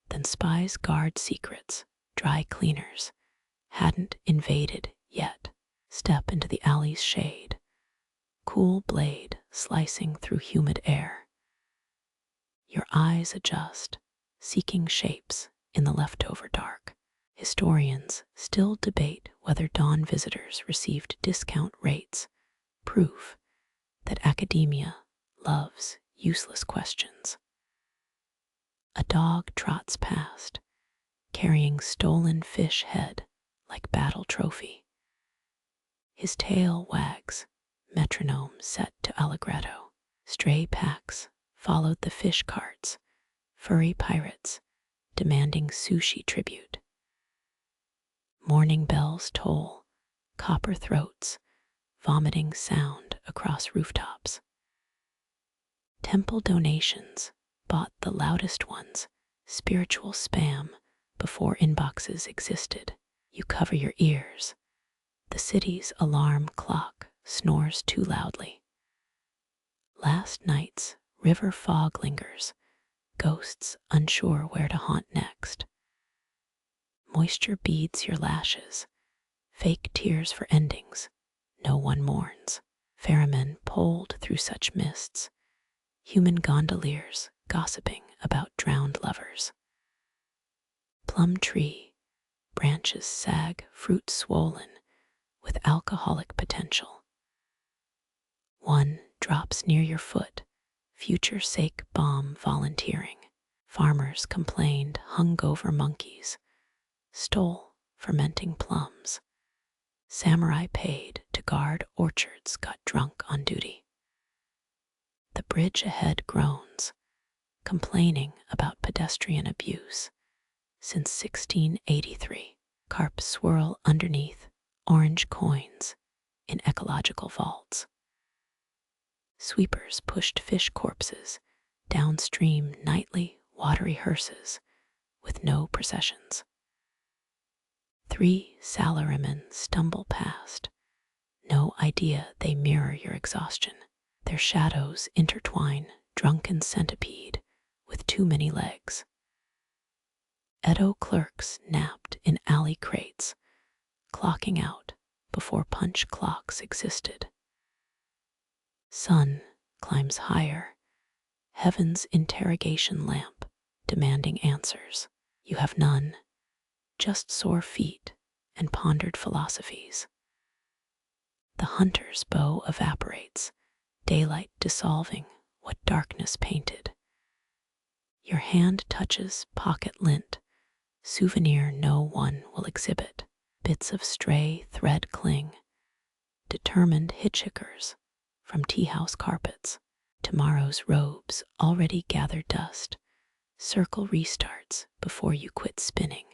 than spies guard secrets dry cleaners hadn't invaded yet. Step into the alley's shade, cool blade slicing through humid air. Your eyes adjust, seeking shapes in the leftover dark. Historians still debate whether dawn visitors received discount rates, proof that academia loves useless questions. A dog trots past, carrying stolen fish head like battle trophy. His tail wags, metronome set to allegretto. Stray packs followed the fish carts, furry pirates demanding sushi tribute. Morning bells toll, copper throats, vomiting sound across rooftops. Temple donations, bought the loudest ones, spiritual spam before inboxes existed. You cover your ears. The city's alarm clock snores too loudly. Last night's river fog lingers, ghosts unsure where to haunt next. Moisture beads your lashes, fake tears for endings no one mourns. Ferrymen poled through such mists, human gondoliers gossiping about drowned lovers. Plum tree, branches sag, fruit swollen with alcoholic potential. One drops near your foot, future sake bomb volunteering. Farmers complained hungover monkeys stole fermenting plums. Samurai paid to guard orchards got drunk on duty. The bridge ahead groans, complaining about pedestrian abuse. Since 1683, carp swirl underneath orange coins in ecological vaults. Sweepers pushed fish corpses downstream nightly watery hearses with no processions. 3 salarymen stumble past, no idea they mirror your exhaustion. Their shadows intertwine, drunken centipede with too many legs. Edo clerks napped in alley crates, clocking out before punch clocks existed. Sun climbs higher, heaven's interrogation lamp demanding answers. You have none, just sore feet and pondered philosophies. The hunter's bow evaporates, daylight dissolving what darkness painted. Your hand touches pocket lint, souvenir no one will exhibit. Bits of stray thread cling, determined hitchhikers from Teahouse carpets. Tomorrow's robes already gather dust, circle restarts before you quit spinning.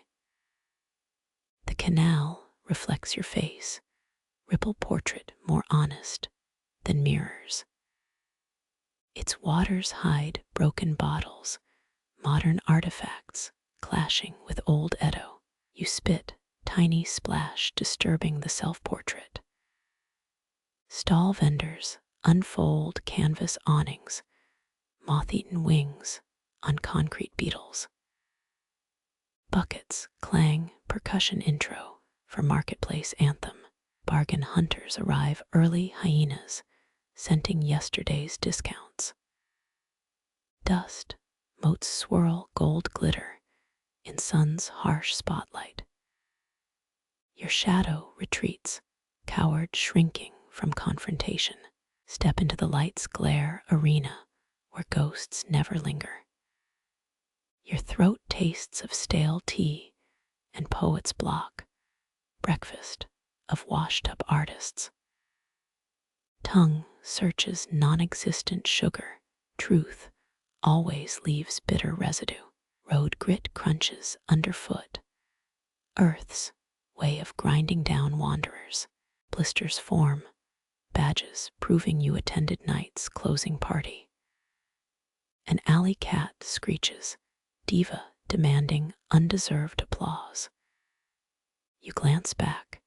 The canal reflects your face, ripple portrait more honest than mirrors. Its waters hide broken bottles, modern artifacts clashing with old Edo. You spit, tiny splash disturbing the self-portrait. Stall vendors unfold canvas awnings, moth-eaten wings on concrete beetles. Buckets clang percussion intro for marketplace anthem. Bargain hunters arrive early hyenas, scenting yesterday's discounts. Dust motes swirl gold glitter in sun's harsh spotlight. Your shadow retreats, coward shrinking from confrontation. Step into the light's glare arena where ghosts never linger. Your throat tastes of stale tea and poet's block, breakfast of washed-up artists. Tongue searches non-existent sugar, truth always leaves bitter residue. Road grit crunches underfoot, Earth's way of grinding down wanderers. Blisters form, badges proving you attended night's closing party. An alley cat screeches, diva demanding undeserved applause. You glance back,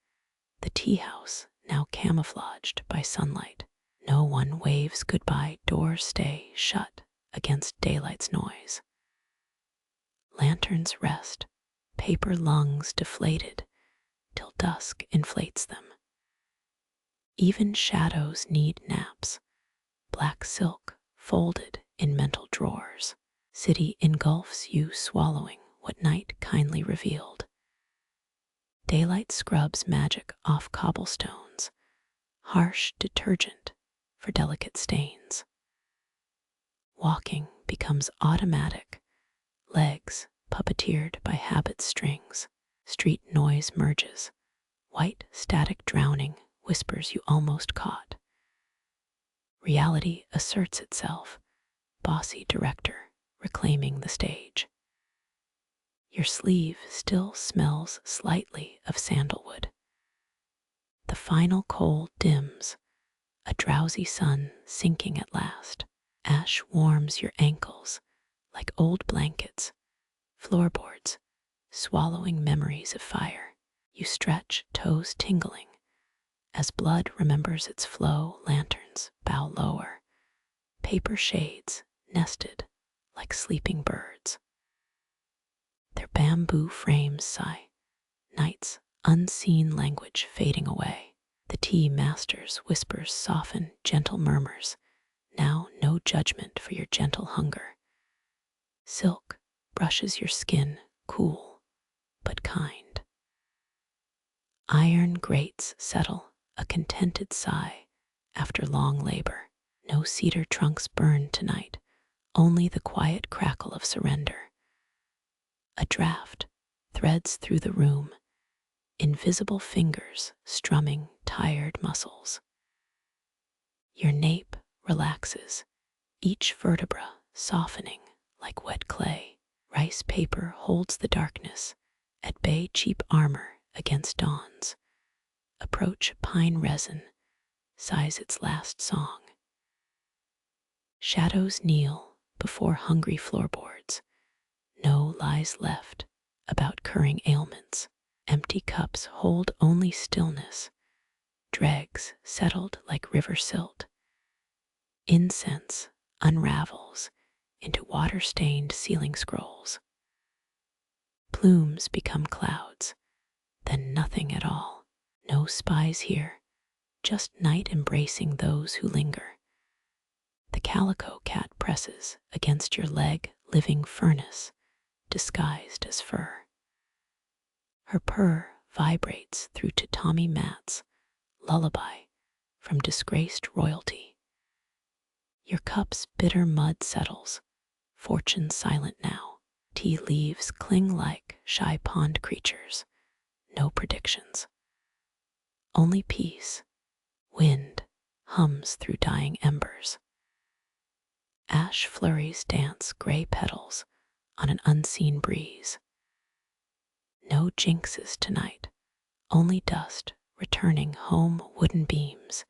the tea house now camouflaged by sunlight. No one waves goodbye, doors stay shut against daylight's noise. Lanterns rest, paper lungs deflated till dusk inflates them. Even shadows need naps, black silk folded in mental drawers. City engulfs you, swallowing what night kindly revealed. Daylight scrubs magic off cobblestones, harsh detergent for delicate stains. Walking becomes automatic, legs puppeteered by habit strings. Street noise merges, white static drowning whispers you almost caught. Reality asserts itself, bossy director reclaiming the stage. Your sleeve still smells slightly of sandalwood. The final cold dims, a drowsy sun sinking at last. Ash warms your ankles like old blankets, floorboards, swallowing memories of fire. You stretch, toes tingling. As blood remembers its flow, lanterns bow lower, paper shades nested like sleeping birds. Their bamboo frames sigh, night's unseen language fading away. The tea master's whispers soften gentle murmurs, now no judgment for your gentle hunger. Silk brushes your skin, cool but kind. Iron grates settle, a contented sigh after long labor. No cedar trunks burn tonight, only the quiet crackle of surrender. A draft threads through the room, invisible fingers strumming tired muscles. Your nape relaxes, each vertebra softening like wet clay. Rice paper holds the darkness, at bay cheap armor against dawns. Approach pine resin, sighs its last song. Shadows kneel before hungry floorboards. No lies left about curring ailments. Empty cups hold only stillness. Dregs settled like river silt. Incense unravels into water-stained ceiling scrolls. Plumes become clouds, then nothing at all. No spies here, just night embracing those who linger. The calico cat presses against your leg, living furnace, disguised as fur. Her purr vibrates through tatami mats, lullaby from disgraced royalty. Your cup's bitter mud settles, fortune silent now. Tea leaves cling like shy pond creatures, no predictions. Only peace, wind hums through dying embers. Ash flurries dance gray petals on an unseen breeze. No jinxes tonight, only dust returning home wooden beams,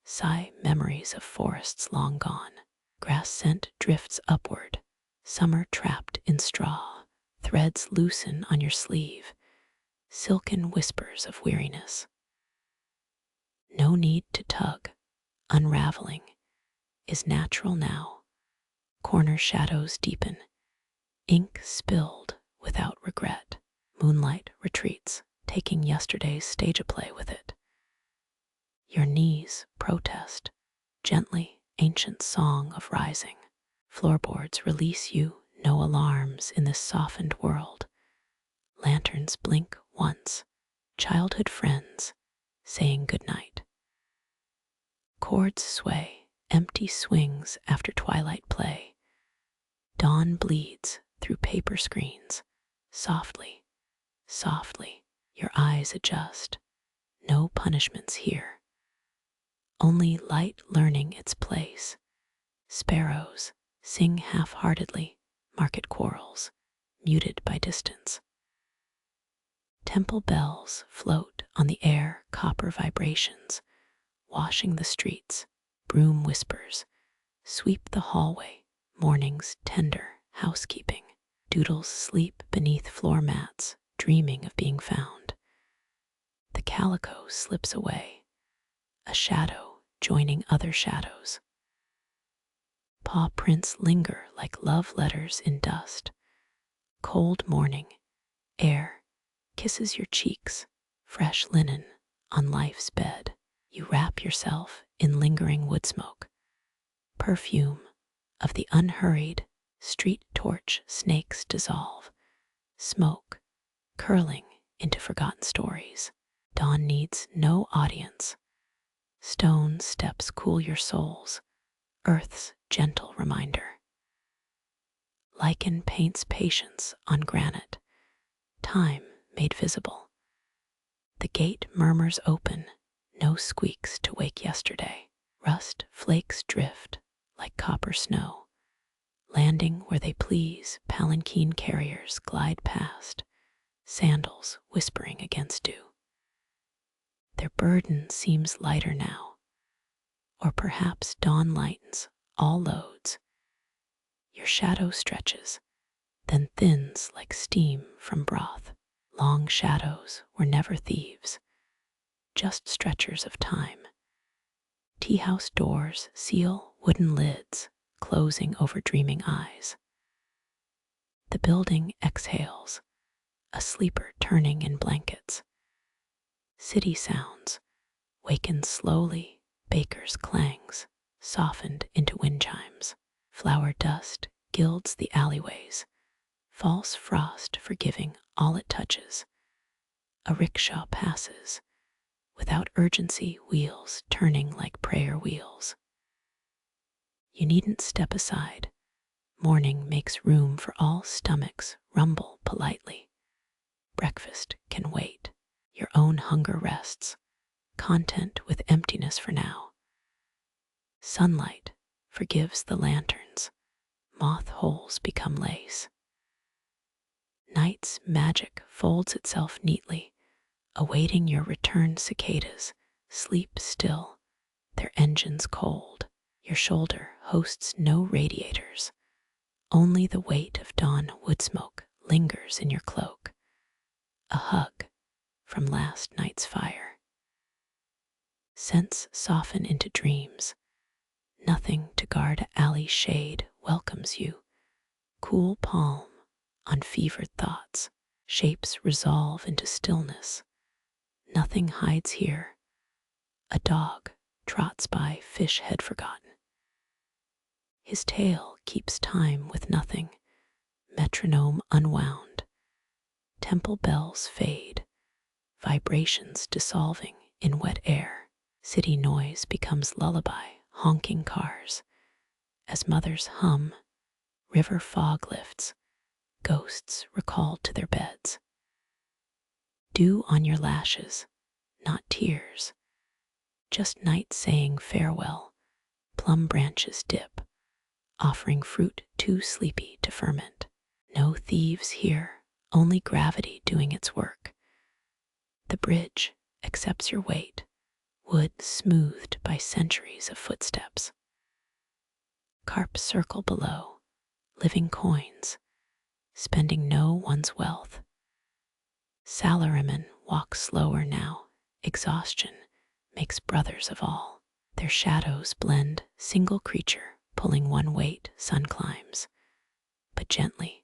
sigh memories of forests long gone. Grass scent drifts upward, summer trapped in straw, threads loosen on your sleeve, silken whispers of weariness. No need to tug, unraveling is natural now. Corner shadows deepen, ink spilled without regret. Moonlight retreats, taking yesterday's stage play with it. Your knees protest, gently, ancient song of rising. Floorboards release you, no alarms in this softened world. Lanterns blink once, childhood friends saying goodnight. Chords sway, empty swings after twilight play. Dawn bleeds through paper screens, softly, softly, your eyes adjust. No punishments here, only light learning its place. Sparrows sing half-heartedly, market quarrels, muted by distance. Temple bells float on the air, copper vibrations, washing the streets. Broom whispers sweep the hallway, morning's tender housekeeping. Doodles sleep beneath floor mats, dreaming of being found. The calico slips away, a shadow joining other shadows. Paw prints linger like love letters in dust. Cold morning air kisses your cheeks, fresh linen on life's bed. You wrap yourself in lingering wood smoke, perfume of the unhurried street torch. Snakes dissolve, smoke curling into forgotten stories. Dawn needs no audience. Stone steps cool your souls, earth's gentle reminder. Lichen paints patience on granite, time made visible. The gate murmurs open, no squeaks to wake yesterday. Rust flakes drift like copper snow, Landing where they please, palanquin carriers glide past, sandals whispering against dew. Their burden seems lighter now, or perhaps dawn lightens all loads. Your shadow stretches, then thins like steam from broth. Long shadows were never thieves, just stretchers of time. Teahouse doors seal wooden lids, closing over dreaming eyes. The building exhales, a sleeper turning in blankets. City sounds waken slowly, bakers' clangs softened into wind chimes. Flower dust gilds the alleyways, false frost forgiving all it touches. A rickshaw passes, without urgency, wheels turning like prayer wheels. You needn't step aside. Morning makes room for all stomachs rumble politely. Breakfast can wait. Your own hunger rests, content with emptiness for now. Sunlight forgives the lanterns. Moth holes become lace. Night's magic folds itself neatly, awaiting your return. Cicadas sleep still, their engines cold. Your shoulder hosts no radiators. Only the weight of dawn wood smoke lingers in your cloak. A hug from last night's fire. Scents soften into dreams. Nothing to guard alley shade welcomes you. Cool palm on fevered thoughts. Shapes resolve into stillness. Nothing hides here. A dog trots by, fish head forgotten. His tail keeps time with nothing. Metronome unwound. Temple bells fade. Vibrations dissolving in wet air. City noise becomes lullaby, honking cars. As mothers hum, river fog lifts, ghosts recalled to their beds. Dew on your lashes, not tears. Just night saying farewell. Plum branches dip, offering fruit too sleepy to ferment. No thieves here, only gravity doing its work. The bridge accepts your weight, wood smoothed by centuries of footsteps. Carp circle below, living coins, spending no one's wealth. Salarymen walk slower now, exhaustion makes brothers of all. Their shadows blend, single creature pulling one weight. Sun climbs, but gently.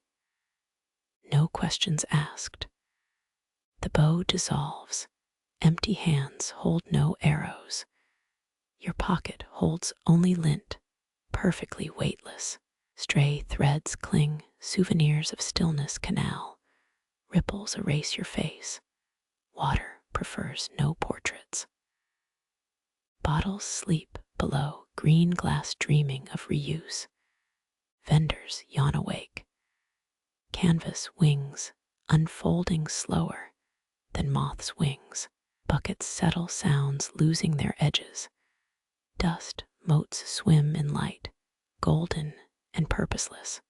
No questions asked. The bow dissolves, empty hands hold no arrows. Your pocket holds only lint, perfectly weightless. Stray threads cling, souvenirs of stillness. Canal ripples erase your face. Water prefers no portraits. Bottles sleep below, green glass dreaming of reuse. Vendors yawn awake. Canvas wings unfolding slower than moth's wings. Buckets settle, sounds losing their edges. Dust motes swim in light, golden and purposeless.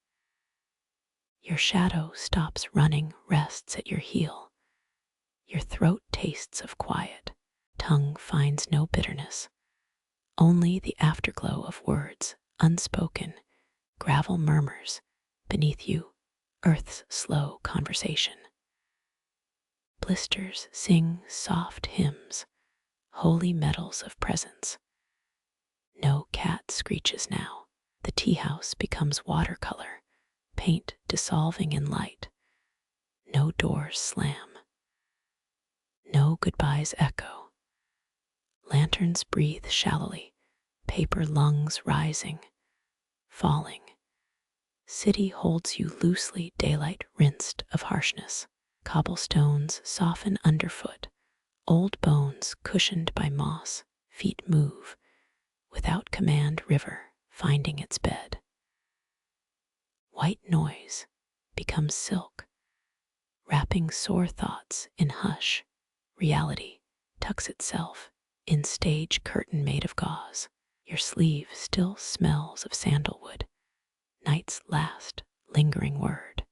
Your shadow stops running, rests at your heel. Your throat tastes of quiet. Tongue finds no bitterness. Only the afterglow of words unspoken. Gravel murmurs beneath you, earth's slow conversation. Blisters sing soft hymns, holy medals of presence. No cat screeches now. The teahouse becomes watercolor, paint dissolving in light. No doors slam. No goodbyes echo. Lanterns breathe shallowly, paper lungs rising, falling. City holds you loosely, daylight rinsed of harshness. Cobblestones soften underfoot, old bones cushioned by moss. Feet move, without command. River finding its bed. White noise becomes silk, wrapping sore thoughts in hush. Reality tucks itself in stage curtain made of gauze. Your sleeve still smells of sandalwood. night's last lingering word.